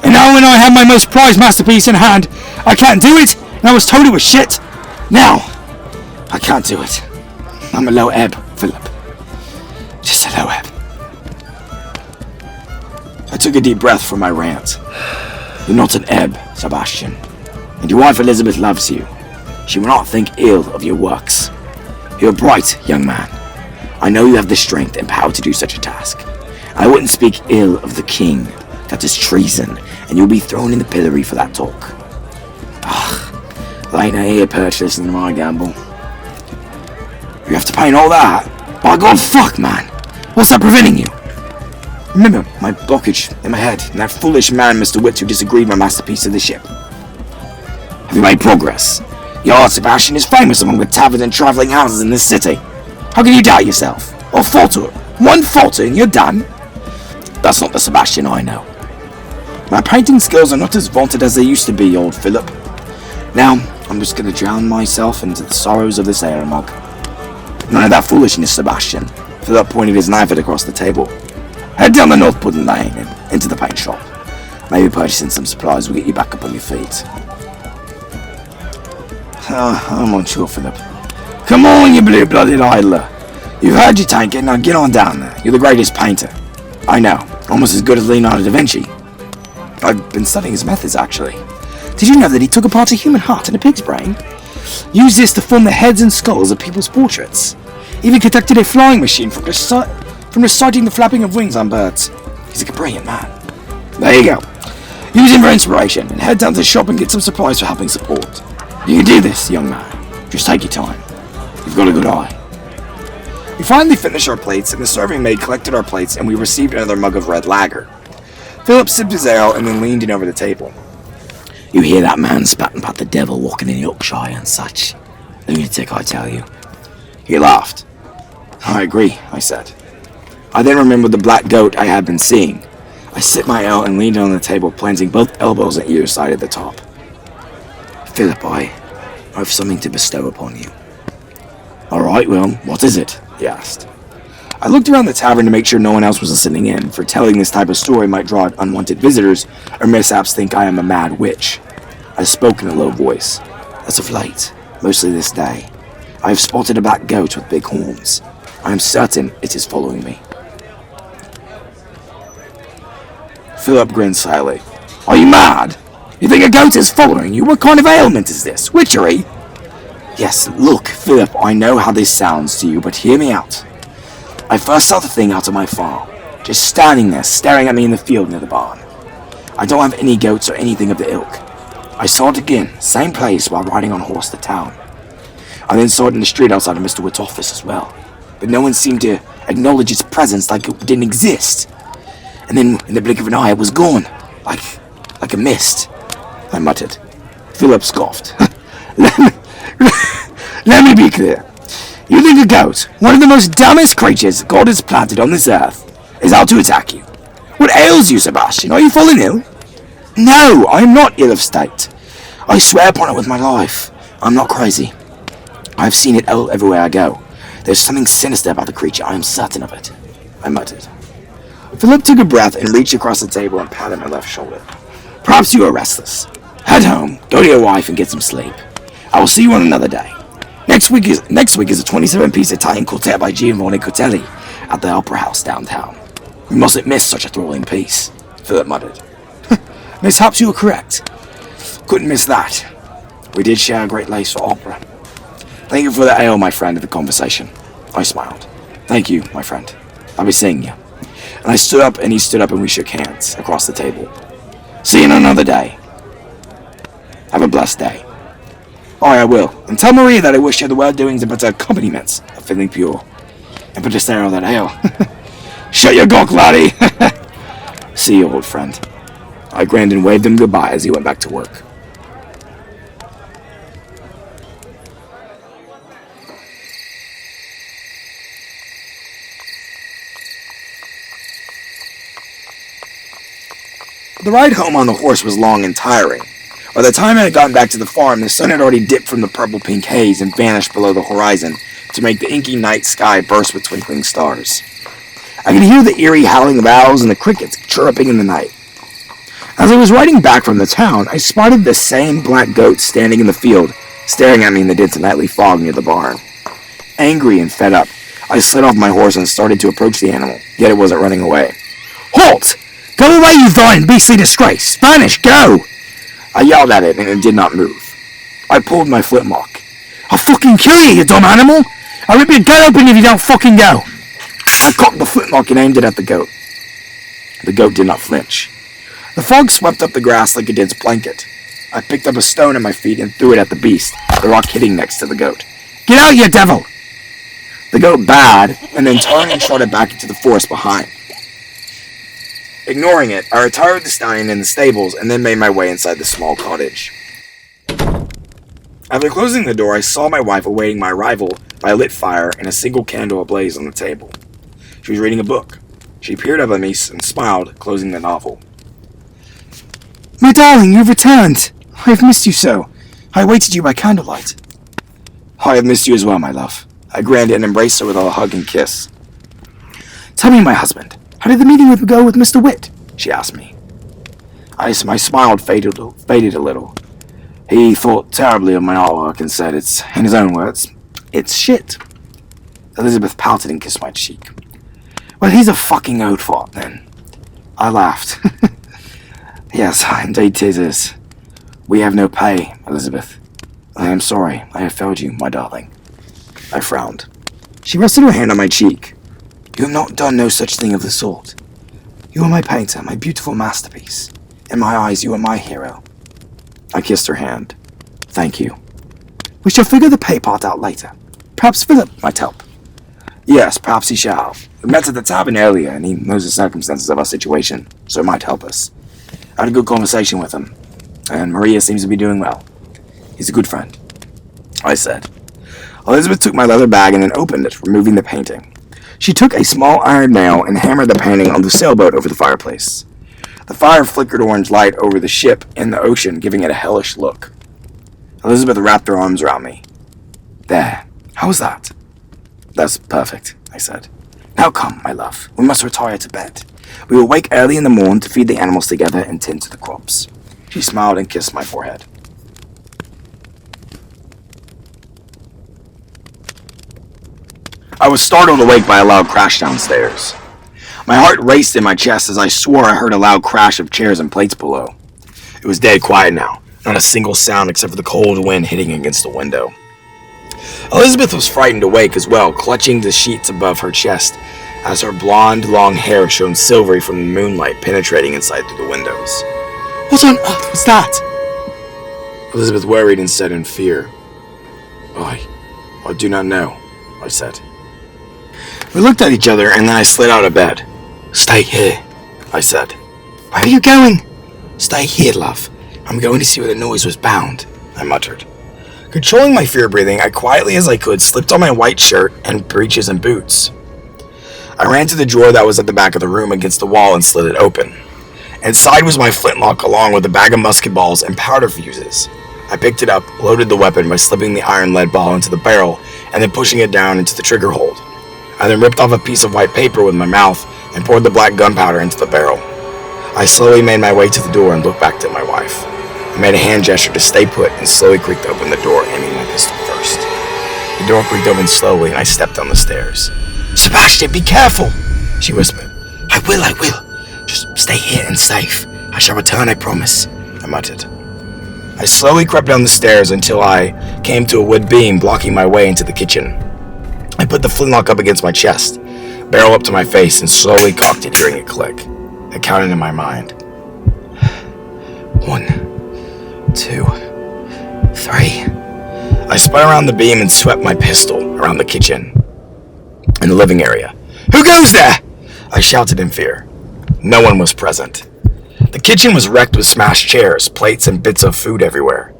And now when I have my most prized masterpiece in hand, I can't do it, and I was told it was shit. Now, I can't do it. I'm a low ebb, Philip. Just a low ebb. I took a deep breath from my rant. You're not an ebb, Sebastian. And your wife Elizabeth loves you. She will not think ill of your works. You're bright, young man. I know you have the strength and power to do such a task. I wouldn't speak ill of the king. That is treason, and you'll be thrown in the pillory for that talk. There ain't a ear purchase in my gamble. You have to paint all that? By God, fuck, man! What's that preventing you? Remember my blockage in my head, and that foolish man, Mr. Witt, who disagreed my masterpiece of the ship. Have you made progress? Your art, Sebastian, is famous among the taverns and travelling houses in this city. How can you doubt yourself? Or falter? One falter and you're done? That's not the Sebastian I know. My painting skills are not as vaunted as they used to be, old Philip. Now, I'm just going to drown myself into the sorrows of this ale mug. None of that foolishness, Sebastian. Philip pointed his knife across the table. Head down the North Pudding Lane and into the paint shop. Maybe purchasing some supplies will get you back up on your feet. I'm unsure, Philip. Come on, you blue-blooded idler. You've heard your tank, now get on down there. You're the greatest painter. I know, almost as good as Leonardo da Vinci. I've been studying his methods, actually. Did you know that he took apart a human heart and a pig's brain? Used this to form the heads and skulls of people's portraits. Even conducted a flying machine from reciting the flapping of wings on birds. He's a brilliant man. There you go. Use him for inspiration, and head down to the shop and get some supplies for helping support. You can do this, young man. Just take your time. You've got a good eye. We finally finished our plates, and the serving maid collected our plates, and we received another mug of red lager. Philip sipped his ale and then leaned in over the table. You hear that man spouting about the devil walking in Yorkshire and such? Lunatic, I tell you. He laughed. I agree, I said. I then remembered the black goat I had been seeing. I sipped my ale and leaned on the table, planting both elbows at either side of the top. Philip, I have something to bestow upon you. All right, well, what is it? He asked. I looked around the tavern to make sure no one else was listening in, for telling this type of story might draw unwanted visitors, or mishaps think I am a mad witch. I spoke in a low voice. As of late, mostly this day, I have spotted a black goat with big horns. I am certain it is following me. Philip grinned slyly. Are you mad? You think a goat is following you? What kind of ailment is this? Witchery? Yes, look, Philip, I know how this sounds to you, but hear me out. I first saw the thing out of my farm, just standing there, staring at me in the field near the barn. I don't have any goats or anything of the ilk. I saw it again, same place, while riding on horse to town. I then saw it in the street outside of Mr. Witt's office as well, but no one seemed to acknowledge its presence like it didn't exist. And then, in the blink of an eye, it was gone, like a mist. I muttered. Philip scoffed. Let me be clear. You think a goat, one of the most dumbest creatures God has planted on this earth, is out to attack you? What ails you, Sebastian? Are you falling ill? No, I am not ill of state. I swear upon it with my life. I'm not crazy. I've seen it everywhere I go. There's something sinister about the creature. I am certain of it, I muttered. Philip took a breath and reached across the table and patted my left shoulder. Perhaps you are restless. Head home, go to your wife and get some sleep. I will see you on another day. Next week is a 27-piece Italian quartet by Giovanni Cotelli at the Opera House downtown. We mustn't miss such a thrilling piece, Philip muttered. Mishaps you are correct. Couldn't miss that. We did share a great lace for opera. Thank you for the ale, my friend, of the conversation. I smiled. Thank you, my friend. I'll be seeing you. And I stood up and he stood up and we shook hands across the table. See you on another day. Have a blessed day. Oh, I will. And tell Maria that I wish her the well-doings and better accompaniments of feeling pure. And put a stare on that ale. Shut your gawk, laddie! See you, old friend. I grinned and waved him goodbye as he went back to work. The ride home on the horse was long and tiring. By the time I had gotten back to the farm, the sun had already dipped from the purple-pink haze and vanished below the horizon to make the inky night sky burst with twinkling stars. I could hear the eerie howling of owls and the crickets chirruping in the night. As I was riding back from the town, I spotted the same black goat standing in the field, staring at me in the dense nightly fog near the barn. Angry and fed up, I slid off my horse and started to approach the animal, yet it wasn't running away. Halt! Go away, you vile and beastly disgrace! Spanish, go! I yelled at it, and it did not move. I pulled my flintlock. I'll fucking kill you, you dumb animal! I'll rip your gut open if you don't fucking go! I cocked the flintlock and aimed it at the goat. The goat did not flinch. The fog swept up the grass like a dense blanket. I picked up a stone at my feet and threw it at the beast, the rock hitting next to the goat. Get out, you devil! The goat bowed, and then turned and trotted back into the forest behind. Ignoring it, I retired the stallion in the stables and then made my way inside the small cottage. After closing the door, I saw my wife awaiting my arrival by a lit fire and a single candle ablaze on the table. She was reading a book. She peered up at me and smiled, closing the novel. My darling, you've returned. I have missed you so. I awaited you by candlelight. I have missed you as well, my love. I grinned and embraced her with a hug and kiss. Tell me, my husband, how did the meeting go with Mr. Witt? She asked me. My smile faded a little. He thought terribly of my artwork and said, it's, in his own words, it's shit. Elizabeth pouted and kissed my cheek. Well, he's a fucking old fart, then. I laughed. Yes, indeed 'tis. We have no pay, Elizabeth. I am sorry. I have failed you, my darling. I frowned. She rested her hand on my cheek. You have not done no such thing of the sort. You are my painter, my beautiful masterpiece. In my eyes, you are my hero. I kissed her hand. Thank you. We shall figure the pay part out later. Perhaps Philip might help. Yes, perhaps he shall. We met at the tavern earlier, and he knows the circumstances of our situation, so it might help us. I had a good conversation with him, and Maria seems to be doing well. He's a good friend, I said. Elizabeth took my leather bag and then opened it, removing the painting. She took a small iron nail and hammered the painting on the sailboat over the fireplace. The fire flickered orange light over the ship and the ocean, giving it a hellish look. Elizabeth wrapped her arms around me. There. How was that? That's perfect, I said. Now come, my love. We must retire to bed. We will wake early in the morn to feed the animals together and tend to the crops. She smiled and kissed my forehead. I was startled awake by a loud crash downstairs. My heart raced in my chest as I swore I heard a loud crash of chairs and plates below. It was dead quiet now, not a single sound except for the cold wind hitting against the window. Elizabeth was frightened awake as well, clutching the sheets above her chest as her blonde, long hair shone silvery from the moonlight penetrating inside through the windows. What on earth was that? Elizabeth worried and said in fear. I do not know, I said. We looked at each other and then I slid out of bed. Stay here, I said. Where are you going? Stay here, love. I'm going to see where the noise was bound, I muttered. Controlling my fear breathing, I quietly as I could slipped on my white shirt and breeches and boots. I ran to the drawer that was at the back of the room against the wall and slid it open. Inside was my flintlock along with a bag of musket balls and powder fuses. I picked it up, loaded the weapon by slipping the iron lead ball into the barrel and then pushing it down into the trigger hold. I then ripped off a piece of white paper with my mouth and poured the black gunpowder into the barrel. I slowly made my way to the door and looked back to my wife. I made a hand gesture to stay put and slowly creaked open the door, aiming my pistol first. The door creaked open slowly and I stepped down the stairs. "Sebastian, be careful," she whispered. I will. Just stay here and safe. I shall return, I promise," I muttered. I slowly crept down the stairs until I came to a wood beam blocking my way into the kitchen. I put the flintlock up against my chest, barrel up to my face, and slowly cocked it, hearing it click. I counted in my mind. 1, 2, 3. I spun around the beam and swept my pistol around the kitchen and the living area. "Who goes there?" I shouted in fear. No one was present. The kitchen was wrecked with smashed chairs, plates, and bits of food everywhere.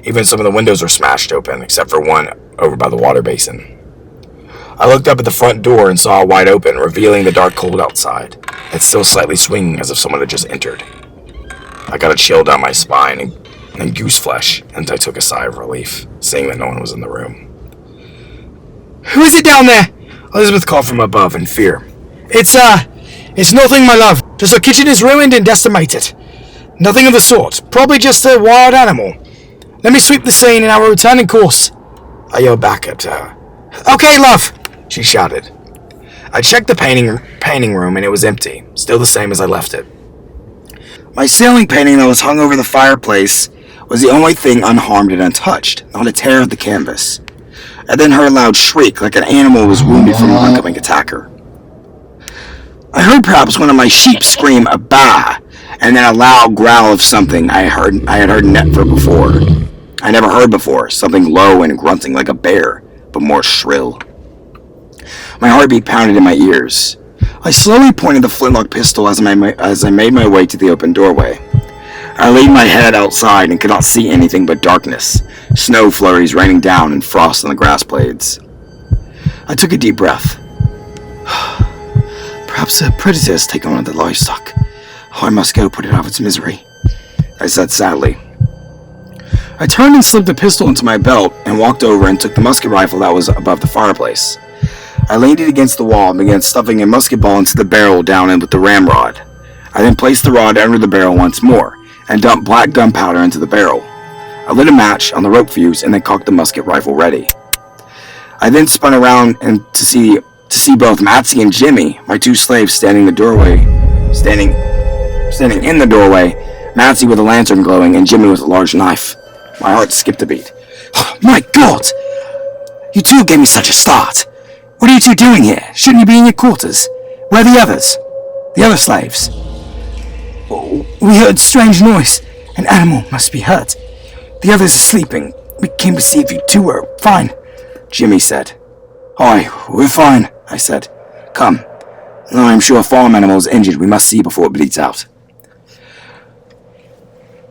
Even some of the windows were smashed open, except for one over by the water basin. I looked up at the front door and saw it wide open, revealing the dark cold outside. It's still slightly swinging as if someone had just entered. I got a chill down my spine and goose flesh, and I took a sigh of relief, seeing that no one was in the room. "Who is it down there?" Elizabeth called from above in fear. It's nothing, my love. Just the kitchen is ruined and decimated. Nothing of the sort. Probably just a wild animal. Let me sweep the scene and I will return in course," I yelled back at her. "Okay, love," she shouted. I checked the painting room and it was empty, still the same as I left it. My ceiling painting that was hung over the fireplace was the only thing unharmed and untouched, not a tear of the canvas. I then heard a loud shriek, like an animal was wounded from an oncoming attacker. I heard perhaps one of my sheep scream a bah, and then a loud growl of something I had heard never heard before, something low and grunting like a bear, but more shrill. My heartbeat pounded in my ears. I slowly pointed the flintlock pistol as I made my way to the open doorway. I laid my head outside and could not see anything but darkness, snow flurries raining down and frost on the grass blades. I took a deep breath. "Perhaps a predator has taken one of the livestock. Oh, I must go put it out of its misery," I said sadly. I turned and slipped the pistol into my belt and walked over and took the musket rifle that was above the fireplace. I leaned it against the wall and began stuffing a musket ball into the barrel down in with the ramrod. I then placed the rod under the barrel once more and dumped black gunpowder into the barrel. I lit a match on the rope fuse and then cocked the musket rifle ready. I then spun around and to see both Matsy and Jimmy, my two slaves, standing in the doorway, Matsy with a lantern glowing and Jimmy with a large knife. My heart skipped a beat. "Oh, my God! You two gave me such a start. What are you two doing here? Shouldn't you be in your quarters? Where are the others? The other slaves?" "We heard strange noise. An animal must be hurt. The others are sleeping. We came to see if you two were fine," Jimmy said. "Aye, we're fine," I said. "Come. Though I'm sure a farm animal is injured, we must see before it bleeds out."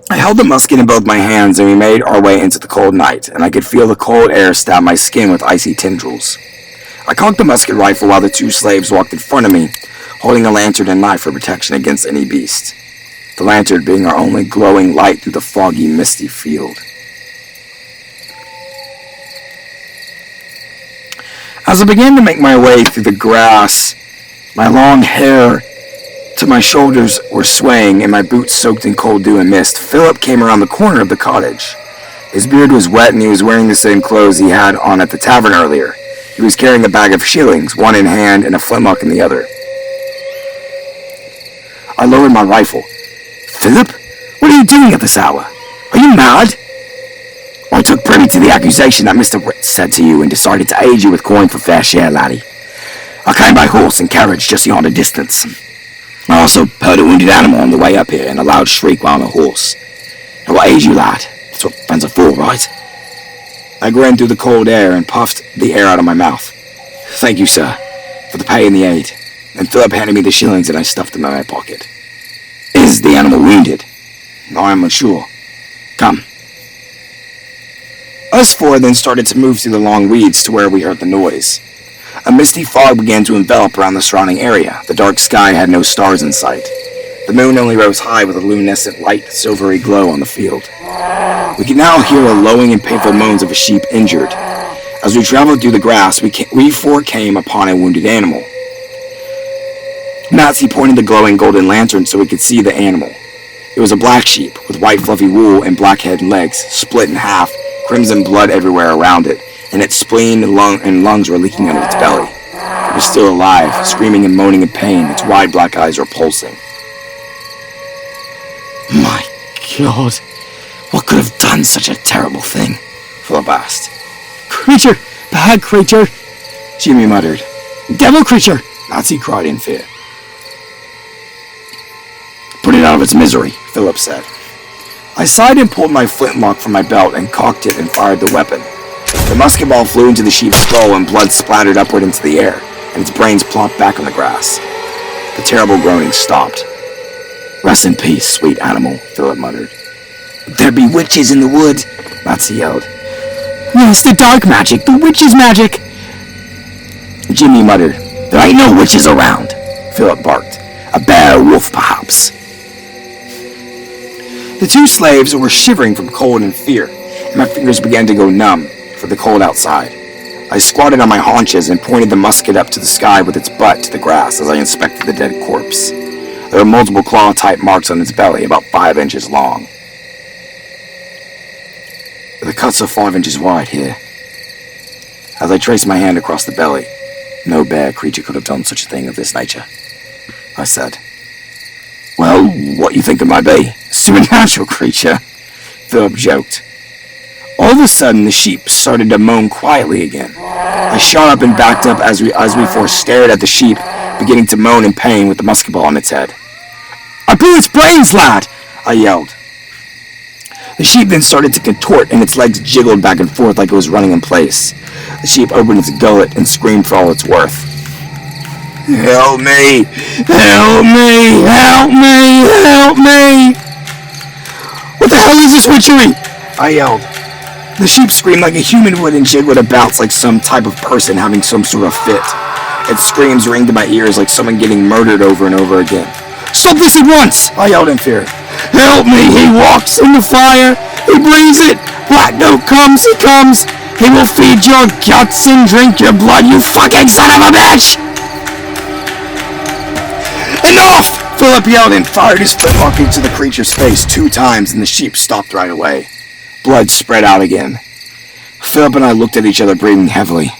I held the musket in both my hands and we made our way into the cold night, and I could feel the cold air stab my skin with icy tendrils. I cocked the musket rifle while the two slaves walked in front of me, holding a lantern and knife for protection against any beast. The lantern being our only glowing light through the foggy, misty field. As I began to make my way through the grass, my long hair to my shoulders were swaying and my boots soaked in cold dew and mist. Philip came around the corner of the cottage. His beard was wet and he was wearing the same clothes he had on at the tavern earlier. He was carrying a bag of shillings, one in hand and a flintlock in the other. I lowered my rifle. "Philip, what are you doing at this hour? Are you mad?" "I took privy to the accusation that Mr. Ritz said to you and decided to aid you with coin for fair share, laddie. I came by horse and carriage just yonder distance. I also heard a wounded animal on the way up here and a loud shriek while on a horse. I will aid you, lad. That's what friends are for, right?" I grinned through the cold air and puffed the air out of my mouth. "Thank you, sir, for the pay and the aid." And Philip handed me the shillings and I stuffed them in my pocket. "Is the animal wounded?" "I am unsure. Come." Us four then started to move through the long weeds to where we heard the noise. A misty fog began to envelop around the surrounding area. The dark sky had no stars in sight. The moon only rose high with a luminescent light, silvery glow on the field. We could now hear the lowing and painful moans of a sheep injured. As we traveled through the grass, we four came upon a wounded animal. Nazi pointed the glowing golden lantern so we could see the animal. It was a black sheep with white fluffy wool and black head and legs, split in half, crimson blood everywhere around it, and its spleen and lungs were leaking out of its belly. It was still alive, screaming and moaning in pain. Its wide black eyes were pulsing. My God, what could have done such a terrible thing? Philip asked. Creature! Bad creature! Jimmy muttered. Devil creature! Nazi cried in fear. Put it out of its misery, Philip said. I sighed and pulled my flintlock from my belt and cocked it and fired the weapon. The musket ball flew into the sheep's skull and blood splattered upward into the air, and its brains plopped back on the grass. The terrible groaning stopped. Rest in peace, sweet animal, Philip muttered. There be witches in the wood, Nazi yelled. Yes, the dark magic, the witch's magic! Jimmy muttered. There ain't no witches around, Philip barked. A bear, wolf, perhaps. The two slaves were shivering from cold and fear, and my fingers began to go numb for the cold outside. I squatted on my haunches and pointed the musket up to the sky with its butt to the grass as I inspected the dead corpse. There were multiple claw-type marks on its belly, about 5 inches long. The cuts are 5 inches wide here. As I traced my hand across the belly, no bear creature could have done such a thing of this nature, I said. Well, what you think it might be? A supernatural creature, Philip joked. All of a sudden, the sheep started to moan quietly again. I shot up and backed up as we four stared at the sheep, beginning to moan in pain with the musket ball on its head. I blew its brains, lad! I yelled. The sheep then started to contort, and its legs jiggled back and forth like it was running in place. The sheep opened its gullet and screamed for all it's worth. Help me! Help me! Help me! Help me! What the hell is this witchery? I yelled. The sheep screamed like a human would and jiggled about like some type of person having some sort of fit. Its screams ringed in my ears like someone getting murdered over and over again. Stop this at once! I yelled in fear. Help me! He walks in the fire! He brings it! Black Note comes! He comes! He will feed your guts and drink your blood, you fucking son of a bitch! Enough! Philip yelled and fired his flintlock into the creature's face 2 times, and the sheep stopped right away. Blood spread out again. Philip and I looked at each other, breathing heavily.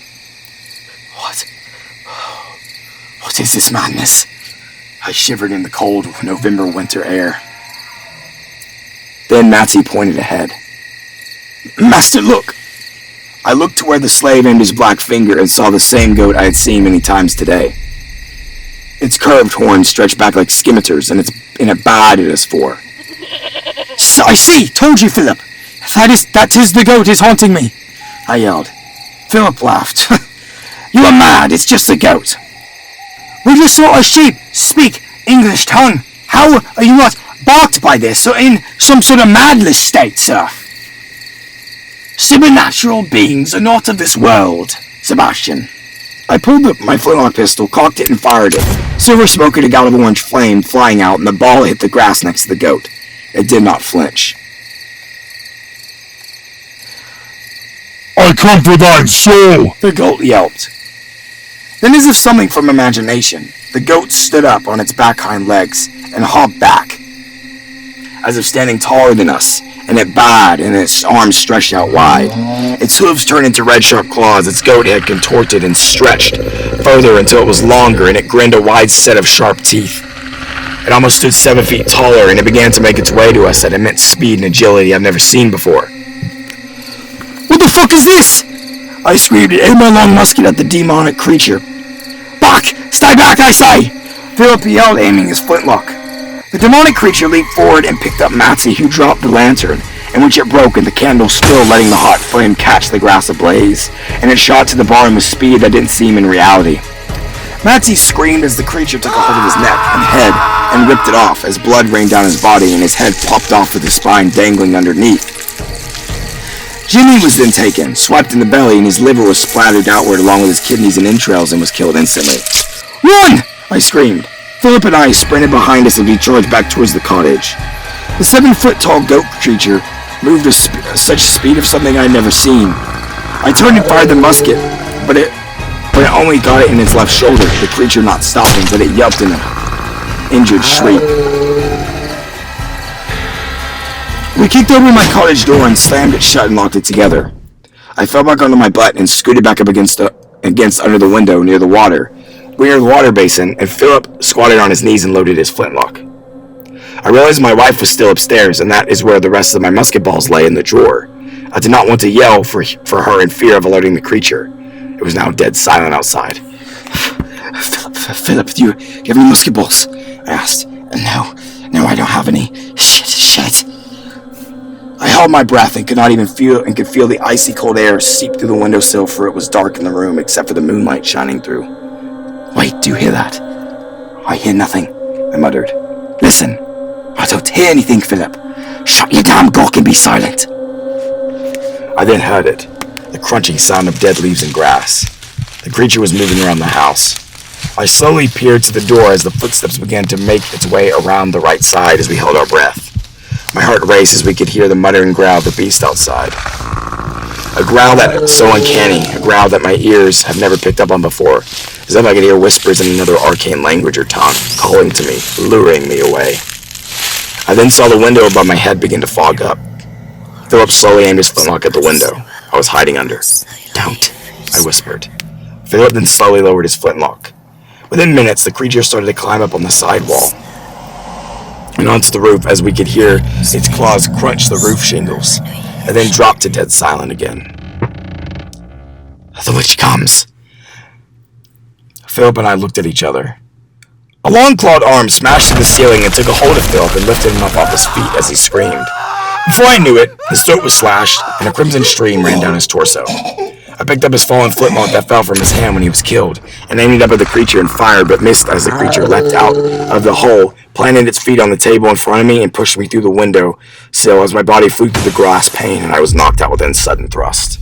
What is this madness? I shivered in the cold November winter air. Then Nazi pointed ahead. Master, look! I looked to where the slave aimed his black finger and saw the same goat I had seen many times today. Its curved horns stretched back like scimitars, and it bayed at us four. So I see! Told you, Philip! That is the goat is haunting me! I yelled. Philip laughed. You are mad, it's just a goat. We just saw a sheep speak English tongue. How are you not balked by this, or in some sort of madness state, sir? Supernatural beings are not of this world, Sebastian. I pulled up my flintlock pistol, cocked it, and fired it. Silver smoke and a gout of orange flame flying out, and the ball hit the grass next to the goat. It did not flinch. I come for thy soul! The goat yelped. Then, as if something from imagination, the goat stood up on its back hind legs and hopped back, as if standing taller than us, and it bayed and its arms stretched out wide. Its hooves turned into red sharp claws, its goat head contorted and stretched further until it was longer, and it grinned a wide set of sharp teeth. It almost stood 7 feet taller, and it began to make its way to us at immense speed and agility I've never seen before. What the fuck is this? I screamed and aimed my long musket at the demonic creature. Back! Stay back, I say! Philip yelled, aiming his flintlock. The demonic creature leaped forward and picked up Matzy, who dropped the lantern, in which it broke and the candle still letting the hot flame catch the grass ablaze, and it shot to the barn with speed that didn't seem in reality. Matzy screamed as the creature took a hold of his neck and head and ripped it off as blood rained down his body and his head popped off with his spine dangling underneath. Jimmy was then taken, swiped in the belly, and his liver was splattered outward along with his kidneys and entrails and was killed instantly. "Run!" I screamed. Philip and I sprinted behind us as we charged back towards the cottage. The 7-foot-tall goat creature moved with such speed of something I had never seen. I turned and fired the musket, but it only got it in its left shoulder, the creature not stopping, but it yelped in an injured shriek. We kicked open my cottage door and slammed it shut and locked it together. I fell back onto my butt and scooted back up against under the window near the water basin, and Philip squatted on his knees and loaded his flintlock. I realized my wife was still upstairs, and that is where the rest of my musket balls lay in the drawer. I did not want to yell for her in fear of alerting the creature. It was now dead silent outside. Philip, do you have any musket balls? I asked. No, I don't have any. Shit. I held my breath and could feel the icy cold air seep through the windowsill, for it was dark in the room except for the moonlight shining through. Wait, do you hear that? I hear nothing, I muttered. Listen. I don't hear anything, Philip. Shut your damn gawk and be silent. I then heard it, the crunching sound of dead leaves and grass. The creature was moving around the house. I slowly peered to the door as the footsteps began to make its way around the right side as we held our breath. My heart raced as we could hear the muttering growl of the beast outside. A growl that was so uncanny, a growl that my ears have never picked up on before, as if I could hear whispers in another arcane language or tongue, calling to me, luring me away. I then saw the window above my head begin to fog up. Philip slowly aimed his flintlock at the window I was hiding under. Don't, I whispered. Philip then slowly lowered his flintlock. Within minutes, the creature started to climb up on the sidewall and onto the roof as we could hear its claws crunch the roof shingles, and then drop to dead silent again. The witch comes. Philip and I looked at each other. A long clawed arm smashed through the ceiling and took a hold of Philip and lifted him up off his feet as he screamed. Before I knew it, his throat was slashed and a crimson stream ran down his torso. I picked up his fallen flintlock that fell from his hand when he was killed and aimed it up at the creature and fired, but missed as the creature leapt out of the hole, planted its feet on the table in front of me, and pushed me through the window sill as my body flew through the glass pane and I was knocked out within sudden thrust.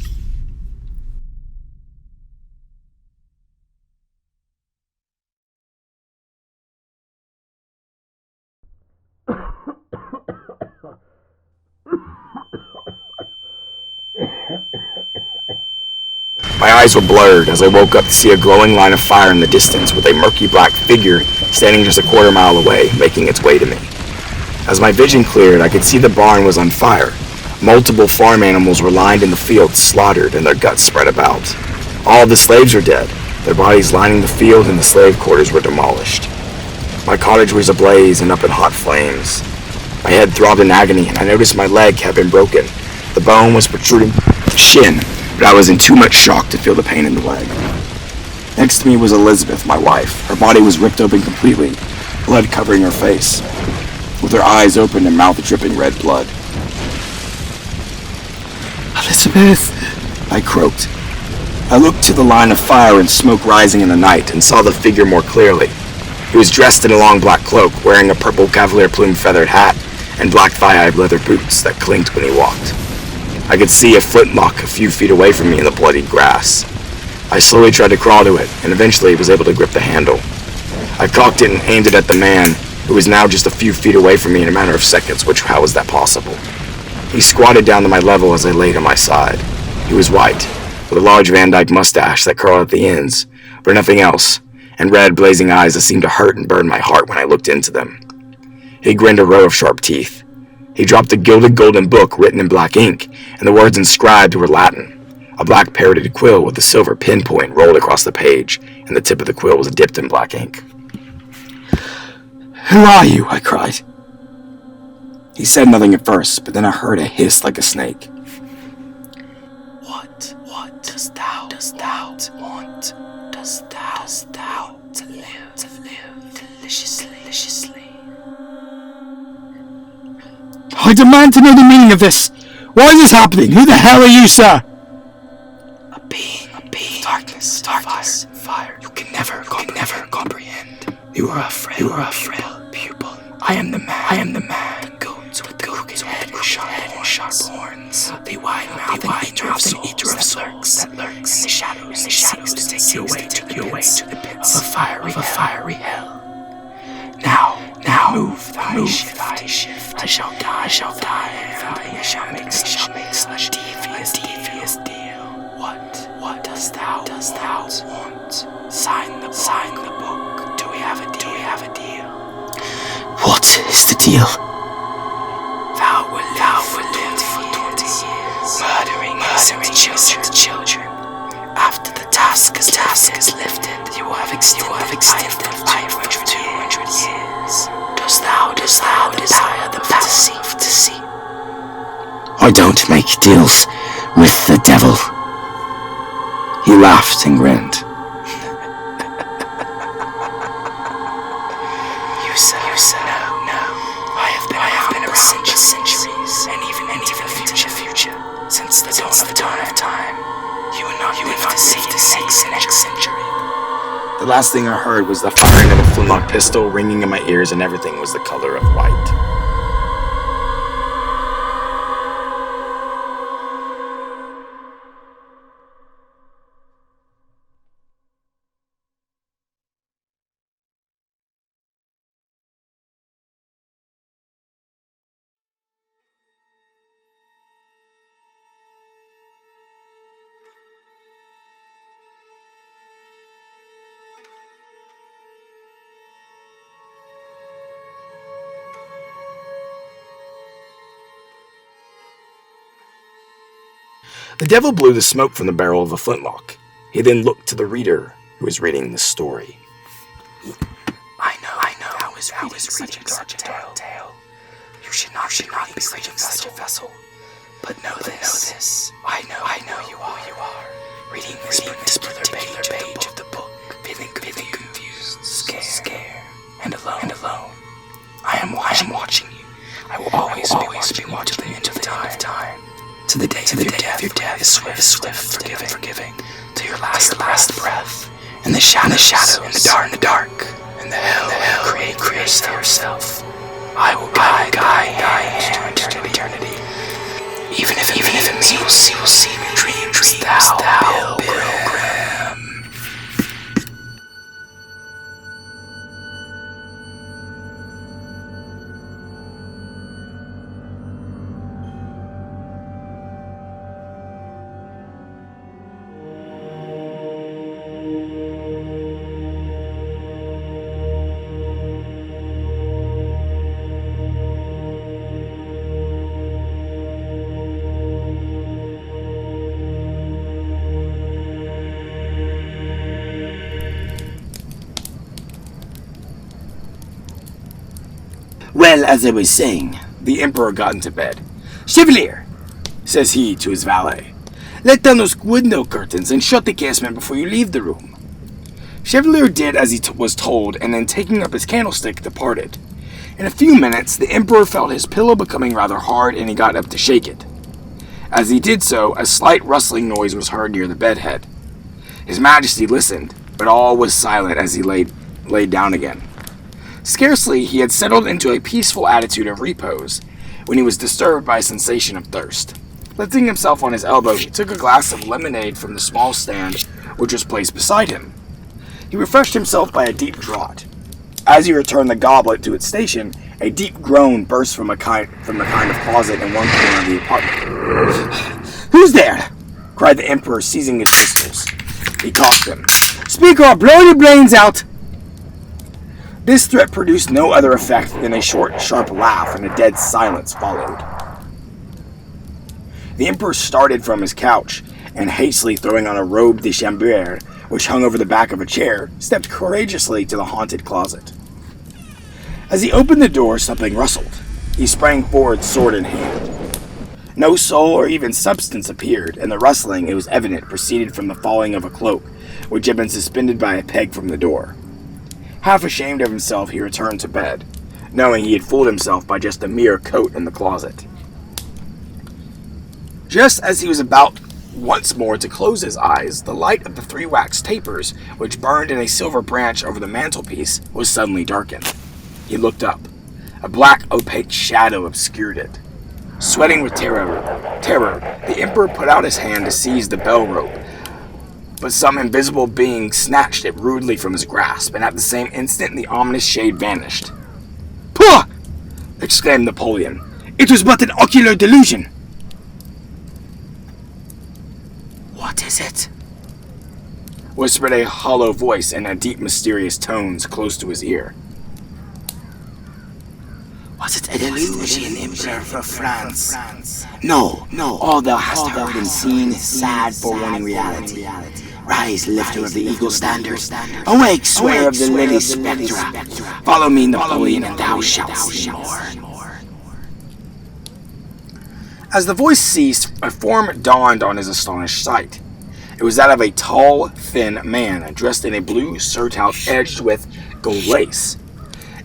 My eyes were blurred as I woke up to see a glowing line of fire in the distance with a murky black figure standing just a quarter mile away, making its way to me. As my vision cleared, I could see the barn was on fire. Multiple farm animals were lined in the field, slaughtered, and their guts spread about. All of the slaves were dead, their bodies lining the field, and the slave quarters were demolished. My cottage was ablaze and up in hot flames. My head throbbed in agony, and I noticed my leg had been broken. The bone was protruding from the shin, but I was in too much shock to feel the pain in the leg. Next to me was Elizabeth, my wife. Her body was ripped open completely, blood covering her face, with her eyes open and mouth dripping red blood. Elizabeth, I croaked. I looked to the line of fire and smoke rising in the night and saw the figure more clearly. He was dressed in a long black cloak, wearing a purple cavalier plume feathered hat and black thigh-high leather boots that clinked when he walked. I could see a flintlock a few feet away from me in the bloodied grass. I slowly tried to crawl to it, and eventually was able to grip the handle. I cocked it and aimed it at the man, who was now just a few feet away from me in a matter of seconds, how was that possible? He squatted down to my level as I laid on my side. He was white, with a large Van Dyke mustache that curled at the ends, but nothing else, and red, blazing eyes that seemed to hurt and burn my heart when I looked into them. He grinned a row of sharp teeth. He dropped a gilded golden book written in black ink, and the words inscribed were Latin. A black parroted quill with a silver pinpoint rolled across the page, and the tip of the quill was dipped in black ink. "Who are you?" I cried. He said nothing at first, but then I heard a hiss like a snake. What dost thou want? Dost thou to live deliciously? I demand to know the meaning of this. Why is this happening? Who the hell are you, sir? A being. Darkness, fire. You can never comprehend. You are a frail pupil. I am the man. The goats with the crooked head and sharp horns. The wide-mouthed eater of souls that lurks in the shadows to take you away to the pits of a fiery hell. Now move thy shift. I shall die, and I shall make such devious deal. What dost thou want? Sign the book. Do we have a deal? What is the deal? Thou will live for 20 years, murdering innocent children. After the task is lifted, you will have extended life for 200 years. Dost thou desire the path to see? I don't make deals with the devil. He laughed and grinned. No. I have been around for centuries, and even future, since the dawn of time. You will not live to see the next century. The last thing I heard was the firing of a flintlock pistol ringing in my ears, and everything was the color of white. The devil blew the smoke from the barrel of a flintlock. He then looked to the reader who was reading the story. I know. I was reading such a dark tale. You should not be reading such a vessel. But know this. I know who you are. Reading this particular page of the book, feeling confused, scared, and alone. I am watching you. I will always be watching you to the end of time. To the day of your death is swift, forgiving, to your last breath, in the shadows, in the dark, in the hell you create yourself. I will guide you to eternity. Even if it means you will see me dreams thou pilgrim. Well, as I was saying, the Emperor got into bed. "Chevalier," says he to his valet, "let down those window curtains and shut the casement before you leave the room." Chevalier did as he was told, and then taking up his candlestick, departed. In a few minutes, the Emperor felt his pillow becoming rather hard, and he got up to shake it. As he did so, a slight rustling noise was heard near the bedhead. His Majesty listened, but all was silent as he laid down again. Scarcely he had settled into a peaceful attitude of repose when he was disturbed by a sensation of thirst. Lifting himself on his elbow, he took a glass of lemonade from the small stand which was placed beside him. He refreshed himself by a deep draught. As he returned the goblet to its station, a deep groan burst from the kind of closet in one corner of the apartment. "Who's there?" cried the Emperor, seizing his pistols. He cocked them. "Speak or I'll blow your brains out!" This threat produced no other effect than a short, sharp laugh, and a dead silence followed. The Emperor started from his couch, and hastily throwing on a robe de chambre, which hung over the back of a chair, stepped courageously to the haunted closet. As he opened the door, something rustled. He sprang forward, sword in hand. No soul or even substance appeared, and the rustling, it was evident, proceeded from the falling of a cloak, which had been suspended by a peg from the door. Half ashamed of himself, he returned to bed, knowing he had fooled himself by just a mere coat in the closet. Just as he was about once more to close his eyes, the light of the 3 wax tapers, which burned in a silver branch over the mantelpiece, was suddenly darkened. He looked up. A black, opaque shadow obscured it. Sweating with terror, the Emperor put out his hand to seize the bell rope, but some invisible being snatched it rudely from his grasp, and at the same instant the ominous shade vanished. "Pah!" exclaimed Napoleon. "It was but an ocular delusion." "What is it?" whispered a hollow voice in a deep, mysterious tones close to his ear. "Was it a delusion, Emperor for France? No, all thou hast heard and seen is sad, forewarning reality. Rise, lifter of the eagle standard. Awake, swearer of the lily spectra. Follow me, Napoleon, and thou shalt see more." As the voice ceased, a form dawned on his astonished sight. It was that of a tall, thin man, dressed in a blue surtout edged with gold lace.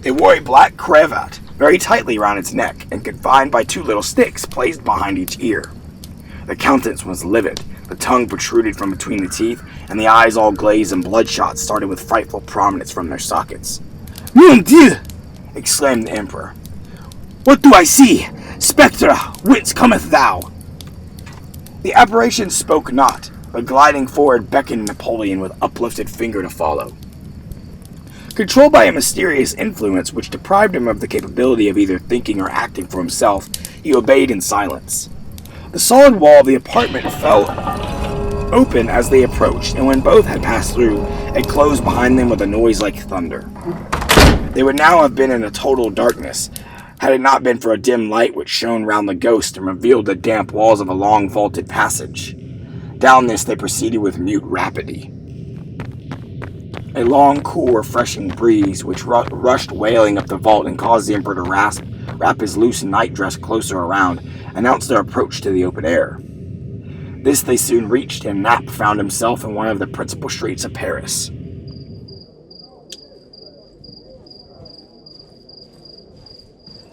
It wore a black cravat, very tightly round its neck, and confined by two little sticks placed behind each ear. The countenance was livid, the tongue protruded from between the teeth, and the eyes all glazed and bloodshot started with frightful prominence from their sockets. "Mon Dieu!" exclaimed the Emperor. "What do I see? Spectre, whence cometh thou?" The apparition spoke not, but gliding forward beckoned Napoleon with uplifted finger to follow. Controlled by a mysterious influence which deprived him of the capability of either thinking or acting for himself, he obeyed in silence. The solid wall of the apartment fell open as they approached, and when both had passed through, it closed behind them with a noise like thunder. They would now have been in a total darkness, had it not been for a dim light which shone round the ghost and revealed the damp walls of a long vaulted passage. Down this they proceeded with mute rapidity. A long, cool, refreshing breeze, which rushed wailing up the vault and caused the Emperor to wrap his loose nightdress closer around, announced their approach to the open air. This they soon reached, and Nap found himself in one of the principal streets of Paris.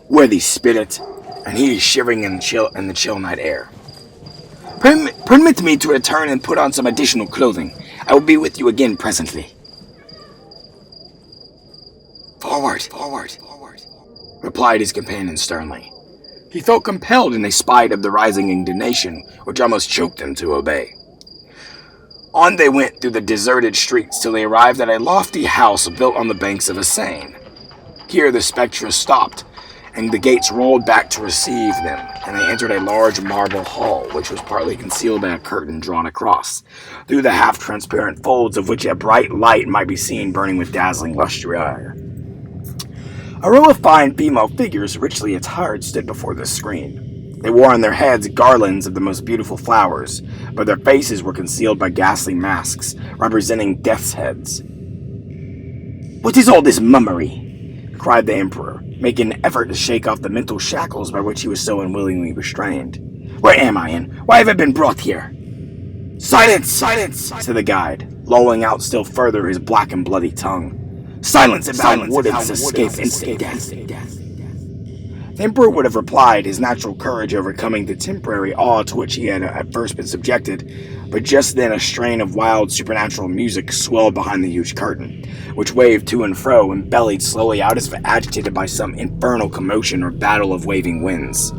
"Worthy spirit," and he is shivering in the chill night air. Permit me to return and put on some additional clothing. I will be with you again presently." Forward, replied his companion sternly. He felt compelled in spite of the rising indignation, which almost choked him to obey. On they went through the deserted streets till they arrived at a lofty house built on the banks of a Seine. Here the spectre stopped, and the gates rolled back to receive them, and they entered a large marble hall, which was partly concealed by a curtain drawn across, through the half-transparent folds of which a bright light might be seen burning with dazzling lustre. A row of fine female figures, richly attired, stood before the screen. They wore on their heads garlands of the most beautiful flowers, but their faces were concealed by ghastly masks, representing death's heads. "What is all this mummery?" cried the Emperor, making an effort to shake off the mental shackles by which he was so unwillingly restrained. "Where am I, and why have I been brought here?" Silence, said the guide, lolling out still further his black and bloody tongue. "Silence, and thou wouldst escape instant death." The Emperor would have replied, his natural courage overcoming the temporary awe to which he had at first been subjected, but just then a strain of wild supernatural music swelled behind the huge curtain, which waved to and fro and bellied slowly out as if agitated by some infernal commotion or battle of waving winds.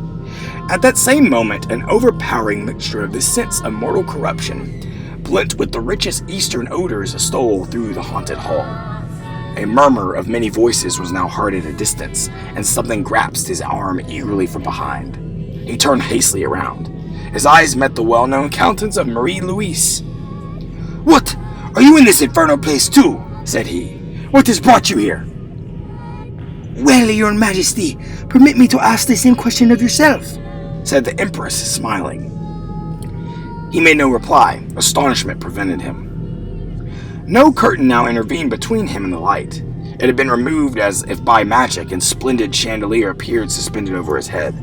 At that same moment, an overpowering mixture of the sense of mortal corruption, blent with the richest eastern odors, stole through the haunted hall. A murmur of many voices was now heard at a distance, and something grasped his arm eagerly from behind. He turned hastily around. His eyes met the well-known countenance of Marie-Louise. "What? Are you in this infernal place too?" said he. "What has brought you here?" "Well, your majesty, permit me to ask the same question of yourself," said the Empress, smiling. He made no reply. Astonishment prevented him. No curtain now intervened between him and the light. It had been removed as if by magic, and splendid chandelier appeared suspended over his head.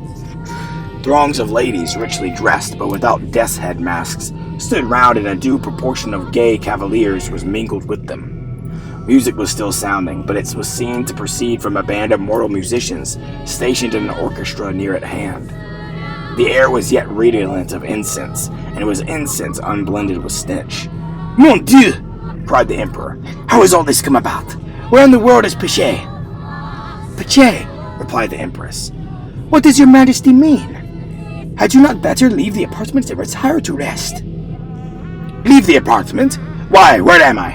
Throngs of ladies, richly dressed but without death's head masks, stood round, and a due proportion of gay cavaliers was mingled with them. Music was still sounding, but it was seen to proceed from a band of mortal musicians stationed in an orchestra near at hand. The air was yet redolent of incense, and it was incense unblended with stench. "Mon Dieu!" cried the Emperor. "How has all this come about? Where in the world is Pichet?" "Pichet," replied the Empress. "What does your majesty mean?" Had you not better leave the apartment and retire to rest? Leave the apartment? Why, where am I?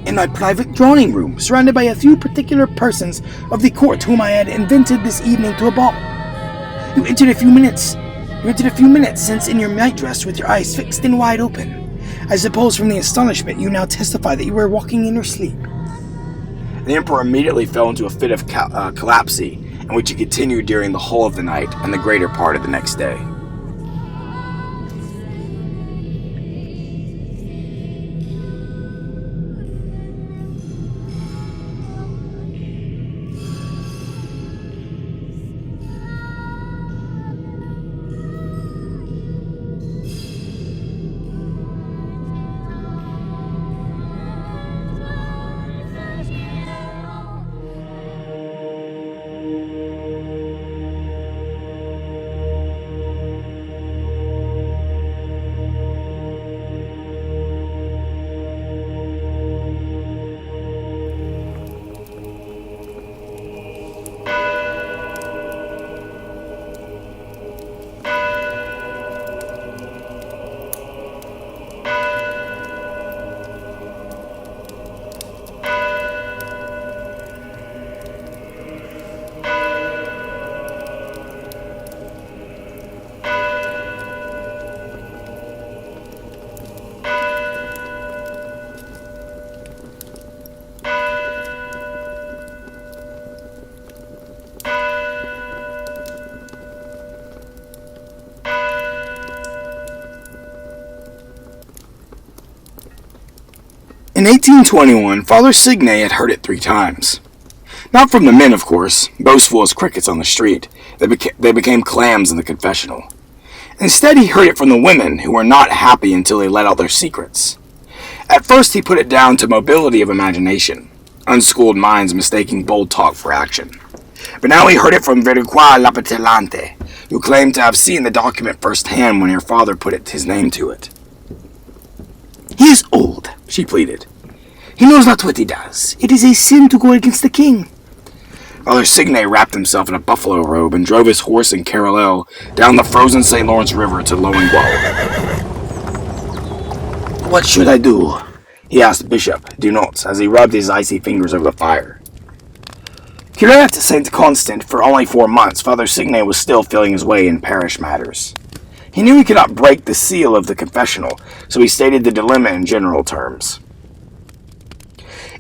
In my private drawing room, surrounded by a few particular persons of the court whom I had invited this evening to a ball. You entered a few minutes since in your nightdress with your eyes fixed and wide open. I suppose from the astonishment you now testify that you were walking in your sleep. The Emperor immediately fell into a fit of collapsy, in which he continued during the whole of the night and the greater part of the next day. In 1821, Father Signe had heard it 3 times. Not from the men, of course, boastful as crickets on the street. They became clams in the confessional. Instead, he heard it from the women, who were not happy until they let out their secrets. At first, he put it down to mobility of imagination, unschooled minds mistaking bold talk for action. But now he heard it from Verduqua la Petulante, who claimed to have seen the document firsthand when her father put his name to it. "He is old," she pleaded. "He knows not what he does. It is a sin to go against the king." Father Signe wrapped himself in a buffalo robe and drove his horse in Carolel down the frozen St. Lawrence River to Lowengual. "What should I do?" he asked Bishop Dunot as he rubbed his icy fingers over the fire. Curé at St. Constant for only 4 months, Father Signe was still feeling his way in parish matters. He knew he could not break the seal of the confessional, so he stated the dilemma in general terms.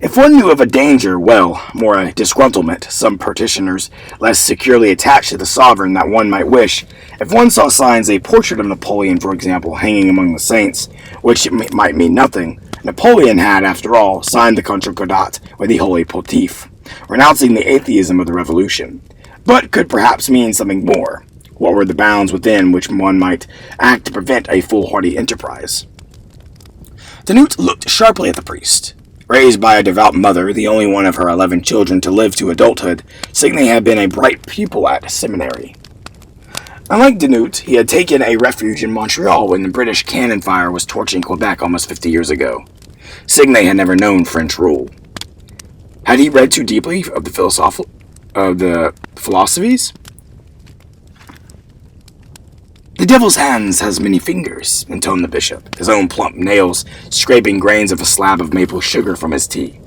If one knew of a danger, well, more a disgruntlement, some petitioners less securely attached to the sovereign that one might wish, if one saw signs a portrait of Napoleon, for example, hanging among the saints, which might mean nothing, Napoleon had, after all, signed the Concordat with the Holy Pontiff, renouncing the atheism of the Revolution, but could perhaps mean something more. What were the bounds within which one might act to prevent a foolhardy enterprise? Danute looked sharply at the priest. Raised by a devout mother, the only one of her 11 children to live to adulthood, Signe had been a bright pupil at seminary. Unlike Danute, he had taken a refuge in Montreal when the British cannon fire was torching Quebec almost 50 years ago. Signe had never known French rule. Had he read too deeply of the philosophies? "The devil's hands has many fingers," intoned the bishop, his own plump nails scraping grains of a slab of maple sugar from his tea.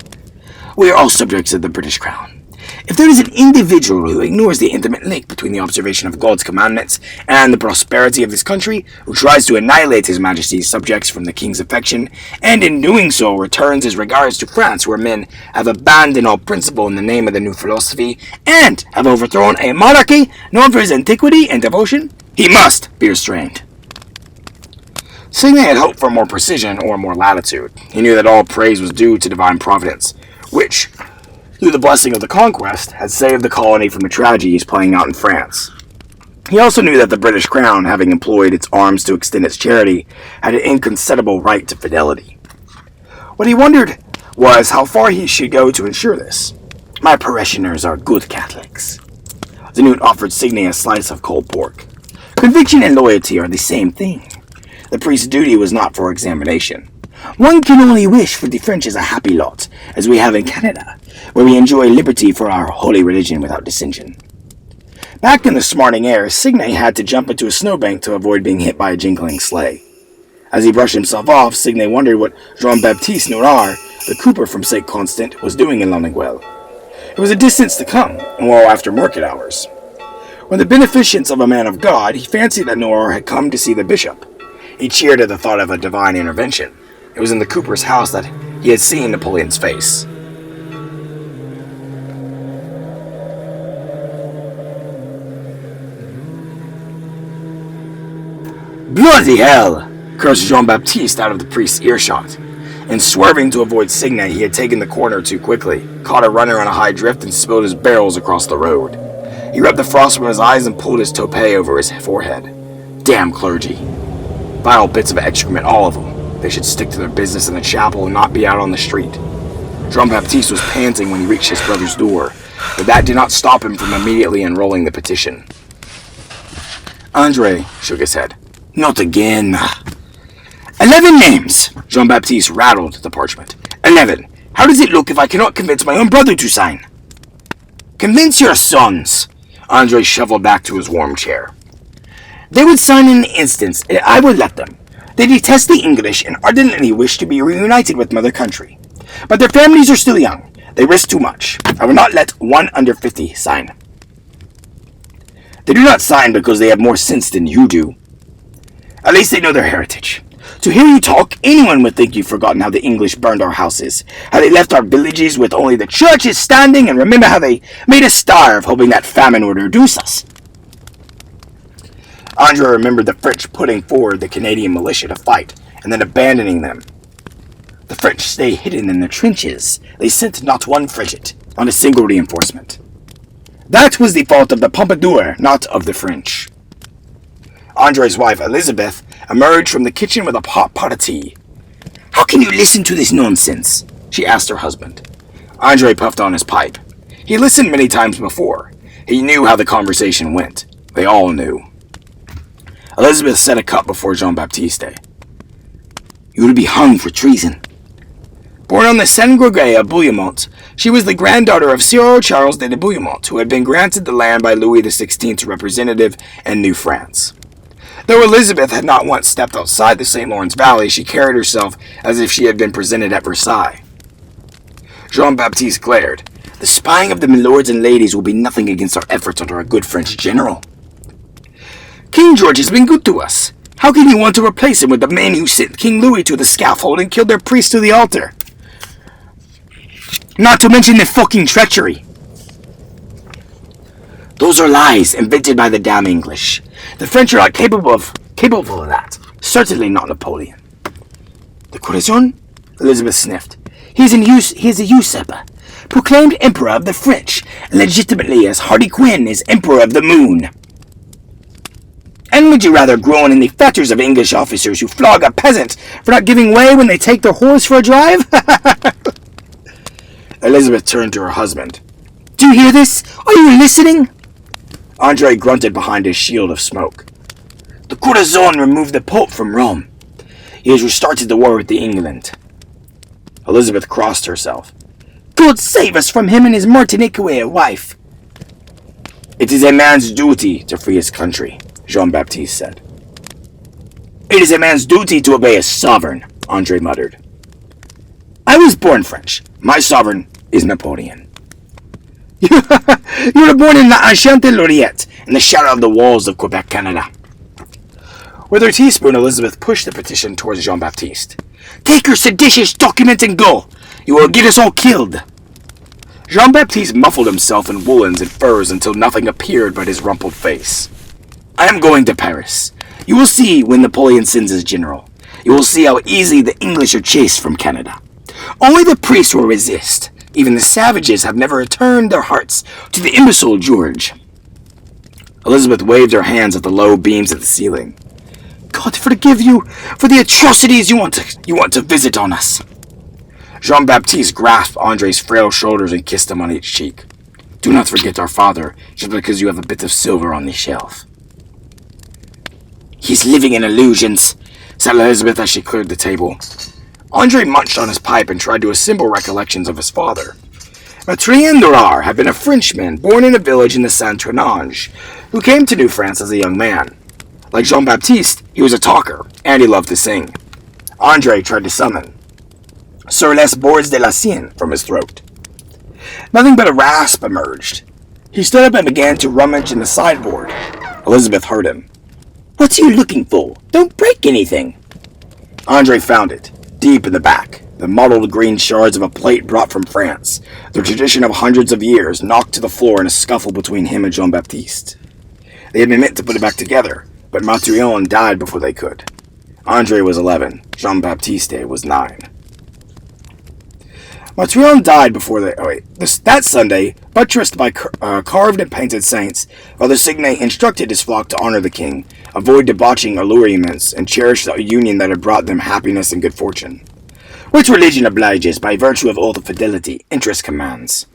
"We are all subjects of the British crown. If there is an individual who ignores the intimate link between the observation of God's commandments and the prosperity of this country, who tries to annihilate His Majesty's subjects from the King's affection, and in doing so returns his regards to France, where men have abandoned all principle in the name of the new philosophy, and have overthrown a monarchy known for his antiquity and devotion, he must be restrained." Signe had hoped for more precision or more latitude. He knew that all praise was due to divine providence, which, through the blessing of the conquest, had saved the colony from the tragedies playing out in France. He also knew that the British crown, having employed its arms to extend its charity, had an incontestable right to fidelity. What he wondered was how far he should go to ensure this. "My parishioners are good Catholics." Danute offered Signe a slice of cold pork. "Conviction and loyalty are the same thing. The priest's duty was not for examination. One can only wish for the French as a happy lot, as we have in Canada, where we enjoy liberty for our holy religion without dissension. Back in the smarting air, Signe had to jump into a snowbank to avoid being hit by a jingling sleigh. As he brushed himself off, Signe wondered what Jean-Baptiste Noir, the cooper from St. Constant, was doing in Longueuil. It was a distance to come, and well after market hours. When the beneficence of a man of God, he fancied that Noir had come to see the bishop. He cheered at the thought of a divine intervention. It was in the cooper's house that he had seen Napoleon's face. Bloody hell! Cursed Jean-Baptiste out of the priest's earshot. And swerving to avoid Signe, he had taken the corner too quickly, caught a runner on a high drift, and spilled his barrels across the road. He rubbed the frost from his eyes and pulled his toupee over his forehead. Damn clergy. Vile bits of excrement, all of them. They should stick to their business in the chapel and not be out on the street. Jean-Baptiste was panting when he reached his brother's door, but that did not stop him from immediately unrolling the petition. Andre shook his head. Not again. 11 names! Jean-Baptiste rattled the parchment. 11. How does it look if I cannot convince my own brother to sign? Convince your sons. Andre shoveled back to his warm chair. They would sign in an instant. I would let them. They detest the English and ardently wish to be reunited with mother country. But their families are still young. They risk too much. I will not let one under 50 sign. They do not sign because they have more sense than you do. At least they know their heritage. To hear you talk, anyone would think you've forgotten how the English burned our houses, how they left our villages with only the churches standing, and remember how they made us starve, hoping that famine would reduce us. Andre remembered the French putting forward the Canadian militia to fight, and then abandoning them. The French stay hidden in their trenches. They sent not one frigate, not a single reinforcement. That was the fault of the Pompadour, not of the French. Andre's wife, Elizabeth, emerged from the kitchen with a hot pot of tea. How can you listen to this nonsense? She asked her husband. Andre puffed on his pipe. He listened many times before. He knew how the conversation went. They all knew. Elizabeth set a cup before Jean-Baptiste. You will be hung for treason. Born on the Saint-Gregoire of Bouillemont, she was the granddaughter of Sieur Charles de Bouillemont, who had been granted the land by Louis XVI's representative in New France. Though Elizabeth had not once stepped outside the St. Lawrence Valley, she carried herself as if she had been presented at Versailles. Jean-Baptiste glared. The spying of the milords and ladies will be nothing against our efforts under a good French general. King George has been good to us. How can you want to replace him with the men who sent King Louis to the scaffold and killed their priests to the altar? Not to mention the fucking treachery. Those are lies invented by the damn English. The French are not capable of that. Certainly not Napoleon. The Corazon? Elizabeth sniffed. He is a usurper, proclaimed Emperor of the French, and legitimately as Hardy Quinn is Emperor of the Moon. And would you rather groan in the fetters of English officers who flog a peasant for not giving way when they take their horse for a drive? Elizabeth turned to her husband. Do you hear this? Are you listening? Andre grunted behind his shield of smoke. The Corazon removed the Pope from Rome. He has restarted the war with the England. Elizabeth crossed herself. God save us from him and his Martinique wife. It is a man's duty to free his country, Jean-Baptiste said. It is a man's duty to obey his sovereign, Andre muttered. I was born French. My sovereign is Napoleon. You were born in La Chante-Lauriette, in the shadow of the walls of Quebec, Canada. With her teaspoon, Elizabeth pushed the petition towards Jean-Baptiste. Take your seditious documents and go. You will get us all killed. Jean-Baptiste muffled himself in woolens and furs until nothing appeared but his rumpled face. I am going to Paris. You will see when Napoleon sends his general. You will see how easily the English are chased from Canada. Only the priests will resist. Even the savages have never turned their hearts to the imbecile George. Elizabeth waved her hands at the low beams of the ceiling. God forgive you for the atrocities you want to visit on us. Jean-Baptiste grasped Andre's frail shoulders and kissed him on each cheek. Do not forget our father, just because you have a bit of silver on the shelf. He's living in illusions, said Elizabeth as she cleared the table. Andre munched on his pipe and tried to assemble recollections of his father. Triandorar had been a Frenchman born in a village in the Saint-Trinange, who came to New France as a young man. Like Jean-Baptiste, he was a talker, and he loved to sing. Andre tried to summon Sur les bords de la Seine from his throat. Nothing but a rasp emerged. He stood up and began to rummage in the sideboard. Elizabeth heard him. "What are you looking for? Don't break anything." Andre found it, deep in the back, the mottled green shards of a plate brought from France, the tradition of hundreds of years, knocked to the floor in a scuffle between him and Jean-Baptiste. They had been meant to put it back together, but Mathurin died before they could. Andre was 11. Jean-Baptiste was 9. Mathurin died before they... That Sunday, buttressed by carved and painted saints, Father Signet instructed his flock to honor the king, avoid debauching allurements, and cherish the union that had brought them happiness and good fortune. Which religion obliges, by virtue of oath of fidelity, interest commands.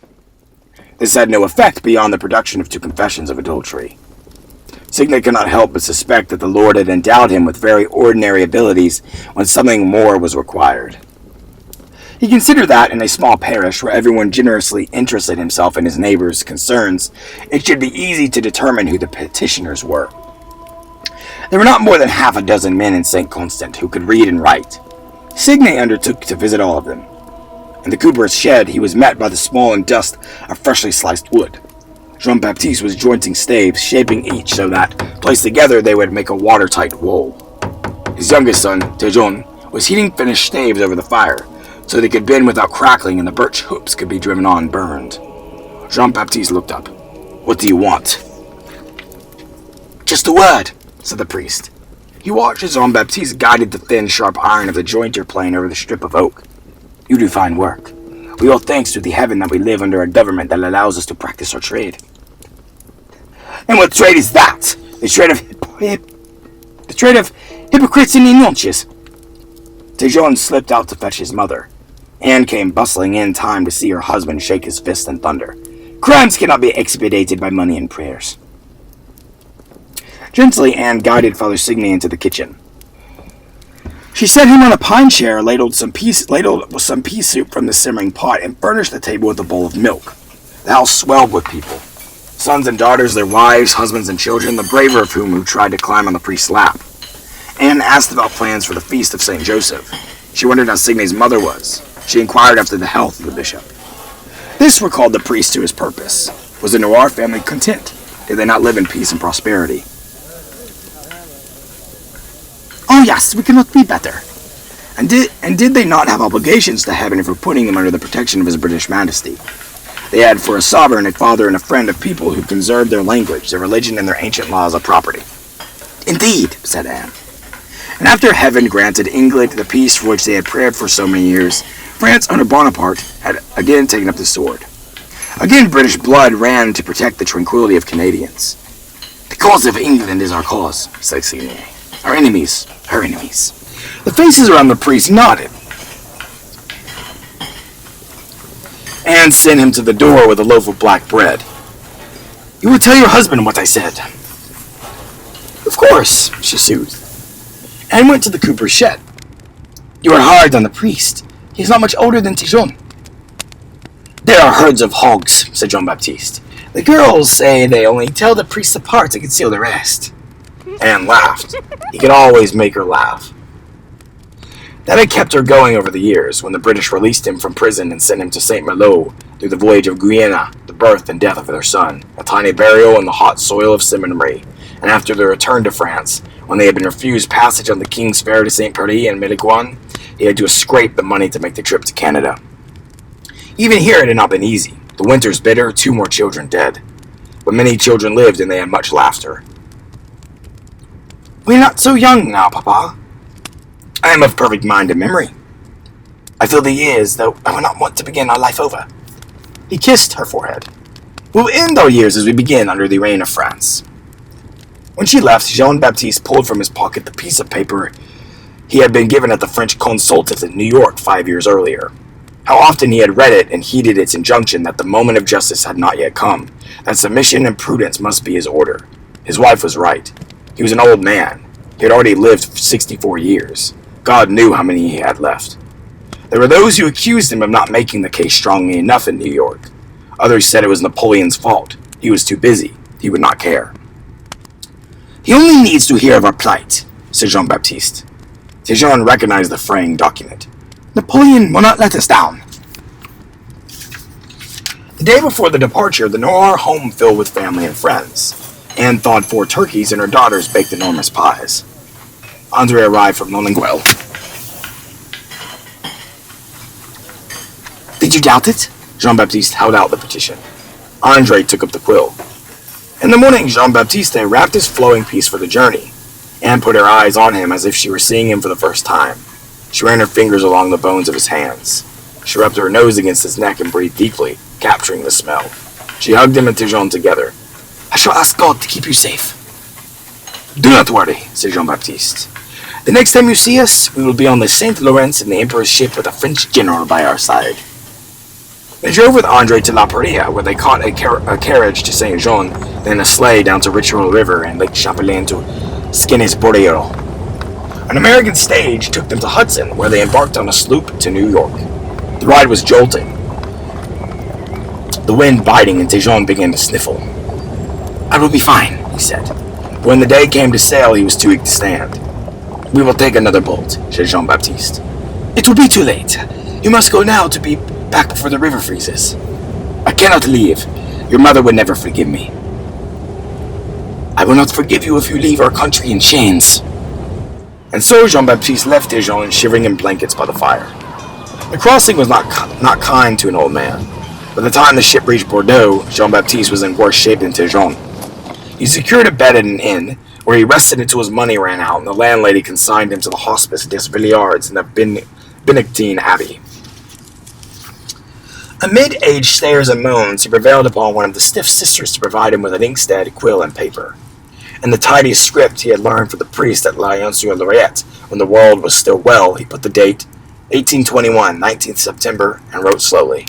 This had no effect beyond the production of 2 confessions of adultery. Signet could not help but suspect that the Lord had endowed him with very ordinary abilities when something more was required. He considered that, in a small parish where everyone generously interested himself in his neighbor's concerns, it should be easy to determine who the petitioners were. There were not more than half a dozen men in St. Constant who could read and write. Signet undertook to visit all of them. In the cooper's shed, he was met by the smell and dust of freshly sliced wood. Jean-Baptiste was jointing staves, shaping each so that, placed together, they would make a watertight wool. His youngest son, Tejon, was heating finished staves over the fire, so they could bend without crackling and the birch hoops could be driven on burned. Jean-Baptiste looked up. "What do you want?" "Just a word," said the priest. He watched as Jean-Baptiste guided the thin, sharp iron of the jointer plane over the strip of oak. "You do fine work. We owe thanks to the heaven that we live under a government that allows us to practice our trade." "And what trade is that? The trade of hypocrites and nonches." Tejon slipped out to fetch his mother. Anne came bustling in time to see her husband shake his fist in thunder. "Crimes cannot be expedited by money and prayers." Gently, Anne guided Father Signet into the kitchen. She set him on a pine chair, ladled some pea soup from the simmering pot, and furnished the table with a bowl of milk. The house swelled with people. Sons and daughters, their wives, husbands, and children, the braver of whom tried to climb on the priest's lap. Anne asked about plans for the feast of St. Joseph. She wondered how Signet's mother was. She inquired after the health of the bishop. This recalled the priest to his purpose. Was the Noir family content? Did they not live in peace and prosperity? "Oh yes, we cannot be better. And did they not have obligations to heaven for putting him under the protection of his British Majesty? They had for a sovereign, a father, and a friend of people who conserved their language, their religion, and their ancient laws of property." "Indeed," said Anne. And after heaven granted England the peace for which they had prayed for so many years, France under Bonaparte had again taken up the sword. Again British blood ran to protect the tranquility of Canadians. "The cause of England is our cause," said Signet. "Our enemies, her enemies." The faces around the priest nodded. Anne sent him to the door with a loaf of black bread. "You will tell your husband what I said." "Of course," she soothed. Anne went to the cooper's shed. "You are hard on the priest. He is not much older than Tejon." "There are herds of hogs," said Jean-Baptiste. "The girls say they only tell the priests apart to conceal the rest." Anne laughed. He could always make her laugh. That had kept her going over the years, when the British released him from prison and sent him to St. Malo through the voyage of Guyana, the birth and death of their son, a tiny burial in the hot soil of seminary, and after their return to France, when they had been refused passage on the King's Fair to St. Paris and Mélicoin, he had to scrape the money to make the trip to Canada. Even here it had not been easy. The winters bitter, 2 more children dead. But many children lived, and they had much laughter. "We are not so young now, Papa. I am of perfect mind and memory. I feel the years, though I would not want to begin our life over." He kissed her forehead. "We will end our years as we begin under the reign of France." When she left, Jean-Baptiste pulled from his pocket the piece of paper he had been given at the French consulate in New York 5 years earlier. How often he had read it and heeded its injunction that the moment of justice had not yet come, that submission and prudence must be his order. His wife was right. He was an old man. He had already lived 64 years. God knew how many he had left. There were those who accused him of not making the case strongly enough in New York. Others said it was Napoleon's fault. He was too busy. He would not care. "He only needs to hear of our plight," said Jean-Baptiste. Tejon recognized the fraying document. "Napoleon will not let us down." The day before the departure, the Noir home filled with family and friends. Anne thawed 4 turkeys, and her daughters baked enormous pies. Andre arrived from Nolinguel. "Did you doubt it?" Jean-Baptiste held out the petition. Andre took up the quill. In the morning, Jean-Baptiste wrapped his flowing piece for the journey. Anne put her eyes on him as if she were seeing him for the first time. She ran her fingers along the bones of his hands. She rubbed her nose against his neck and breathed deeply, capturing the smell. She hugged him and Tejon together. "I shall ask God to keep you safe." "Do not worry," said Jean-Baptiste. "The next time you see us, we will be on the St. Lawrence in the Emperor's ship with a French general by our side." They drove with Andre to La Paria, where they caught a carriage to Saint Jean, then a sleigh down to Ritual River and Lake Champlain to Skinnesborough. An American stage took them to Hudson, where they embarked on a sloop to New York. The ride was jolting, the wind biting, and Tejon began to sniffle. "I will be fine," he said. But when the day came to sail, he was too weak to stand. "We will take another boat," said Jean-Baptiste. "It will be too late. You must go now to be back before the river freezes." "I cannot leave. Your mother would never forgive me." "I will not forgive you if you leave our country in chains." And so Jean-Baptiste left Tejon shivering in blankets by the fire. The crossing was not kind to an old man. By the time the ship reached Bordeaux, Jean-Baptiste was in worse shape than Tejon. He secured a bed at an inn, where he rested until his money ran out, and the landlady consigned him to the hospice des Villiards in the Benedictine Abbey. Amid aged stares and moans, he prevailed upon one of the stiff sisters to provide him with an inkstand, quill, and paper. In the tiny script he had learned from the priest at l'Alliance-sur-Lorette, when the world was still well, he put the date 1821, 19th September, and wrote slowly.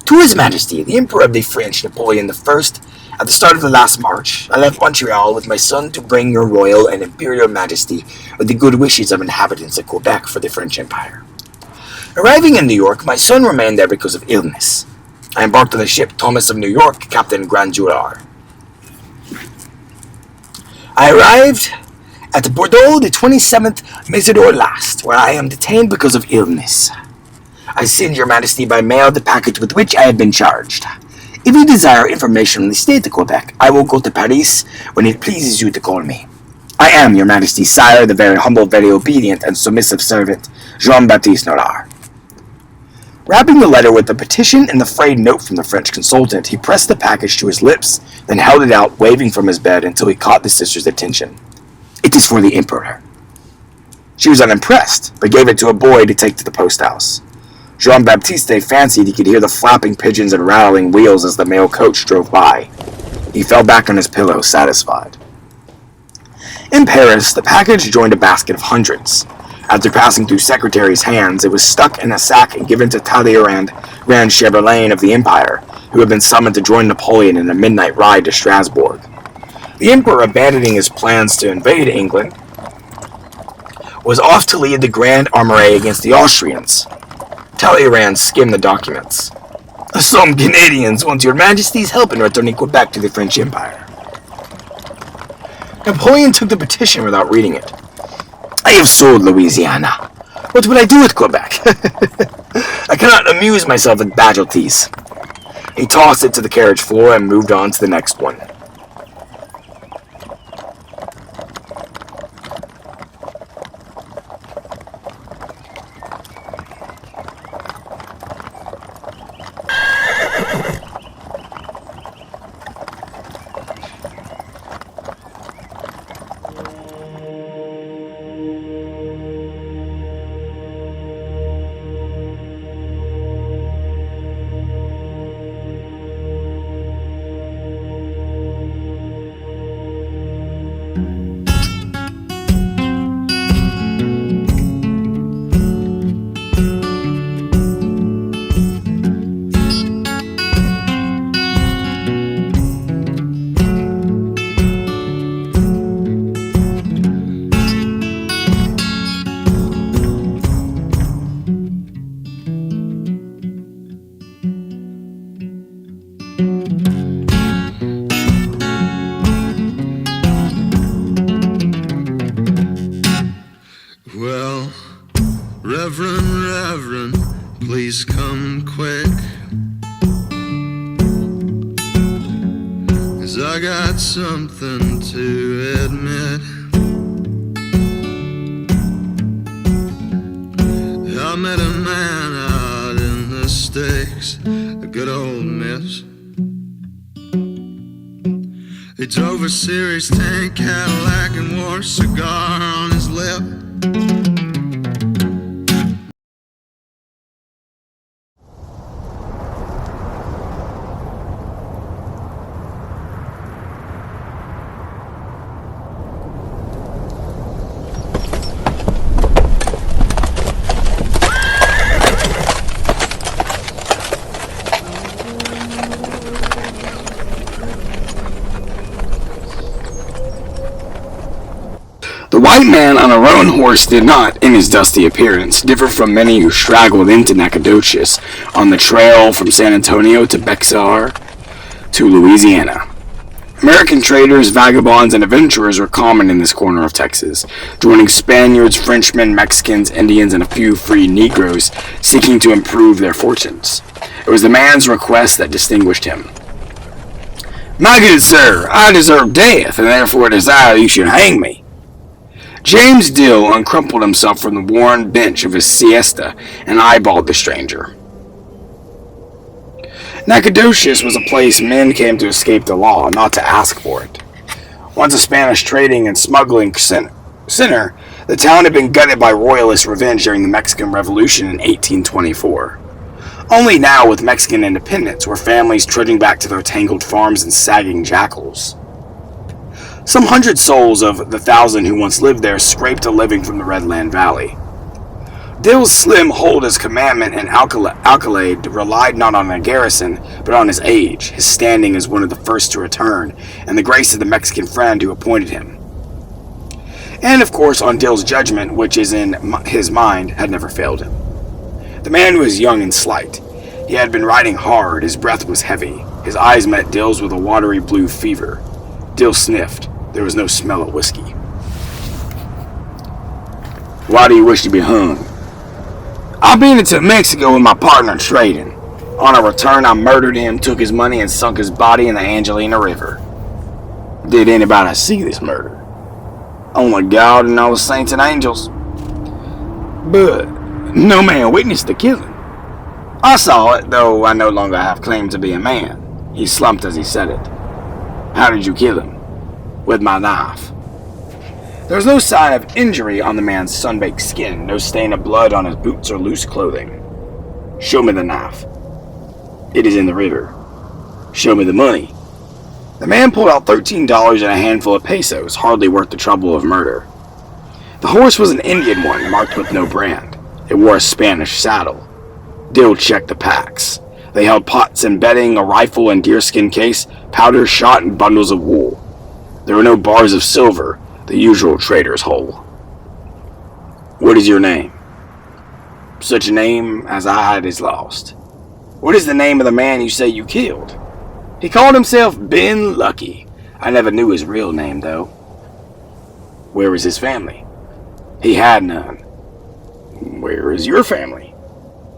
"To His Majesty, the Emperor of the French, Napoleon I, at the start of the last March, I left Montreal with my son to bring your royal and imperial majesty with the good wishes of inhabitants of Quebec for the French Empire. Arriving in New York, my son remained there because of illness. I embarked on the ship Thomas of New York, Captain Grandular. I arrived at Bordeaux the 27th Messidor last, where I am detained because of illness. I send your majesty by mail the package with which I have been charged. If you desire information on the state of Quebec, I will go to Paris when it pleases you to call me. I am, your majesty's sire, the very humble, very obedient, and submissive servant, Jean-Baptiste Nollard." Wrapping the letter with the petition and the frayed note from the French consultant, he pressed the package to his lips, then held it out, waving from his bed until he caught the sister's attention. "It is for the Emperor." She was unimpressed, but gave it to a boy to take to the post-house. Jean-Baptiste fancied he could hear the flapping pigeons and rattling wheels as the mail coach drove by. He fell back on his pillow, satisfied. In Paris, the package joined a basket of hundreds. After passing through secretaries' hands, it was stuck in a sack and given to Talleyrand Grand Chevalier of the Empire, who had been summoned to join Napoleon in a midnight ride to Strasbourg. The Emperor, abandoning his plans to invade England, was off to lead the Grand Armée against the Austrians. Talleyrand skimmed the documents. "Some Canadians want your majesty's help in returning Quebec to the French Empire." Napoleon took the petition without reading it. "I have sold Louisiana. What will I do with Quebec? I cannot amuse myself with casualties." He tossed it to the carriage floor and moved on to the next one. 'cause I got something to admit. I met a man out in the sticks, a good old miss. He drove a Series 10 Cadillac and wore a cigar on his lip. The white man on a roan horse did not, in his dusty appearance, differ from many who straggled into Nacogdoches on the trail from San Antonio to Bexar to Louisiana. American traders, vagabonds, and adventurers were common in this corner of Texas, joining Spaniards, Frenchmen, Mexicans, Indians, and a few free Negroes seeking to improve their fortunes. It was the man's request that distinguished him. "My good sir, I deserve death, and therefore desire you should hang me." James Dill uncrumpled himself from the worn bench of his siesta and eyeballed the stranger. Nacogdoches was a place men came to escape the law, not to ask for it. Once a Spanish trading and smuggling center, the town had been gutted by royalist revenge during the Mexican Revolution in 1824. Only now, with Mexican independence, were families trudging back to their tangled farms and sagging jackals. Some 100 souls of the 1,000 who once lived there scraped a living from the Redland Valley. Dill's slim hold as commandment and accolade relied not on a garrison, but on his age, his standing as one of the first to return, and the grace of the Mexican friend who appointed him. And, of course, on Dill's judgment, which is in his mind, had never failed him. The man was young and slight. He had been riding hard, his breath was heavy, his eyes met Dill's with a watery blue fever. Dill sniffed. There was no smell of whiskey. "Why do you wish to be hung?" "I've been into Mexico with my partner trading. On a return, I murdered him, took his money, and sunk his body in the Angelina River." "Did anybody see this murder?" "Only God and all the saints and angels." "But no man witnessed the killing." "I saw it, though I no longer have claim to be a man." He slumped as he said it. "How did you kill him?" "With my knife." There was no sign of injury on the man's sun-baked skin, no stain of blood on his boots or loose clothing. "Show me the knife." "It is in the river." "Show me the money." The man pulled out $13 and a handful of pesos, hardly worth the trouble of murder. The horse was an Indian one, marked with no brand. It wore a Spanish saddle. Dill checked the packs. They held pots and bedding, a rifle and deerskin case, powder, shot, and bundles of wool. There were no bars of silver, the usual trader's hole. "What is your name?" "Such a name as I had is lost." "What is the name of the man you say you killed?" "He called himself Ben Lucky. I never knew his real name, though." "Where was his family?" "He had none." "Where is your family?"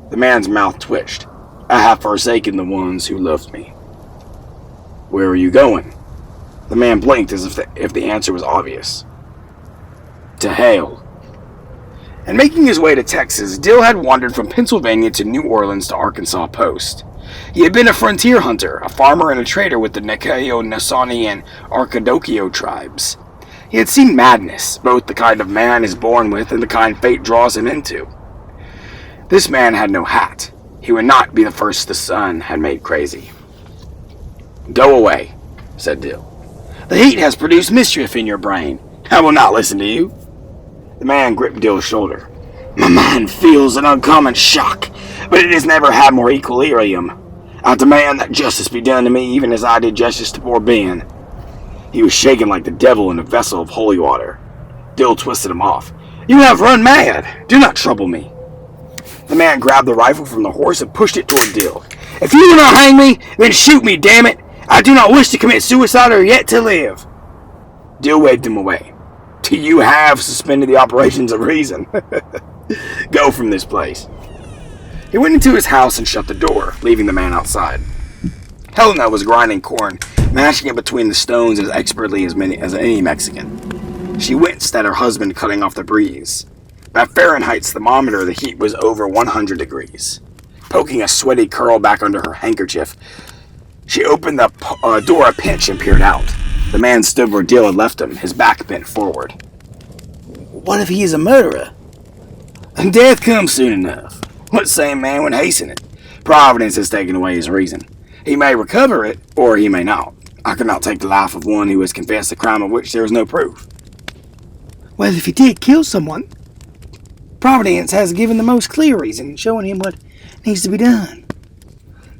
The man's mouth twitched. "I have forsaken the ones who loved me." "Where are you going?" The man blinked as if the answer was obvious. "To hell." And making his way to Texas, Dill had wandered from Pennsylvania to New Orleans to Arkansas Post. He had been a frontier hunter, a farmer and a trader with the Nakayo, Nasani, and Arkadocio tribes. He had seen madness, both the kind of man is born with and the kind fate draws him into. This man had no hat. He would not be the first the sun had made crazy. "Go away," said Dill. "The heat has produced mischief in your brain. I will not listen to you." The man gripped Dill's shoulder. "My mind feels an uncommon shock, but it has never had more equilibrium. I demand that justice be done to me, even as I did justice to poor Ben." He was shaking like the devil in a vessel of holy water. Dill twisted him off. "You have run mad. Do not trouble me." The man grabbed the rifle from the horse and pushed it toward Dill. "If you will not hang me, then shoot me, damn it! I do not wish to commit suicide or yet to live." Dill waved him away. "You have suspended the operations of reason. Go from this place." He went into his house and shut the door, leaving the man outside. Helena was grinding corn, mashing it between the stones as expertly as any Mexican. She winced at her husband cutting off the breeze. By Fahrenheit's thermometer, the heat was over 100 degrees. Poking a sweaty curl back under her handkerchief, she opened the door a pinch and peered out. The man stood where Dill had left him, his back bent forward. What if he is a murderer? And death comes soon enough. What sane man would hasten it? Providence has taken away his reason. He may recover it, or he may not. I could not take the life of one who has confessed a crime of which there is no proof. Well, if he did kill someone, Providence has given the most clear reason, showing him what needs to be done.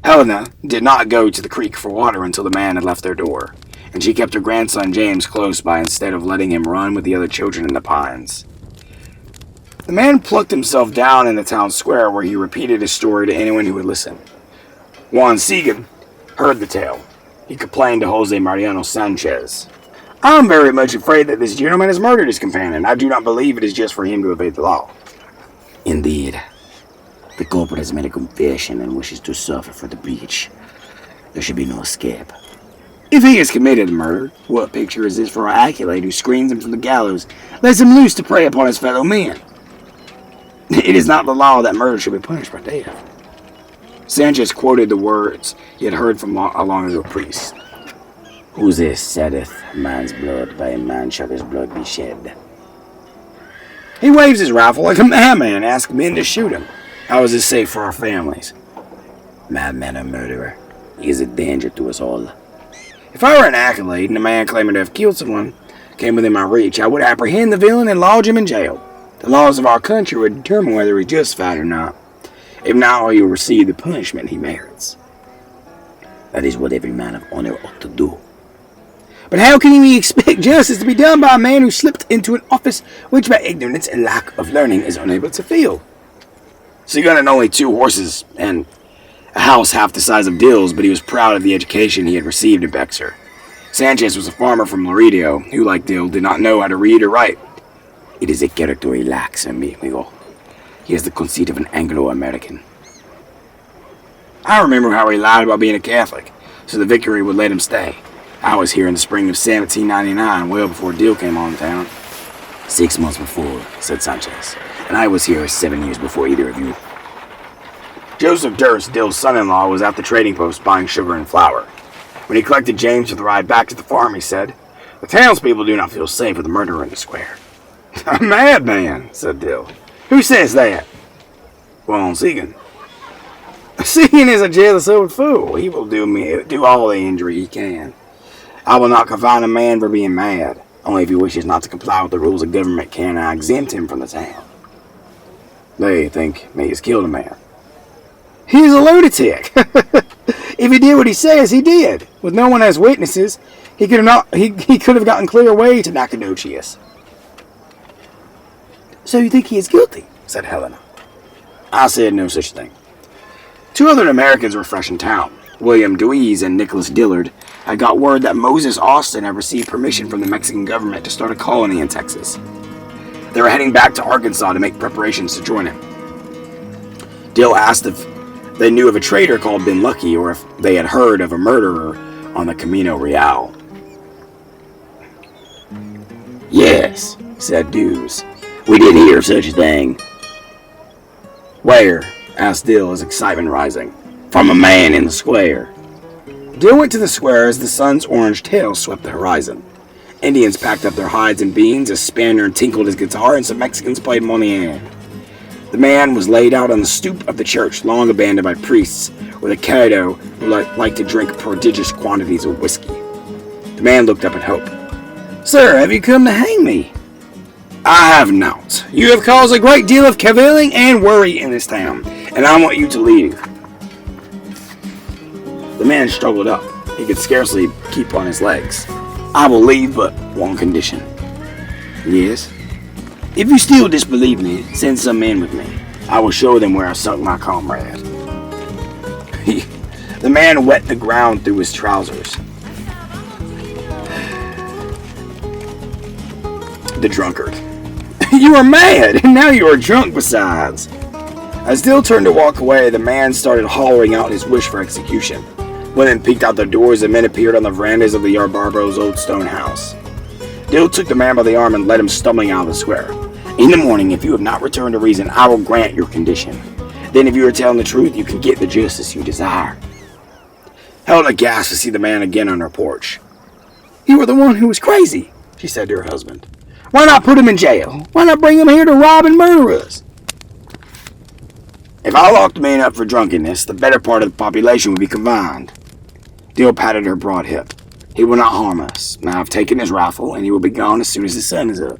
Helena did not go to the creek for water until the man had left their door, and she kept her grandson James close by instead of letting him run with the other children in the pines. The man plucked himself down in the town square where he repeated his story to anyone who would listen. Juan Segan heard the tale. He complained to Jose Mariano Sanchez. I am very much afraid that this gentleman has murdered his companion. I do not believe it is just for him to evade the law. Indeed. The culprit has made a confession and wishes to suffer for the breach. There should be no escape. If he has committed a murder, what picture is this for our acolyte who screens him from the gallows, lets him loose to prey upon his fellow men? It is not the law that murder should be punished by death. Sanchez quoted the words he had heard from a long ago priest. Who this saddeth man's blood, by a man shall his blood be shed. He waves his rifle like a madman and asks men to shoot him. How is this safe for our families? Madman or murderer, he is a danger to us all. If I were an acolyte and a man claiming to have killed someone came within my reach, I would apprehend the villain and lodge him in jail. The laws of our country would determine whether he's justified or not. If not, he will receive the punishment he merits. That is what every man of honor ought to do. But how can we expect justice to be done by a man who slipped into an office which by ignorance and lack of learning is unable to fill? Segun had only 2 horses and a house half the size of Dill's, but he was proud of the education he had received in Bexar. Sanchez was a farmer from Laredo who, like Dill, did not know how to read or write. It is a character he lacks, amigo. He has the conceit of an Anglo-American. I remember how he lied about being a Catholic, so the vicary would let him stay. I was here in the spring of 1799, well before Dill came on town. 6 months before, said Sanchez, and I was here 7 years before either of you. Joseph Durst, Dill's son-in-law, was at the trading post buying sugar and flour. When he collected James for the ride back to the farm, he said, "The townspeople do not feel safe with a murderer in the square." "A madman," said Dill. "Who says that?" "Well, Segan." "Segan is a jealous old fool. He will do all the injury he can. I will not confine a man for being mad. Only if he wishes not to comply with the rules of government can I exempt him from the town." "They think he has killed a man." "He's a lunatic." "If he did what he says, he did. With no one as witnesses, he could have gotten clear away to Nacogdoches." "So you think he is guilty?" said Helena. I said no such thing. 2 other Americans were fresh in town. William Deweese and Nicholas Dillard had got word that Moses Austin had received permission from the Mexican government to start a colony in Texas. They were heading back to Arkansas to make preparations to join him. Dill asked if they knew of a trader called Ben Lucky or if they had heard of a murderer on the Camino Real. "Yes," said Dews. "We did hear of such a thing." "Where?" asked Dill, his excitement rising. "From a man in the square." Dill went to the square as the sun's orange tail swept the horizon. Indians packed up their hides and beans, a Spaniard tinkled his guitar, and some Mexicans played Moliere. The man was laid out on the stoop of the church, long abandoned by priests, with a cardo who liked to drink prodigious quantities of whiskey. The man looked up at Hope. "Sir, have you come to hang me?" "I have not. You have caused a great deal of cavilling and worry in this town, and I want you to leave." The man struggled up. He could scarcely keep on his legs. "I will leave, but one condition." "Yes?" "If you still disbelieve me, send some men with me. I will show them where I sunk my comrade." The man wet the ground through his trousers. The drunkard. "You are mad, and now you are drunk besides." As Dill turned to walk away, the man started hollering out his wish for execution. Women peeked out their doors and men appeared on the verandas of the Yarbarbo's old stone house. Dill took the man by the arm and led him stumbling out of the square. In the morning, if you have not returned to reason, I will grant your condition. Then if you are telling the truth, you can get the justice you desire. Helena gasped to see the man again on her porch. You were the one who was crazy, she said to her husband. Why not put him in jail? Why not bring him here to rob and murder us? If I locked the man up for drunkenness, the better part of the population would be confined. Dill patted her broad hip. He will not harm us. Now I've taken his rifle, and he will be gone as soon as the sun is up.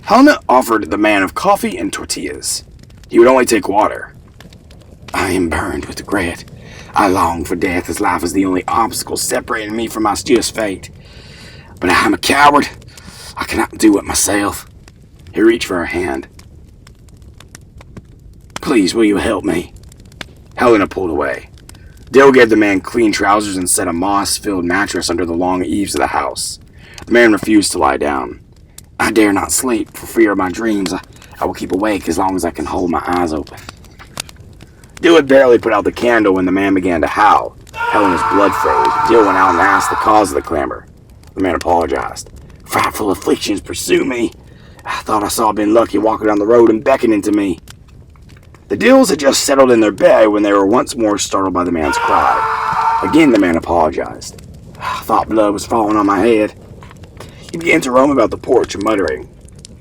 Helena offered the man of coffee and tortillas. He would only take water. I am burned with regret. I long for death, as life is the only obstacle separating me from my just fate. But I am a coward. I cannot do it myself. He reached for her hand. Please, will you help me? Helena pulled away. Dill gave the man clean trousers and set a moss-filled mattress under the long eaves of the house. The man refused to lie down. I dare not sleep for fear of my dreams. I will keep awake as long as I can hold my eyes open. Dill had barely put out the candle when the man began to howl. Helena's blood froze. Dill went out and asked the cause of the clamor. The man apologized. Frightful afflictions pursue me. I thought I saw Ben Lucky walking down the road and beckoning to me. The Dills had just settled in their bed when they were once more startled by the man's cry. Again the man apologized. I thought blood was falling on my head. He began to roam about the porch, muttering.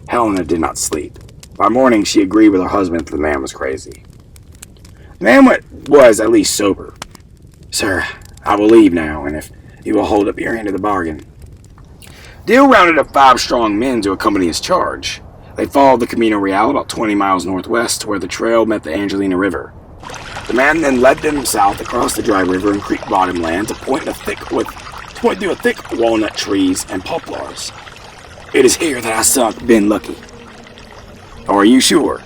Helena did not sleep. By morning she agreed with her husband that the man was crazy. The man was at least sober. Sir, I will leave now, and if you will hold up your end of the bargain. Dill rounded up 5 strong men to accompany his charge. They followed the Camino Real about 20 miles northwest to where the trail met the Angelina River. The man then led them south across the dry river and creek bottom land to point through a thick walnut trees and poplars. It is here that I sunk Ben Lucky. Are you sure?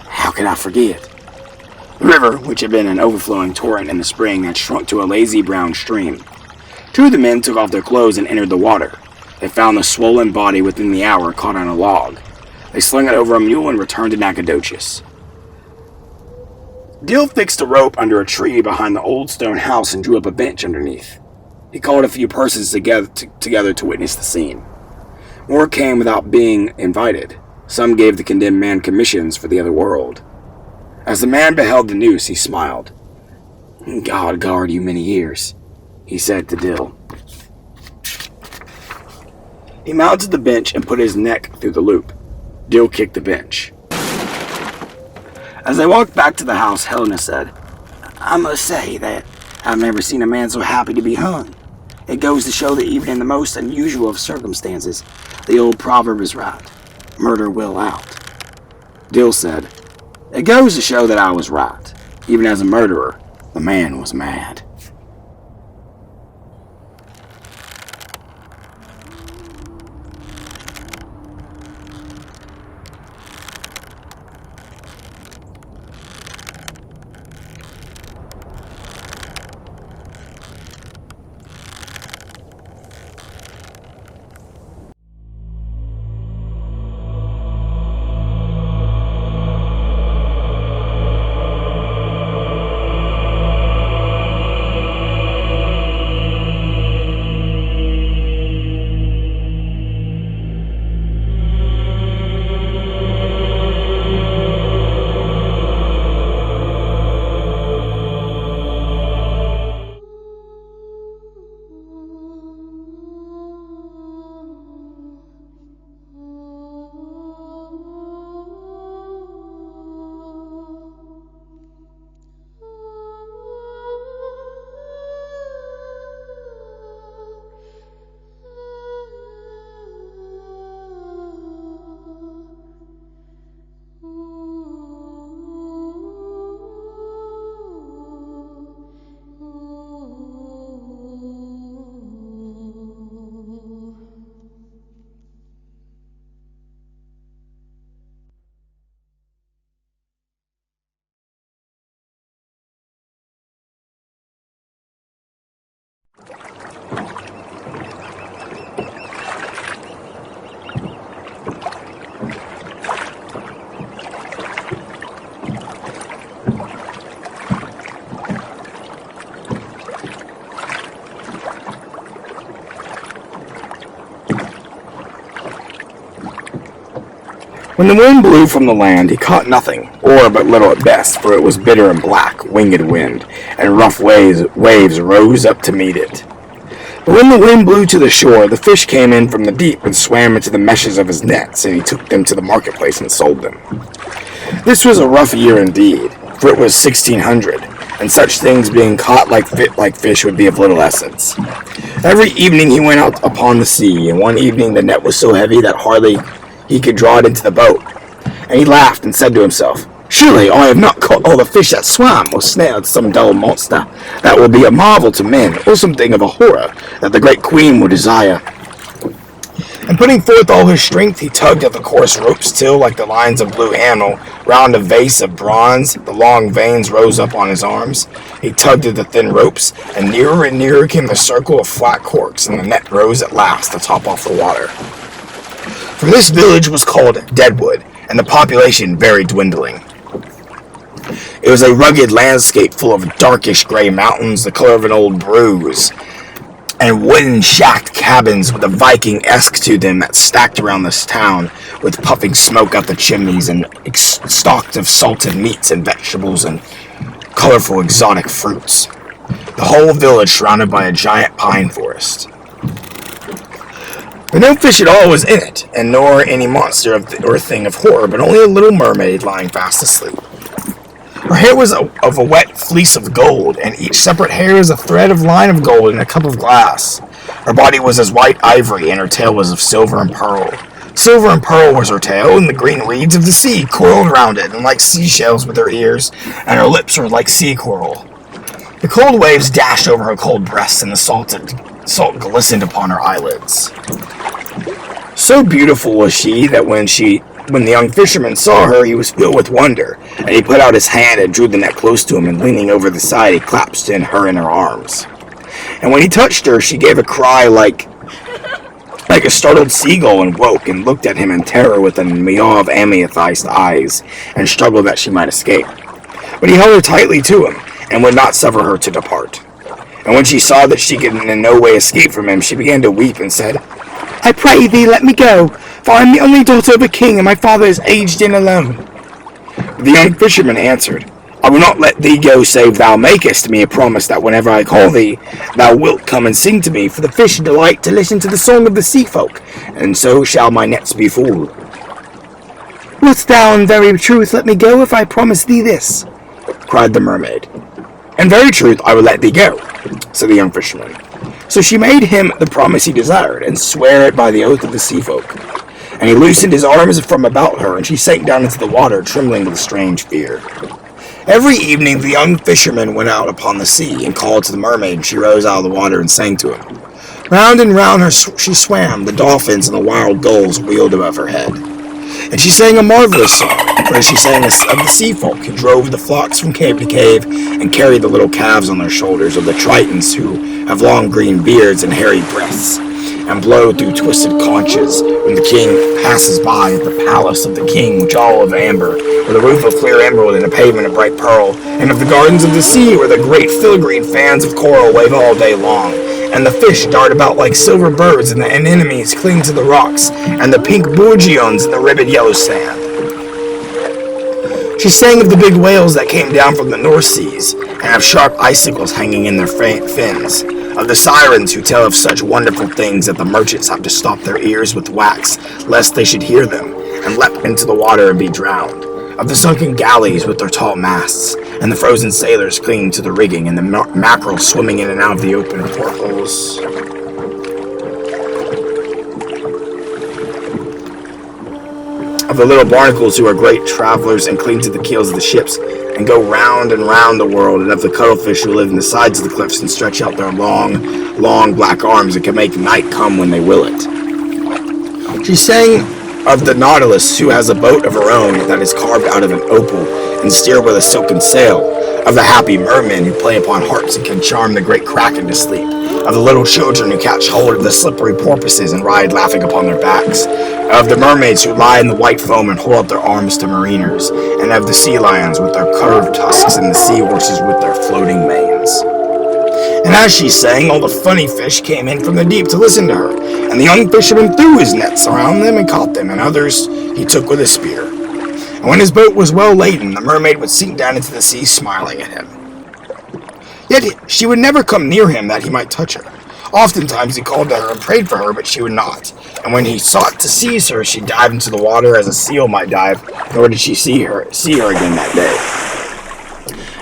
How could I forget? The river, which had been an overflowing torrent in the spring, had shrunk to a lazy brown stream. 2 of the men took off their clothes and entered the water. They found the swollen body within the hour caught on a log. They slung it over a mule and returned to Nacogdoches. Dill fixed a rope under a tree behind the old stone house and drew up a bench underneath. He called a few persons together to witness the scene. More came without being invited. Some gave the condemned man commissions for the other world. As the man beheld the noose, he smiled. God guard you many years, he said to Dill. He mounted the bench and put his neck through the loop. Dill kicked the bench. As they walked back to the house, Helena said, I must say that I've never seen a man so happy to be hung. It goes to show that even in the most unusual of circumstances, the old proverb is right. Murder will out. Dill said, It goes to show that I was right. Even as a murderer, the man was mad. When the wind blew from the land, he caught nothing, or but little at best, for it was bitter and black, winged wind, and rough waves rose up to meet it. But when the wind blew to the shore, the fish came in from the deep and swam into the meshes of his nets, and he took them to the marketplace and sold them. This was a rough year indeed, for it was 1600, and such things being caught like fish would be of little essence. Every evening he went out upon the sea, and one evening the net was so heavy that hardly he could draw it into the boat. And he laughed and said to himself, "Surely I have not caught all the fish that swam, or snared some dull monster that will be a marvel to men, or something of a horror that the great queen will desire." And putting forth all his strength, he tugged at the coarse ropes till, like the lines of blue handle, round a vase of bronze, the long veins rose up on his arms. He tugged at the thin ropes, and nearer came the circle of flat corks, and the net rose at last to top off the water. For this village was called Deadwood, and the population very dwindling. It was a rugged landscape full of darkish gray mountains, the color of an old bruise, and wooden shacked cabins with a Viking-esque to them that stacked around this town, with puffing smoke out the chimneys and stocked of salted meats and vegetables and colorful exotic fruits. The whole village surrounded by a giant pine forest. But no fish at all was in it, and nor any monster or thing of horror, but only a little mermaid lying fast asleep. Her hair was of a wet fleece of gold, and each separate hair was a thread of line of gold in a cup of glass. Her body was as white ivory, and her tail was of silver and pearl. Silver and pearl was her tail, and the green reeds of the sea coiled round it, and like seashells with her ears, and her lips were like sea coral. The cold waves dashed over her cold breasts, and the salt glistened upon her eyelids. So beautiful was she that when the young fisherman saw her, he was filled with wonder, and he put out his hand and drew the net close to him, and leaning over the side, he clasped her in her arms. And when he touched her, she gave a cry like a startled seagull, and woke and looked at him in terror with a meaw of amethyst eyes, and struggled that she might escape. But he held her tightly to him, and would not suffer her to depart. And when she saw that she could in no way escape from him, she began to weep and said, "I pray thee, let me go, for I am the only daughter of a king, and my father is aged and alone." The young fisherman answered, "I will not let thee go save thou makest me a promise that whenever I call thee, thou wilt come and sing to me, for the fish delight to listen to the song of the sea folk, and so shall my nets be full." "Wilt thou in very truth let me go if I promise thee this?" cried the mermaid. "In very truth I will let thee go," said the young fisherman. So she made him the promise he desired, and sware it by the oath of the sea folk. And he loosened his arms from about her, and she sank down into the water, trembling with strange fear. Every evening the young fisherman went out upon the sea, and called to the mermaid, and she rose out of the water and sang to him. Round and round her she swam, the dolphins and the wild gulls wheeled above her head. And she sang a marvelous song, for she sang of the sea folk who drove the flocks from cave to cave, and carried the little calves on their shoulders, of the tritons who have long green beards and hairy breasts, and blow through twisted conches when the king passes by at the palace of the king, which all of amber, with a roof of clear emerald and a pavement of bright pearl, and of the gardens of the sea, where the great filigree fans of coral wave all day long, and the fish dart about like silver birds, and the anemones cling to the rocks, and the pink bourgeons in the ribbed yellow sand. She sang of the big whales that came down from the North Seas, and of sharp icicles hanging in their fins, of the sirens who tell of such wonderful things that the merchants have to stop their ears with wax, lest they should hear them, and leap into the water and be drowned, of the sunken galleys with their tall masts, and the frozen sailors clinging to the rigging, and the mackerel swimming in and out of the open portholes. Of the little barnacles who are great travelers and cling to the keels of the ships, and go round and round the world, and of the cuttlefish who live in the sides of the cliffs and stretch out their long, long black arms and can make night come when they will it. She sang of the nautilus who has a boat of her own that is carved out of an opal and steered with a silken sail, of the happy mermen who play upon harps and can charm the great kraken to sleep, of the little children who catch hold of the slippery porpoises and ride laughing upon their backs, of the mermaids who lie in the white foam and hold up their arms to mariners, and of the sea lions with their curved tusks and the sea horses with their floating manes. And as she sang, all the funny fish came in from the deep to listen to her, and the young fisherman threw his nets around them and caught them, and others he took with a spear. And when his boat was well laden, the mermaid would sink down into the sea, smiling at him. Yet she would never come near him that he might touch her. Oftentimes he called to her and prayed for her, but she would not. And when he sought to seize her, she dived into the water as a seal might dive, nor did she see her again that day.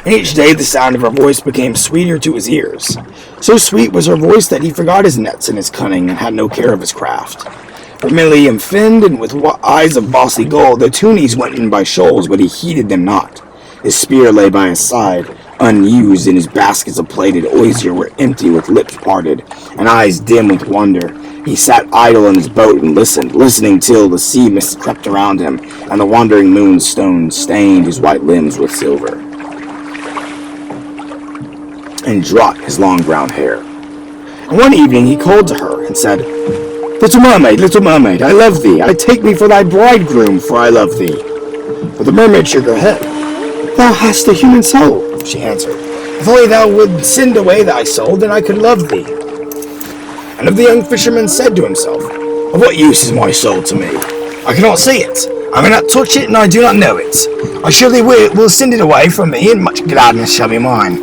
And each day the sound of her voice became sweeter to his ears. So sweet was her voice that he forgot his nets and his cunning, and had no care of his craft. Vermilly and finned, and with eyes of bossy gold, the tunnies went in by shoals, but he heeded them not. His spear lay by his side, unused, and his baskets of plated osier were empty, with lips parted, and eyes dim with wonder. He sat idle in his boat and listening till the sea mist crept around him, and the wandering moonstone stained his white limbs with silver, and dropped his long brown hair. And one evening he called to her, and said, little mermaid, I love thee. I take me for thy bridegroom, for I love thee. But the mermaid shook her head. Thou hast a human soul, she answered. If only thou wouldst send away thy soul, then I could love thee. And the young fisherman said to himself, of what use is my soul to me? I cannot see it, I may not touch it, and I do not know it. I surely will send it away from me, and much gladness shall be mine.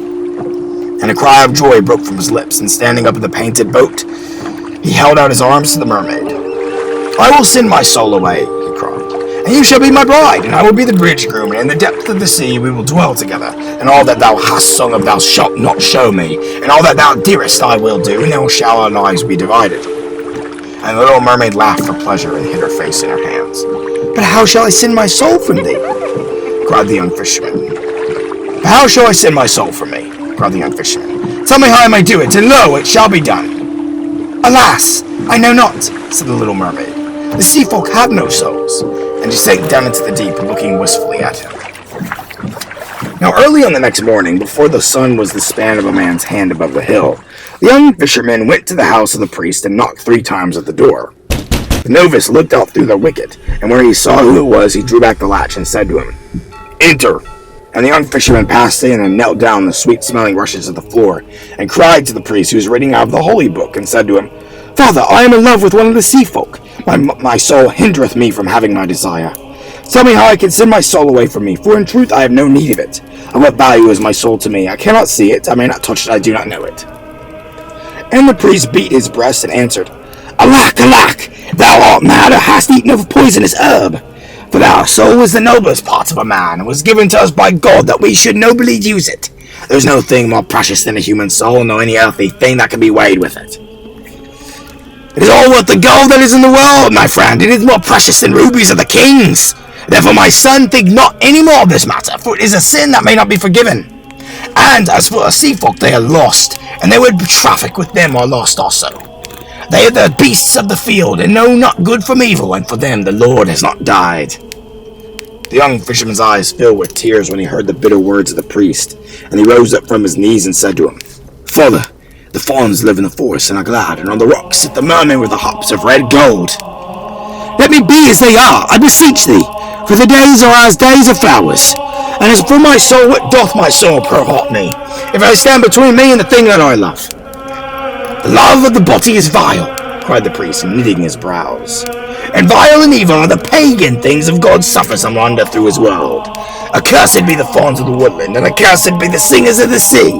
And a cry of joy broke from his lips, and standing up in the painted boat, he held out his arms to the mermaid. I will send my soul away, he cried, and you shall be my bride, and I will be the bridegroom, and in the depth of the sea we will dwell together, and all that thou hast sung of thou shalt not show me, and all that thou dearest I will do, and now shall our lives be divided. And the little mermaid laughed for pleasure, and hid her face in her hands. But how shall I send my soul from thee? Cried the young fisherman. But how shall I send my soul from me? Cried the young fisherman. Tell me how I may do it, and lo, it shall be done. Alas, I know not, said the little mermaid. The sea folk have no souls. And she sank down into the deep, looking wistfully at him. Now early on the next morning, before the sun was the span of a man's hand above the hill, the young fisherman went to the house of the priest and knocked 3 times at the door. The novice looked out through the wicket, and where he saw who it was, he drew back the latch and said to him, Enter! And the young fisherman passed in and knelt down the sweet-smelling rushes of the floor, and cried to the priest who was reading out of the holy book, and said to him, Father, I am in love with one of the sea folk. My soul hindereth me from having my desire. Tell me how I can send my soul away from me, for in truth I have no need of it. Of what value is my soul to me? I cannot see it, I may not touch it, I do not know it. And the priest beat his breast and answered, Alack, alack! Thou art mad, or hast eaten of a poisonous herb. For our soul is the noblest part of a man, and was given to us by God that we should nobly use it. There is no thing more precious than a human soul, nor any earthly thing that can be weighed with it. It is all worth the gold that is in the world, my friend. It is more precious than rubies of the kings. Therefore, my son, think not any more of this matter, for it is a sin that may not be forgiven. And as for a sea folk, they are lost, and they would traffic with them are lost also. They are the beasts of the field, and know not good from evil, and for them the Lord has not died. The young fisherman's eyes filled with tears when he heard the bitter words of the priest, and he rose up from his knees and said to him, Father, the fawns live in the forest and are glad, and on the rocks sit the mermen with the hops of red gold. Let me be as they are, I beseech thee, for the days are as days of flowers. And as for my soul, what doth my soul perhort me, if I stand between me and the thing that I love? The love of the body is vile, cried the priest, knitting his brows. And vile and evil are the pagan things of God suffers and wander through his world. Accursed be the fawns of the woodland, and accursed be the singers of the sea.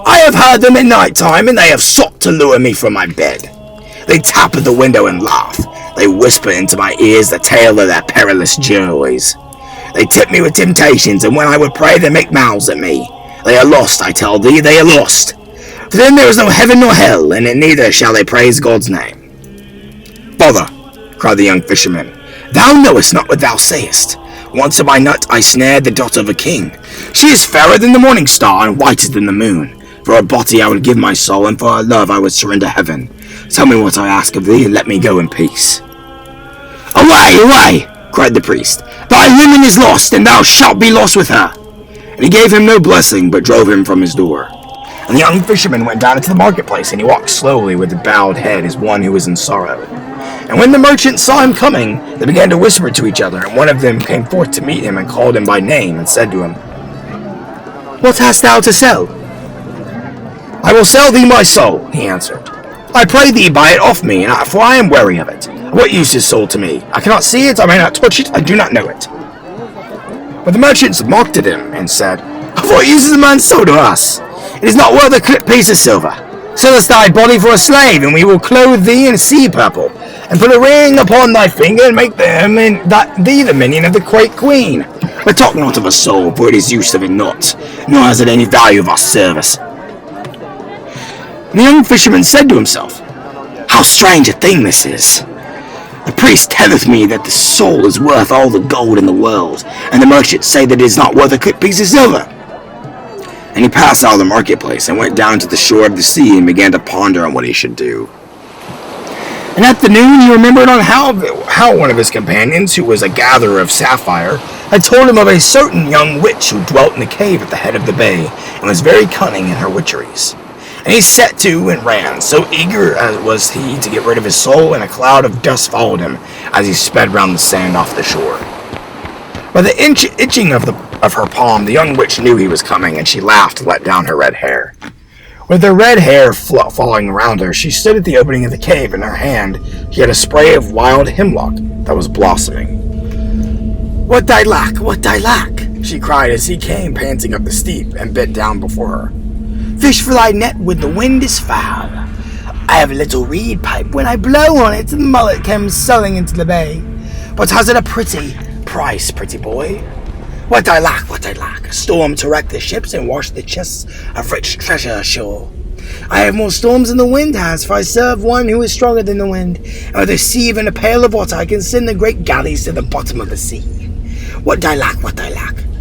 I have heard them at night time, and they have sought to lure me from my bed. They tap at the window and laugh. They whisper into my ears the tale of their perilous joys. They tempt me with temptations, and when I would pray, they make mouths at me. They are lost, I tell thee, they are lost. For them there is no heaven nor hell, and in neither shall they praise God's name. Father, cried the young fisherman, thou knowest not what thou sayest. Once in my nut I snared the daughter of a king. She is fairer than the morning star, and whiter than the moon. For her body I would give my soul, and for her love I would surrender heaven. Tell me what I ask of thee, and let me go in peace. Away, away, cried the priest. Thy woman is lost, and thou shalt be lost with her. And he gave him no blessing, but drove him from his door. And the young fisherman went down into the marketplace, and he walked slowly with a bowed head as one who is in sorrow. And when the merchants saw him coming, they began to whisper to each other, and one of them came forth to meet him and called him by name, and said to him, What hast thou to sell? I will sell thee my soul, he answered. I pray thee buy it off me, for I am weary of it. What use is soul to me? I cannot see it, I may not touch it, I do not know it. But the merchants mocked at him, and said, Of what use is a man's soul to us? It is not worth a clipped piece of silver. Sell us thy body for a slave, and we will clothe thee in sea purple, and put a ring upon thy finger, and make thee the minion of the great queen. But talk not of a soul, for it is use of it not, nor has it any value of our service. The young fisherman said to himself, How strange a thing this is! The priest telleth me that the soul is worth all the gold in the world, and the merchants say that it is not worth a clipped piece of silver. And he passed out of the marketplace and went down to the shore of the sea and began to ponder on what he should do. And at the noon he remembered on how one of his companions, who was a gatherer of sapphire, had told him of a certain young witch who dwelt in a cave at the head of the bay, and was very cunning in her witcheries. And he set to and ran, so eager as was he to get rid of his soul, and a cloud of dust followed him as he sped round the sand off the shore. By the itching of her palm, the young witch knew he was coming, and she laughed and let down her red hair. With her red hair falling around her, she stood at the opening of the cave. In her hand she had a spray of wild hemlock that was blossoming. What I lack, what I lack, she cried as he came panting up the steep and bent down before her. Fish for thy net when the wind is foul. I have a little reed pipe. When I blow on it, the mullet comes sailing into the bay. But has it a pretty price, pretty boy? What I lack, a storm to wreck the ships and wash the chests of rich treasure ashore. I have more storms than the wind has, for I serve one who is stronger than the wind, and with a sieve and a pail of water I can send the great galleys to the bottom of the sea. What I lack,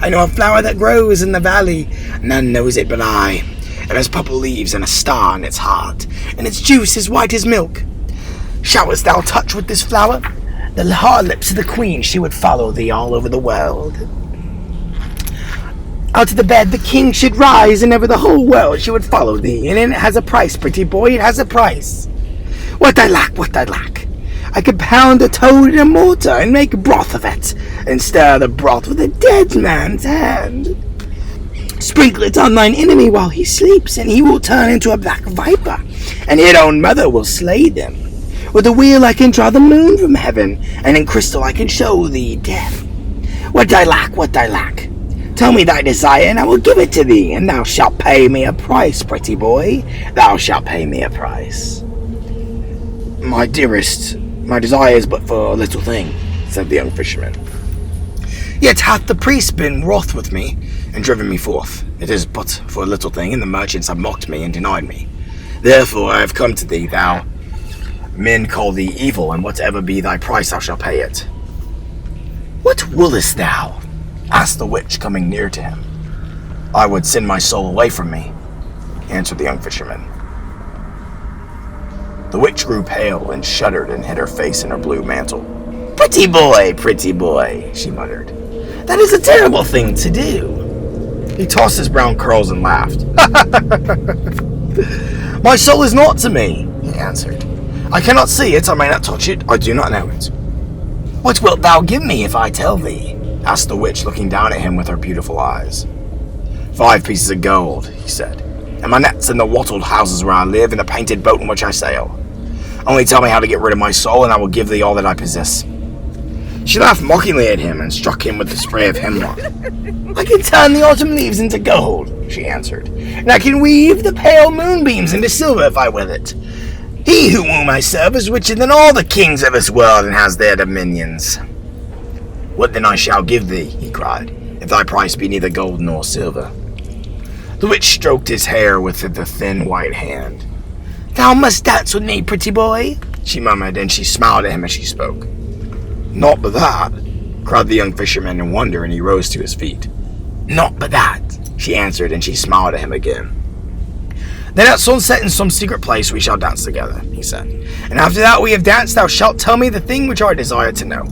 I know a flower that grows in the valley, none knows it but I. It has purple leaves and a star in its heart, and its juice is white as milk. Shouldst thou touch with this flower the hard lips of the queen, she would follow thee all over the world. Out of the bed the king should rise, and over the whole world she would follow thee, and it has a price, pretty boy, it has a price. What I lack, I could pound a toad in a mortar, and make broth of it, and stir the broth with a dead man's hand. Sprinkle it on thine enemy while he sleeps, and he will turn into a black viper, and his own mother will slay them. With a wheel I can draw the moon from heaven, and in crystal I can show thee death. What I lack, tell me thy desire, and I will give it to thee, and thou shalt pay me a price, pretty boy, thou shalt pay me a price. My dearest, my desire is but for a little thing, said the young fisherman. Yet hath the priest been wroth with me, and driven me forth. It is but for a little thing, and the merchants have mocked me and denied me. Therefore I have come to thee, thou men call thee evil, and whatever be thy price thou shalt pay it. What wouldest thou? Asked the witch, coming near to him. I would send my soul away from me, answered the young fisherman. The witch grew pale and shuddered and hid her face in her blue mantle. Pretty boy, she muttered. That is a terrible thing to do. He tossed his brown curls and laughed. My soul is naught to me, he answered. I cannot see it, I may not touch it, I do not know it. What wilt thou give me if I tell thee? Asked the witch, looking down at him with her beautiful eyes. 5 pieces of gold, he said, and my nets in the wattled houses where I live, and the painted boat in which I sail. Only tell me how to get rid of my soul, and I will give thee all that I possess. She laughed mockingly at him and struck him with the spray of hemlock. I can turn the autumn leaves into gold, she answered, and I can weave the pale moonbeams into silver if I will it. He whom I serve is richer than all the kings of this world and has their dominions. What then I shall give thee, he cried, if thy price be neither gold nor silver. The witch stroked his hair with the thin white hand. Thou must dance with me, pretty boy, she murmured, and she smiled at him as she spoke. Not but that, cried the young fisherman in wonder, and he rose to his feet. Not but that, she answered, and she smiled at him again. Then at sunset in some secret place we shall dance together, he said. And after that we have danced, thou shalt tell me the thing which I desire to know.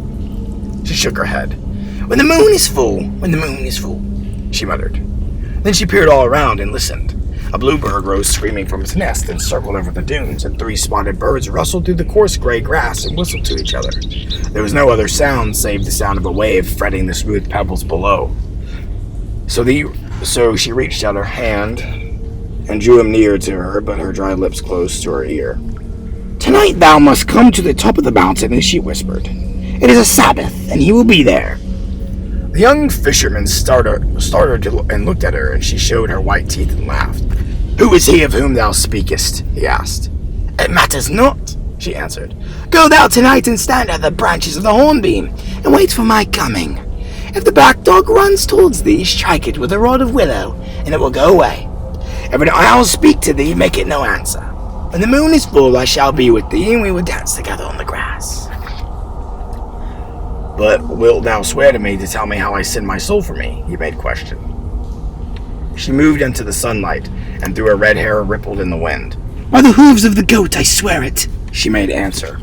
She shook her head. When the moon is full, she muttered. Then she peered all around and listened. A bluebird rose screaming from its nest and circled over the dunes, and 3 spotted birds rustled through the coarse gray grass and whistled to each other. There was no other sound save the sound of a wave fretting the smooth pebbles below. So she reached out her hand and drew him near to her, but her dry lips closed to her ear. Tonight thou must come to the top of the mountain, as she whispered. It is a Sabbath, and he will be there. The young fisherman started and looked at her, and she showed her white teeth and laughed. Who is he of whom thou speakest? He asked. It matters not, she answered. Go thou tonight and stand at the branches of the hornbeam, and wait for my coming. If the black dog runs towards thee, strike it with a rod of willow, and it will go away. If an owl speak to thee, make it no answer. When the moon is full, I shall be with thee, and we will dance together on the grass. But wilt thou swear to me to tell me how I send my soul for me? He made question. She moved into the sunlight, and through her red hair rippled in the wind. By the hooves of the goat, I swear it, she made answer.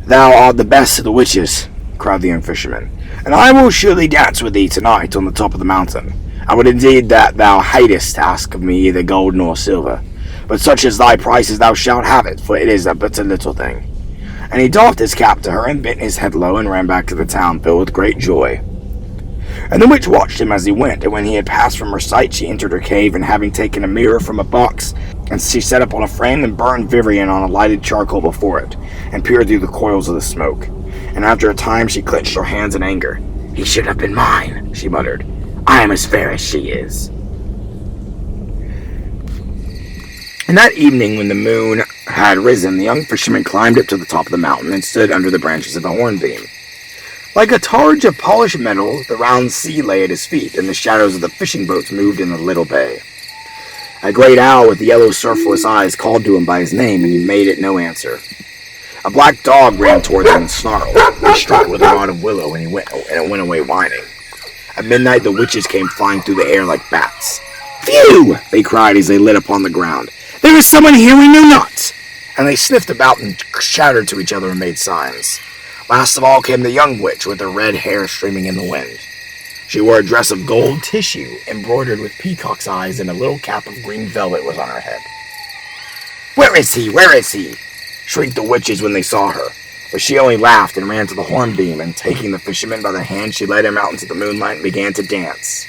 Thou art the best of the witches, cried the young fisherman, and I will surely dance with thee tonight on the top of the mountain. I would indeed that thou hatest ask of me either gold nor silver, but such as thy price as thou shalt have it, for it is but a little thing. And he doffed his cap to her and bent his head low and ran back to the town filled with great joy. And the witch watched him as he went, and when he had passed from her sight, she entered her cave, and having taken a mirror from a box, and she set up on a frame and burned Vivian on a lighted charcoal before it, and peered through the coils of the smoke. And after a time she clenched her hands in anger. He should have been mine, she muttered. I am as fair as she is. And that evening, when the moon had risen, the young fisherman climbed up to the top of the mountain and stood under the branches of the hornbeam. Like a targe of polished metal, the round sea lay at his feet, and the shadows of the fishing boats moved in the little bay. A great owl with yellow surfless eyes called to him by his name, and he made it no answer. A black dog ran toward him and snarled. He struck it with a rod of willow, and it went away whining. At midnight, the witches came flying through the air like bats. Phew! They cried as they lit upon the ground. There is someone here we knew not! And they sniffed about and shouted to each other and made signs. Last of all came the young witch with her red hair streaming in the wind. She wore a dress of gold tissue embroidered with peacock's eyes, and a little cap of green velvet was on her head. Where is he? Where is he? Shrieked the witches when they saw her. But she only laughed and ran to the hornbeam, and taking the fisherman by the hand, she led him out into the moonlight and began to dance.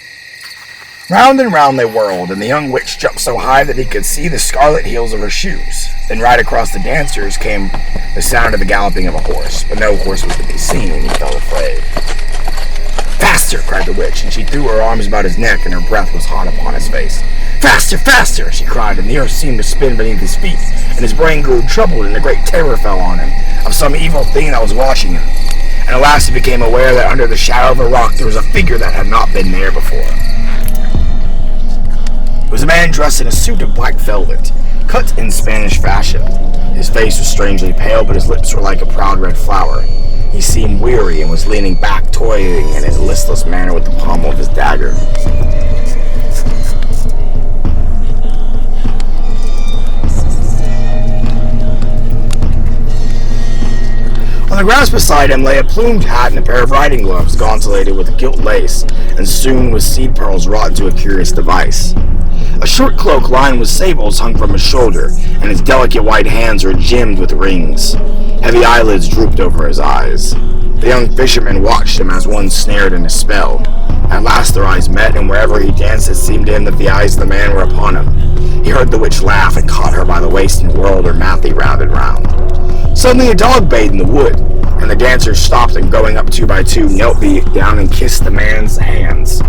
Round and round they whirled, and the young witch jumped so high that he could see the scarlet heels of her shoes. Then right across the dancers came the sound of the galloping of a horse, but no horse was to be seen, and he felt afraid. Faster! Cried the witch, and she threw her arms about his neck, and her breath was hot upon his face. Faster! Faster! She cried, and the earth seemed to spin beneath his feet, and his brain grew troubled, and a great terror fell on him of some evil thing that was watching him. And at last he became aware that under the shadow of a rock there was a figure that had not been there before. It was a man dressed in a suit of black velvet, cut in Spanish fashion. His face was strangely pale, but his lips were like a proud red flower. He seemed weary and was leaning back, toying in his listless manner with the pommel of his dagger. On the grass beside him lay a plumed hat and a pair of riding gloves, gauntleted with gilt lace and strewn with seed pearls wrought into a curious device. A short cloak lined with sables hung from his shoulder, and his delicate white hands were gemmed with rings. Heavy eyelids drooped over his eyes. The young fisherman watched him as one snared in a spell. At last their eyes met, and wherever he danced it seemed to him that the eyes of the man were upon him. He heard the witch laugh and caught her by the waist and whirled her madly round and round. Suddenly a dog bayed in the wood, and the dancers stopped and going up two by two knelt down and kissed the man's hands.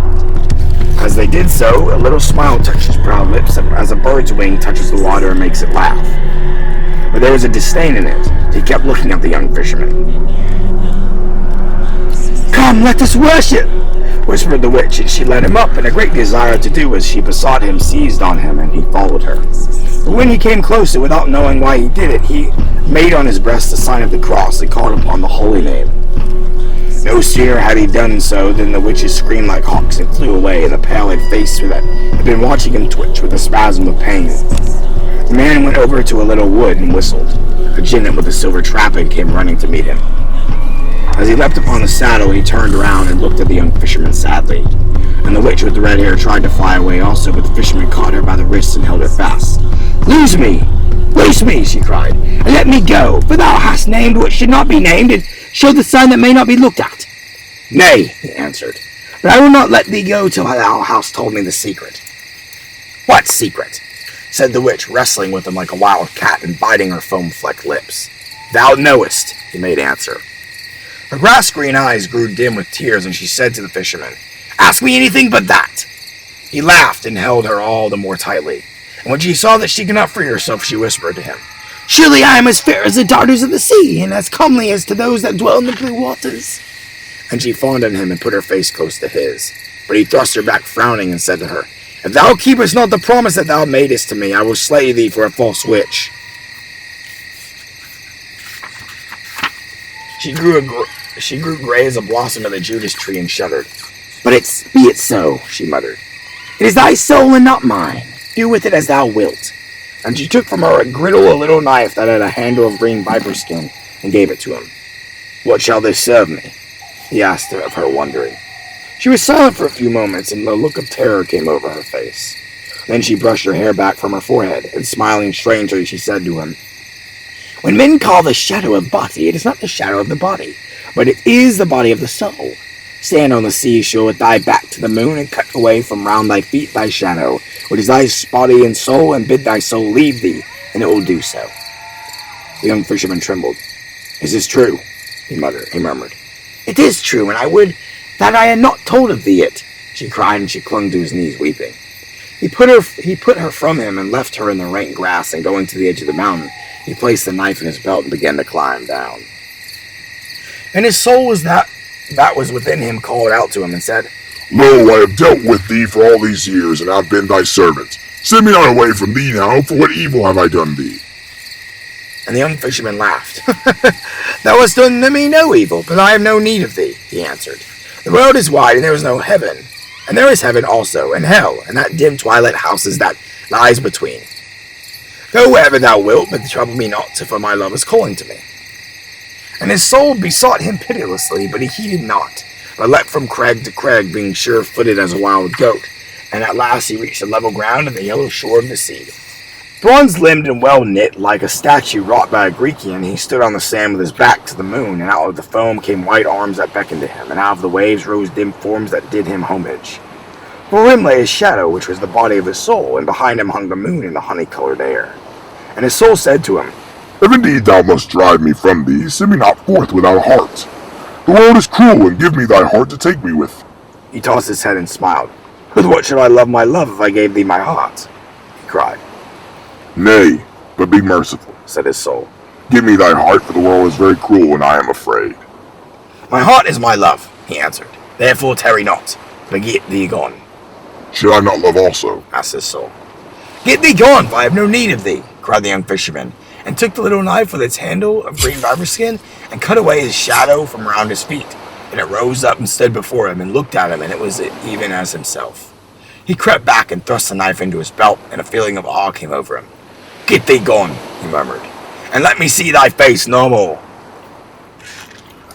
As they did so, a little smile touched his proud lips as a bird's wing touches the water and makes it laugh. But there was a disdain in it. He kept looking at the young fisherman. Come, let us worship, whispered the witch, and she led him up, and a great desire to do as she besought him seized on him, and he followed her. But when he came closer, without knowing why he did it, he made on his breast the sign of the cross and called upon the holy name. No sooner had he done so than the witches screamed like hawks and flew away, and the pallid face that had been watching him twitch with a spasm of pain. The man went over to a little wood and whistled. A jennet with a silver trapping came running to meet him. As he leapt upon the saddle, he turned around and looked at the young fisherman sadly. And the witch with the red hair tried to fly away also, but the fisherman caught her by the wrists and held her fast. Loose me! Loose me! She cried, and let me go, for thou hast named what should not be named, and showed the sign that may not be looked at. Nay, he answered, but I will not let thee go till thou hast told me the secret. What secret? said the witch, wrestling with him like a wild cat and biting her foam-flecked lips. Thou knowest, he made answer. Her grass-green eyes grew dim with tears, and she said to the fisherman, Ask me anything but that. He laughed and held her all the more tightly, and when she saw that she could not free herself, she whispered to him, Surely I am as fair as the daughters of the sea, and as comely as to those that dwell in the blue waters. And she fawned on him and put her face close to his. But he thrust her back frowning and said to her, If thou keepest not the promise that thou madest to me, I will slay thee for a false witch. She grew gray as a blossom of the Judas tree and shuddered. Be it so, she muttered. It is thy soul and not mine. Do with it as thou wilt. And she took from her a little knife that had a handle of green viper skin, and gave it to him. What shall this serve me? He asked of her, wondering. She was silent for a few moments, and a look of terror came over her face. Then she brushed her hair back from her forehead, and smiling strangely, she said to him, When men call the shadow a body, it is not the shadow of the body, but it is the body of the soul. Stand on the seashore with thy back to the moon, and cut away from round thy feet thy shadow, which is thy body and soul, and bid thy soul leave thee, and it will do so. The young fisherman trembled. Is this true? He murmured. It is true, and I would that I had not told of thee it, she cried, and she clung to his knees, weeping. He put her from him and left her in the rank grass, and going to the edge of the mountain, he placed the knife in his belt and began to climb down. And his soul was that was within him called out to him and said, Lo, I have dealt with thee for all these years, and have been thy servant. Send me not away from thee now, for what evil have I done thee? And the young fisherman laughed. Thou hast done me no evil, but I have no need of thee, he answered. The world is wide, and there is no heaven. And there is heaven also, and hell, and that dim twilight houses that lies between. Go wherever thou wilt, but trouble me not, for my love is calling to me. And his soul besought him pitilessly, but he heeded not, but leapt from crag to crag, being sure-footed as a wild goat, and at last he reached the level ground and the yellow shore of the sea. Bronze-limbed and well-knit, like a statue wrought by a Grecian, he stood on the sand with his back to the moon, and out of the foam came white arms that beckoned to him, and out of the waves rose dim forms that did him homage. Before him lay his shadow, which was the body of his soul, and behind him hung the moon in the honey-colored air. And his soul said to him, If indeed thou must drive me from thee, send me not forth without a heart. The world is cruel, and give me thy heart to take me with. He tossed his head and smiled. With what should I love my love if I gave thee my heart? He cried. Nay, but be merciful, said his soul. Give me thy heart, for the world is very cruel, and I am afraid. My heart is my love, he answered. Therefore tarry not, but get thee gone. Should I not love also? asked his soul. Get thee gone, for I have no need of thee, cried the young fisherman, and took the little knife with its handle of green viper skin, and cut away his shadow from round his feet. And it rose up and stood before him, and looked at him, and it was even as himself. He crept back and thrust the knife into his belt, and a feeling of awe came over him. Get thee gone, he murmured, and let me see thy face no more.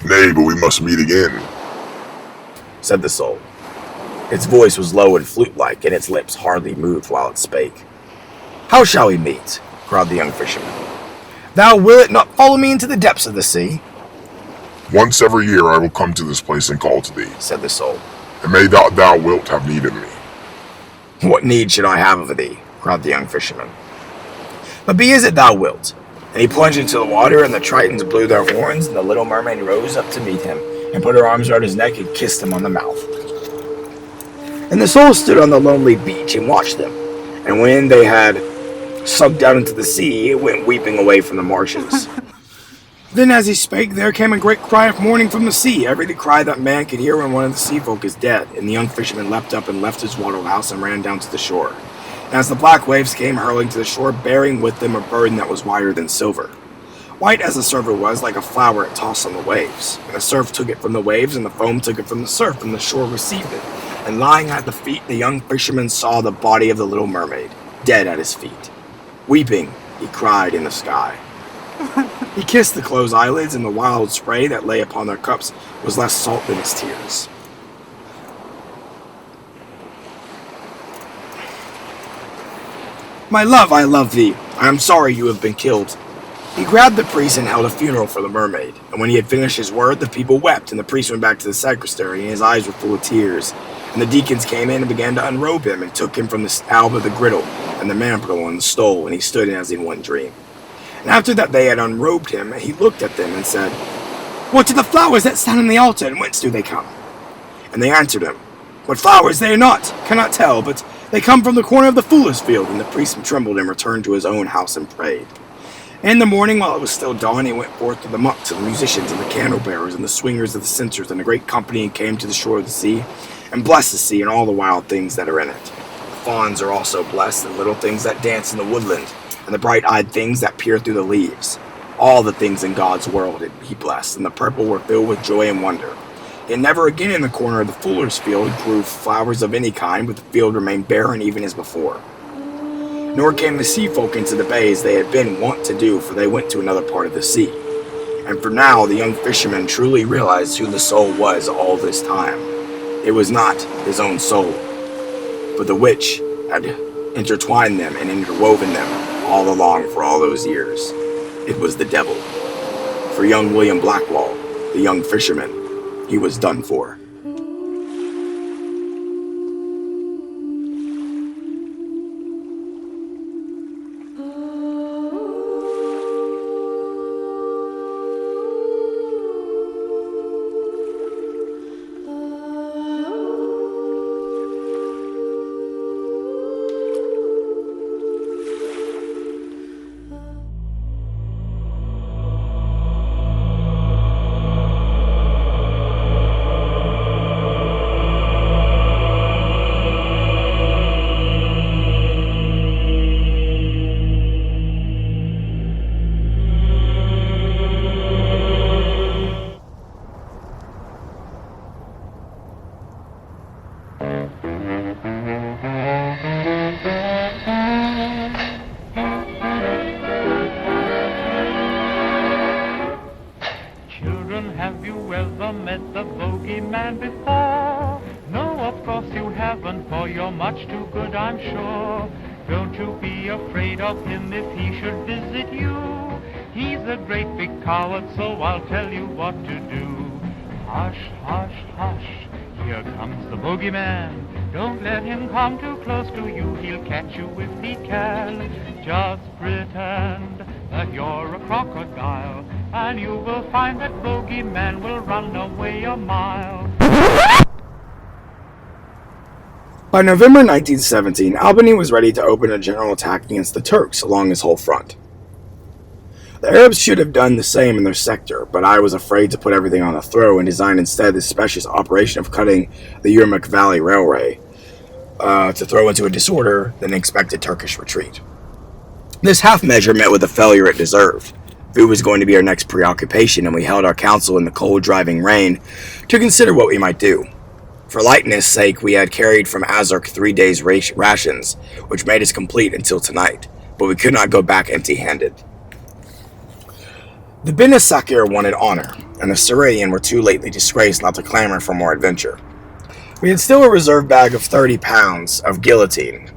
Nay, but we must meet again, said the soul. Its voice was low and flute-like, and its lips hardly moved while it spake. How shall we meet? Cried the young fisherman. Thou wilt not follow me into the depths of the sea? Once every year I will come to this place and call to thee, said the soul. And may thou wilt have need of me. What need should I have of thee? Cried the young fisherman. But be as it thou wilt. And he plunged into the water, and the tritons blew their horns, and the little mermaid rose up to meet him, and put her arms around his neck and kissed him on the mouth. And the soul stood on the lonely beach and watched them. And when they had sunk down into the sea, it went weeping away from the marshes. Then as he spake, there came a great cry of mourning from the sea, every cry that man could hear when one of the sea folk is dead. And the young fisherman leapt up and left his wattled house and ran down to the shore. And as the black waves came hurling to the shore, bearing with them a burden that was whiter than silver. White as the surfer was, like a flower it tossed on the waves. And the surf took it from the waves, and the foam took it from the surf, and the shore received it. And lying at the feet, the young fisherman saw the body of the little mermaid, dead at his feet. Weeping, he cried in the sky. He kissed the closed eyelids, and the wild spray that lay upon their cups was less salt than his tears. My love, I love thee. I am sorry you have been killed. He grabbed the priest and held a funeral for the mermaid. And when he had finished his word, the people wept, and the priest went back to the sacristy, and his eyes were full of tears. And the deacons came in and began to unrobe him and took him from the alb of the griddle and the mambrel and the stole, and he stood as in one dream. And after that they had unrobed him, he looked at them and said, "What are the flowers that stand on the altar, and whence do they come?" And they answered him, "What flowers they are not, cannot tell, but they come from the corner of the fuller's field." And the priest trembled and returned to his own house and prayed. And in the morning, while it was still dawn, he went forth to the monks and the musicians and the candle bearers and the swingers of the censers and a great company, and came to the shore of the sea, and blessed the sea and all the wild things that are in it. The fawns are also blessed, and little things that dance in the woodland, and the bright-eyed things that peer through the leaves. All the things in God's world he blessed, and the purple were filled with joy and wonder. And never again in the corner of the fuller's field grew flowers of any kind, but the field remained barren even as before. Nor came the sea folk into the bay as they had been wont to do, for they went to another part of the sea. And for now the young fisherman truly realized who the soul was all this time. It was not his own soul, but the witch had intertwined them and interwoven them all along for all those years. It was the devil. For young William Blackwall, the young fisherman, he was done for. Have you ever met the bogeyman before? No, of course you haven't, for you're much too good, I'm sure. Don't you be afraid of him if he should visit you. He's a great big coward, so I'll tell you what to do. Hush, hush, hush, here comes the bogeyman. Don't let him come too close to you, he'll catch you if he can. Just pretend that you're a crocodile, and you will find that bogeyman will run away a mile. By November 1917, Albany was ready to open a general attack against the Turks along his whole front. The Arabs should have done the same in their sector, but I was afraid to put everything on a throw and designed instead the specious operation of cutting the Yermak Valley Railway to throw into a disorder the expected Turkish retreat. This half measure met with the failure it deserved. Food was going to be our next preoccupation, and we held our council in the cold, driving rain to consider what we might do. For lightness' sake, we had carried from Azark 3 days' rations, which made us complete until tonight, but we could not go back empty-handed. The Bene Sakir wanted honor, and the Syrian were too lately disgraced not to clamor for more adventure. We had still a reserve bag of 30 pounds of guillotine,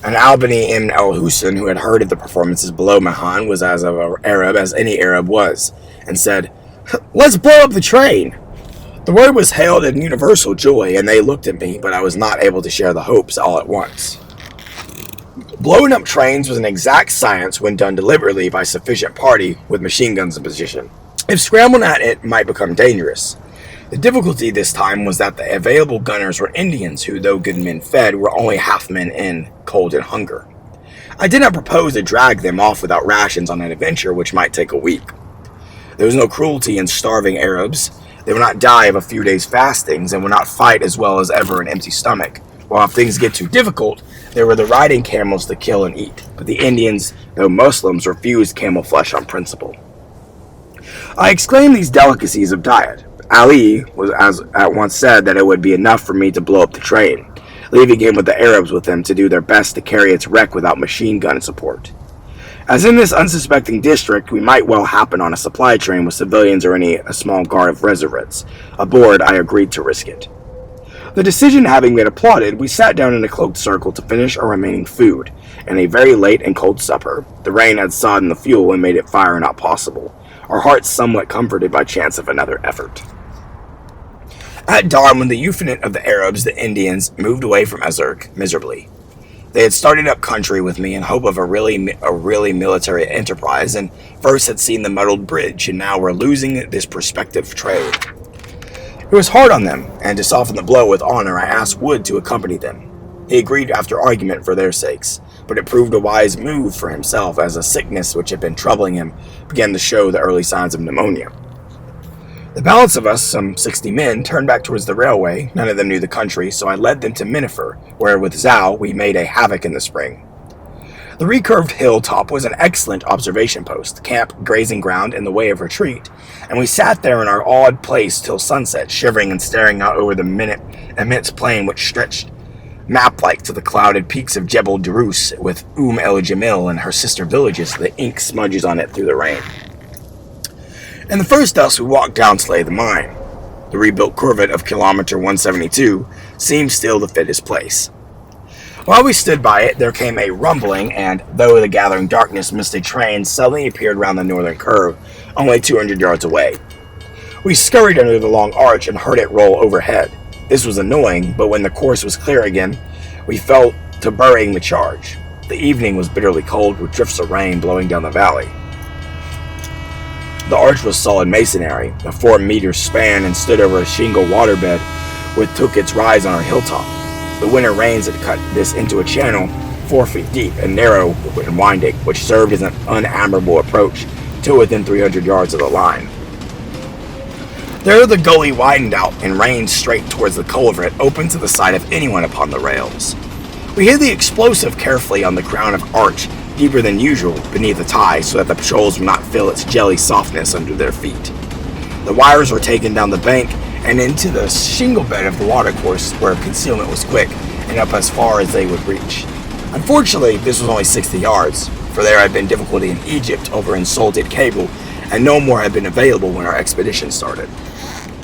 and Albany Ibn al-Hussein, who had heard of the performances below Mahan, was as of an Arab as any Arab was, and said, "Let's blow up the train!" The word was hailed in universal joy, and they looked at me, but I was not able to share the hopes all at once. Blowing up trains was an exact science when done deliberately by sufficient party with machine guns in position. If scrambled at it might become dangerous. The difficulty this time was that the available gunners were Indians who, though good men fed, were only half men in cold and hunger. I did not propose to drag them off without rations on an adventure which might take a week. There was no cruelty in starving Arabs. They would not die of a few days' fastings and would not fight as well as ever an empty stomach. While if things get too difficult, there were the riding camels to kill and eat. But the Indians, though Muslims, refused camel flesh on principle. I exclaimed these delicacies of diet. Ali was as at once said that it would be enough for me to blow up the train, leaving him with the Arabs with them to do their best to carry its wreck without machine gun support. As in this unsuspecting district, we might well happen on a supply train with civilians or a small guard of reservists. Aboard, I agreed to risk it. The decision having been applauded, we sat down in a cloaked circle to finish our remaining food, and a very late and cold supper. The rain had sodden the fuel and made it fire not possible, our hearts somewhat comforted by chance of another effort. At dawn, when the Euphonate of the Arabs, the Indians, moved away from Azurk miserably. They had started up country with me in hope of a really military enterprise, and first had seen the muddled bridge, and now were losing this prospective trade. It was hard on them, and to soften the blow with honor, I asked Wood to accompany them. He agreed after argument for their sakes, but it proved a wise move for himself, as a sickness which had been troubling him began to show the early signs of pneumonia. The balance of us, some 60 men, turned back towards the railway. None of them knew the country, so I led them to Minifer, where with Zhao we made a havoc in the spring. The recurved hilltop was an excellent observation post, camp, grazing ground, and the way of retreat, and we sat there in our awed place till sunset, shivering and staring out over the immense plain which stretched map-like to the clouded peaks of Jebel Durus, with el Jamil and her sister villages, the ink smudges on it through the rain. In the first dusk, we walked down to lay the mine. The rebuilt corvette of kilometer 172 seemed still the fittest place. While we stood by it, there came a rumbling, and though the gathering darkness missed a train, suddenly appeared round the northern curve, only 200 yards away. We scurried under the long arch and heard it roll overhead. This was annoying, but when the course was clear again, we fell to burying the charge. The evening was bitterly cold, with drifts of rain blowing down the valley. The arch was solid masonry, a 4-meter span, and stood over a shingle waterbed which took its rise on our hilltop. The winter rains had cut this into a channel 4 feet deep and narrow and winding, which served as an unamable approach till within 300 yards of the line. There the gully widened out and rained straight towards the culvert, open to the sight of anyone upon the rails. We hid the explosive carefully on the crown of arch, deeper than usual, beneath the tie, so that the patrols would not feel its jelly softness under their feet. The wires were taken down the bank and into the shingle bed of the watercourse, where concealment was quick, and up as far as they would reach. Unfortunately, this was only 60 yards, for there had been difficulty in Egypt over insulted cable, and no more had been available when our expedition started.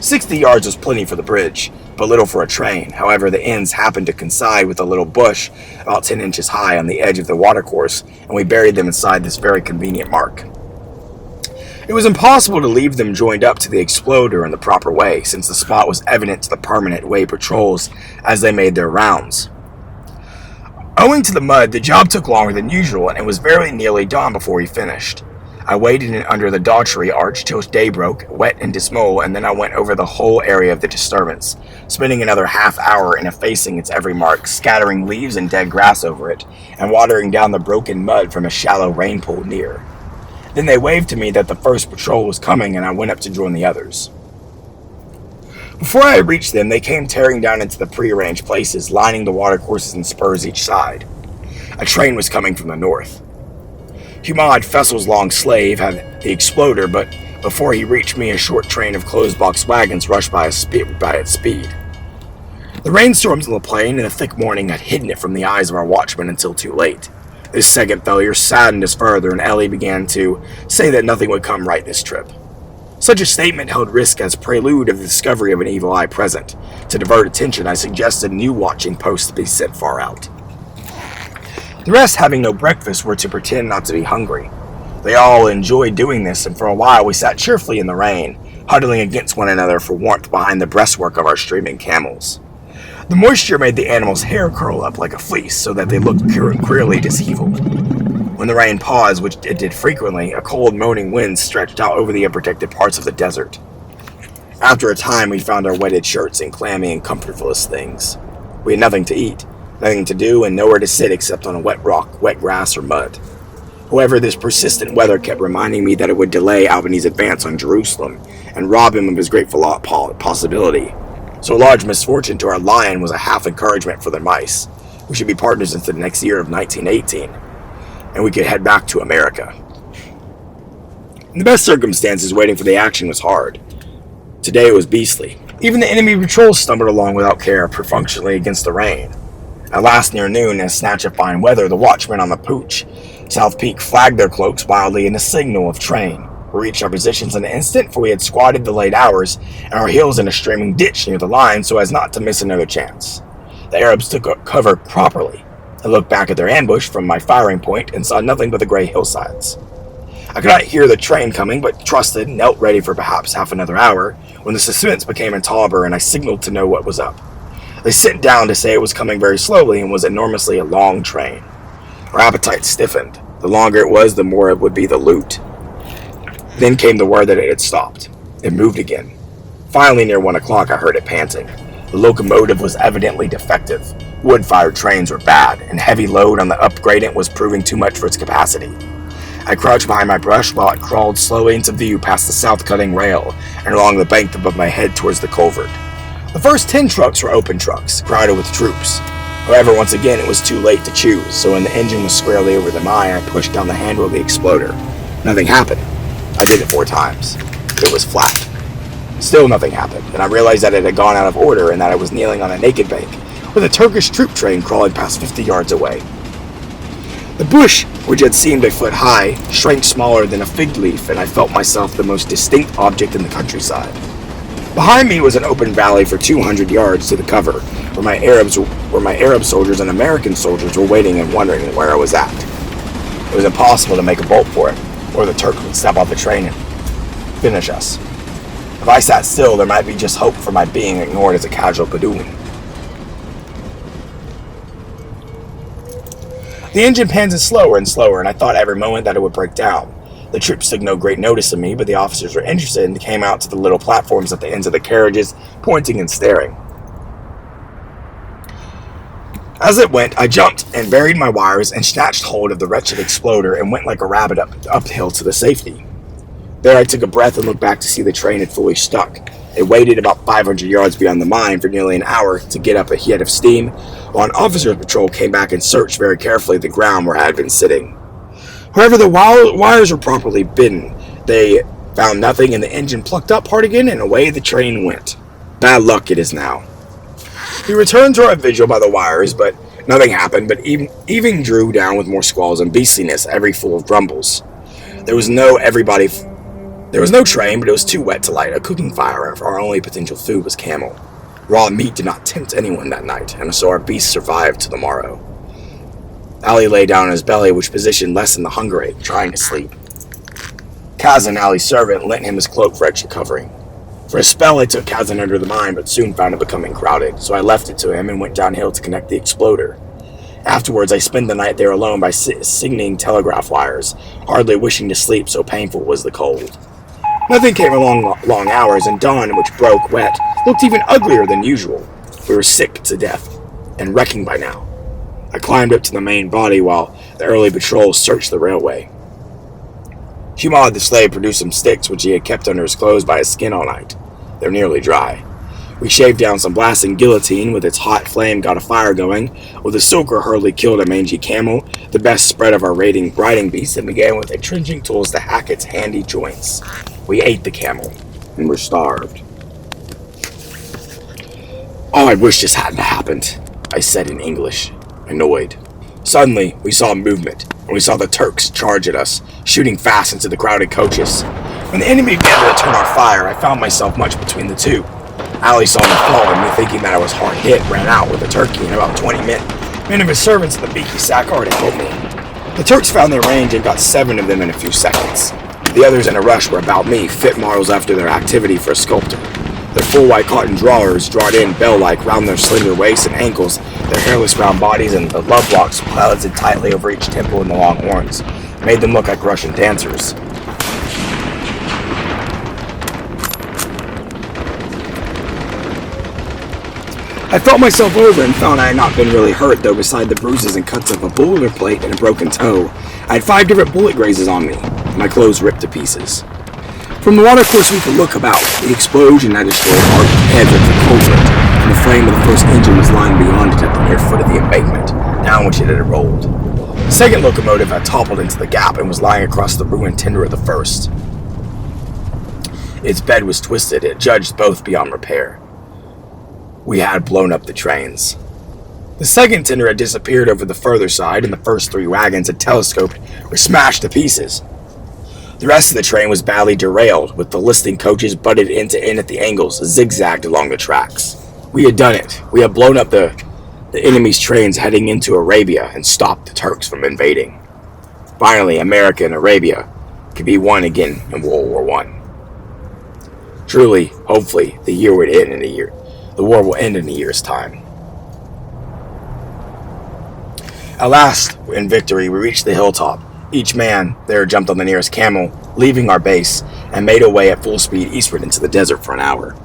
60 yards was plenty for the bridge, but little for a train. However, the ends happened to coincide with a little bush about 10 inches high on the edge of the watercourse, and we buried them inside this very convenient mark. It was impossible to leave them joined up to the exploder in the proper way, since the spot was evident to the permanent way patrols as they made their rounds. Owing to the mud, the job took longer than usual, and it was very nearly dawn before we finished. I waited under the Daughtry arch till day broke, wet and dismal, and then I went over the whole area of the disturbance, spending another half hour in effacing its every mark, scattering leaves and dead grass over it, and watering down the broken mud from a shallow rain pool near. Then they waved to me that the first patrol was coming, and I went up to join the others. Before I reached them, they came tearing down into the prearranged places, lining the watercourses and spurs each side. A train was coming from the north. Humad, Fessel's long slave, had the exploder, but before he reached me, a short train of closed-box wagons rushed by its speed. The rainstorms on the plain and the thick morning had hidden it from the eyes of our watchmen until too late. This second failure saddened us further, and Ellie began to say that nothing would come right this trip. Such a statement held risk as prelude of the discovery of an evil eye present. To divert attention, I suggested new watching posts to be sent far out. The rest, having no breakfast, were to pretend not to be hungry. They all enjoyed doing this, and for a while we sat cheerfully in the rain, huddling against one another for warmth behind the breastwork of our streaming camels. The moisture made the animals' hair curl up like a fleece, so that they looked queerly disheveled. When the rain paused, which it did frequently, a cold moaning wind stretched out over the unprotected parts of the desert. After a time, we found our wetted shirts and clammy and comfortless things. We had nothing to eat, nothing to do, and nowhere to sit except on a wet rock, wet grass, or mud. However, this persistent weather kept reminding me that it would delay Albany's advance on Jerusalem and rob him of his great possibility. So a large misfortune to our lion was a half encouragement for the mice. We should be partners into the next year of 1918, and we could head back to America. In the best circumstances, waiting for the action was hard. Today it was beastly. Even the enemy patrols stumbled along without care, perfunctorily against the rain. At last, near noon, in a snatch of fine weather, the watchmen on the Pooch South Peak flagged their cloaks wildly in a signal of train. We reached our positions in an instant, for we had squatted the late hours and our heels in a streaming ditch near the line so as not to miss another chance. The Arabs took cover properly. I looked back at their ambush from my firing point and saw nothing but the gray hillsides. I could not hear the train coming, but trusted and knelt ready for perhaps half another hour, when the suspense became intolerable and I signaled to know what was up. They sent down to say it was coming very slowly and was enormously a long train. Our appetite stiffened. The longer it was, the more it would be the loot. Then came the word that it had stopped. It moved again. Finally, near 1 o'clock, I heard it panting. The locomotive was evidently defective. Wood-fired trains were bad, and heavy load on the upgradient was proving too much for its capacity. I crouched behind my brush while it crawled slowly into view past the south-cutting rail and along the bank above my head towards the culvert. The first 10 trucks were open trucks, crowded with troops. However, once again, it was too late to choose, so when the engine was squarely over the mine, I pushed down the handle of the exploder. Nothing happened. I did it 4 times. It was flat. Still nothing happened, and I realized that it had gone out of order and that I was kneeling on a naked bank, with a Turkish troop train crawling past 50 yards away. The bush, which had seemed a foot high, shrank smaller than a fig leaf, and I felt myself the most distinct object in the countryside. Behind me was an open valley for 200 yards to the cover, where my Arab soldiers and American soldiers were waiting and wondering where I was at. It was impossible to make a bolt for it, or the Turks would step off the train and finish us. If I sat still, there might be just hope for my being ignored as a casual Bedouin. The engine panted slower and slower, and I thought every moment that it would break down. The troops took no great notice of me, but the officers were interested and came out to the little platforms at the ends of the carriages, pointing and staring. As it went, I jumped and buried my wires and snatched hold of the wretched exploder and went like a rabbit uphill to the safety. There I took a breath and looked back to see the train had fully stuck. It waited about 500 yards beyond the mine for nearly an hour to get up a head of steam, while an officer's patrol came back and searched very carefully the ground where I had been sitting. However, the wires were properly bitten. They found nothing, and the engine plucked up hard again, and away the train went. Bad luck it is now. We returned to our vigil by the wires, but nothing happened, but evening drew down with more squalls and beastliness, every full of grumbles. There was no train, but it was too wet to light a cooking fire, and our only potential food was camel. Raw meat did not tempt anyone that night, and so our beasts survived to the morrow. Ali lay down on his belly, which position lessened the hunger ache, trying to sleep. Kazan, Ali's servant, lent him his cloak for extra covering. For a spell, I took Kazan under the mine, but soon found it becoming crowded, so I left it to him and went downhill to connect the exploder. Afterwards, I spent the night there alone by signaling telegraph wires, hardly wishing to sleep, so painful was the cold. Nothing came along long hours, and dawn, which broke wet, looked even uglier than usual. We were sick to death, and wrecking by now. I climbed up to the main body while the early patrol searched the railway. Humad the slave produced some sticks which he had kept under his clothes by his skin all night. They were nearly dry. We shaved down some blasting guillotine with its hot flame, got a fire going. With a silker hurley killed a mangy camel, the best spread of our riding beasts, and began with entrenching tools to hack its handy joints. We ate the camel, and were starved. "Oh, I wish this hadn't happened," I said in English, annoyed. Suddenly, we saw movement, and we saw the Turks charge at us, shooting fast into the crowded coaches. When the enemy began to return our fire, I found myself much between the two. Ali saw me fall, and me thinking that I was hard hit, ran out with a turkey, and about 20 men of his servants in the beaky sack already told me. The Turks found their range and got 7 of them in a few seconds. The others in a rush were about me, fit models after their activity for a sculptor. Their full white cotton drawers, drawn in bell-like round their slender waists and ankles, their hairless round bodies, and the love locks balanced tightly over each temple and the long horns, made them look like Russian dancers. I felt myself over and found I had not been really hurt, though beside the bruises and cuts of a boiler plate and a broken toe, I had 5 different bullet grazes on me, and my clothes ripped to pieces. From the watercourse we could look about. The explosion had destroyed our heads of the culvert, and the flame of the first engine was lying beyond it at the near foot of the embankment, down which it had rolled. The second locomotive had toppled into the gap and was lying across the ruined tinder of the first. Its bed was twisted, it judged both beyond repair. We had blown up the trains. The second tinder had disappeared over the further side, and the first 3 wagons had telescoped or smashed to pieces. The rest of the train was badly derailed, with the listing coaches butted end to end at the angles, zigzagged along the tracks. We had done it. We had blown up the enemy's trains heading into Arabia and stopped the Turks from invading. Finally, America and Arabia could be won again in World War I. Truly, hopefully, the war will end in a year's time. At last, in victory, we reached the hilltop. Each man there jumped on the nearest camel, leaving our base, and made away at full speed eastward into the desert for an hour.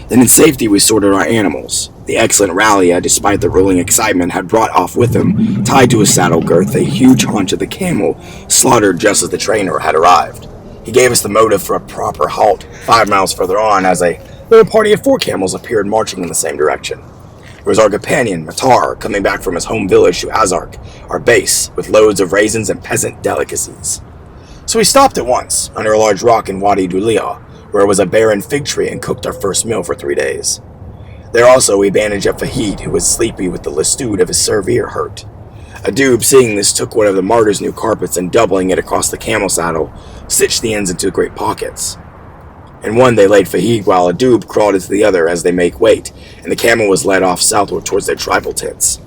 Then in safety we sorted our animals. The excellent Rallia, despite the rolling excitement, had brought off with him, tied to his saddle girth, a huge haunch of the camel, slaughtered just as the trainer had arrived. He gave us the motive for a proper halt 5 miles further on as a little party of 4 camels appeared marching in the same direction. It was our companion, Matar, coming back from his home village to Azark, our base, with loads of raisins and peasant delicacies. So we stopped at once, under a large rock in Wadi Dulia, where was a barren fig tree, and cooked our first meal for 3 days. There also we bandaged up Fahid, who was sleepy with the lastood of his cervier hurt. Adub, seeing this, took one of the martyr's new carpets and, doubling it across the camel saddle, stitched the ends into great pockets. In one they laid Fahid, while Adub crawled into the other as they make weight, and the camel was led off southward towards their tribal tents.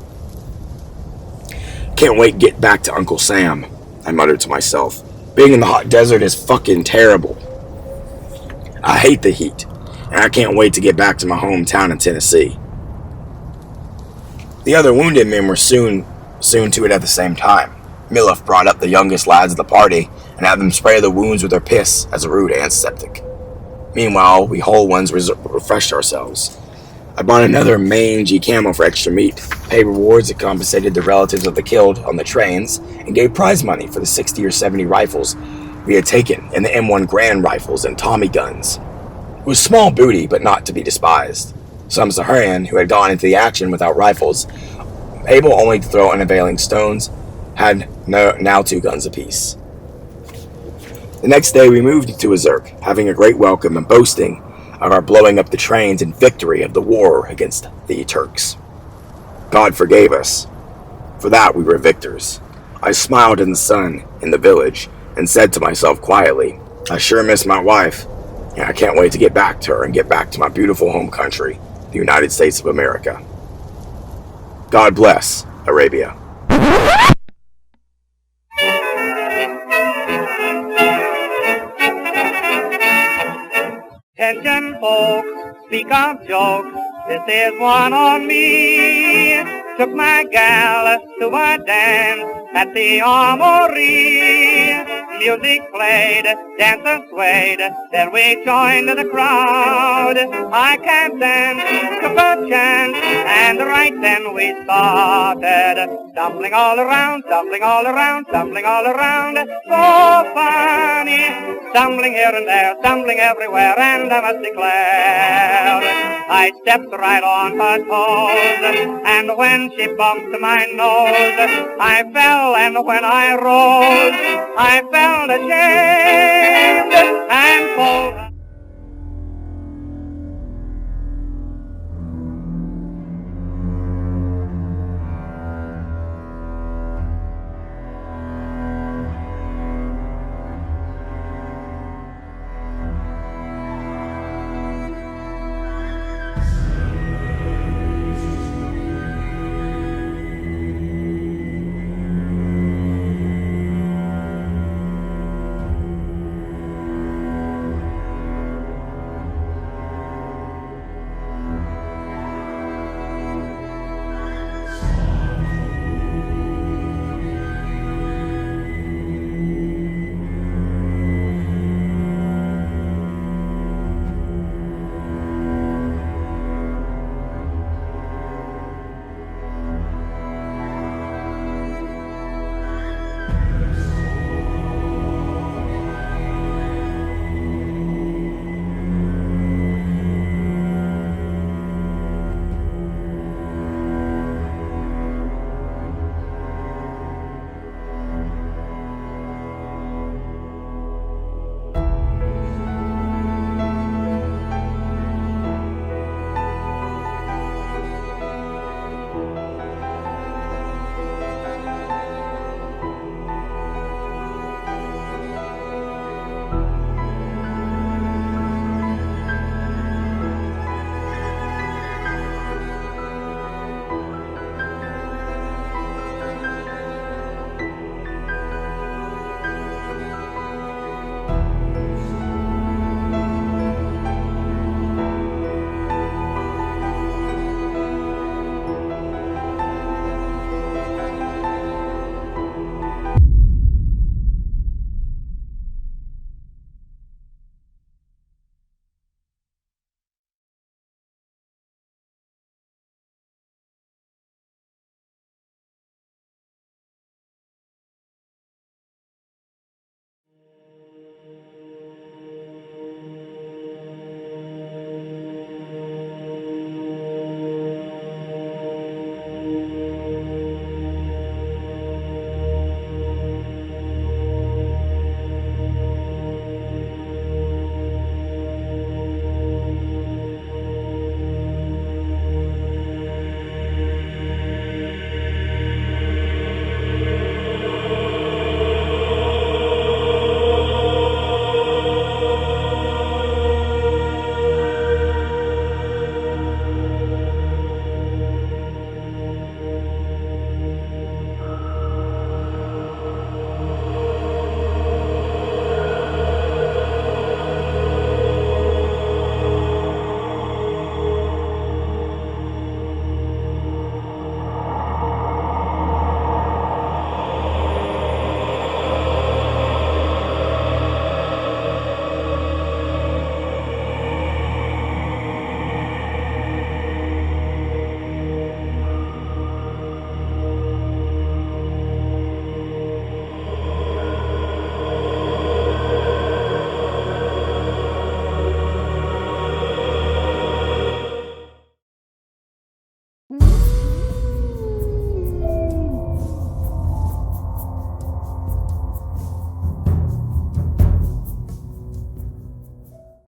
Can't wait to get back to Uncle Sam, I muttered to myself. Being in the hot desert is fucking terrible. I hate the heat, and I can't wait to get back to my hometown in Tennessee. The other wounded men were soon to it at the same time. Milif brought up the youngest lads of the party and had them spray the wounds with their piss as a rude antiseptic. Meanwhile, we whole ones refreshed ourselves. I bought another mangy camel for extra meat, paid rewards that compensated the relatives of the killed on the trains, and gave prize money for the 60 or 70 rifles we had taken, and the M1 Grand rifles and Tommy guns. It was small booty, but not to be despised. Some Saharian, who had gone into the action without rifles, able only to throw unavailing stones, had now 2 guns apiece. The next day we moved to Azurk, having a great welcome and boasting of our blowing up the trains and victory of the war against the Turks. God forgave us. For that we were victors. I smiled in the sun in the village and said to myself quietly, I sure miss my wife, and I can't wait to get back to her and get back to my beautiful home country, the United States of America. God bless Arabia. Attention folks, speak of jokes, this is one on me. Took my gal to a dance at the Armory. Music played, dancers swayed, then we joined the crowd. I can't dance, took a chance, and right then we started stumbling all around, stumbling all around, stumbling all around. So funny, stumbling here and there, stumbling everywhere, and I must declare, I stepped right on her toes, and when she bumped my nose, I fell, and when I rose, I felt ashamed, and folks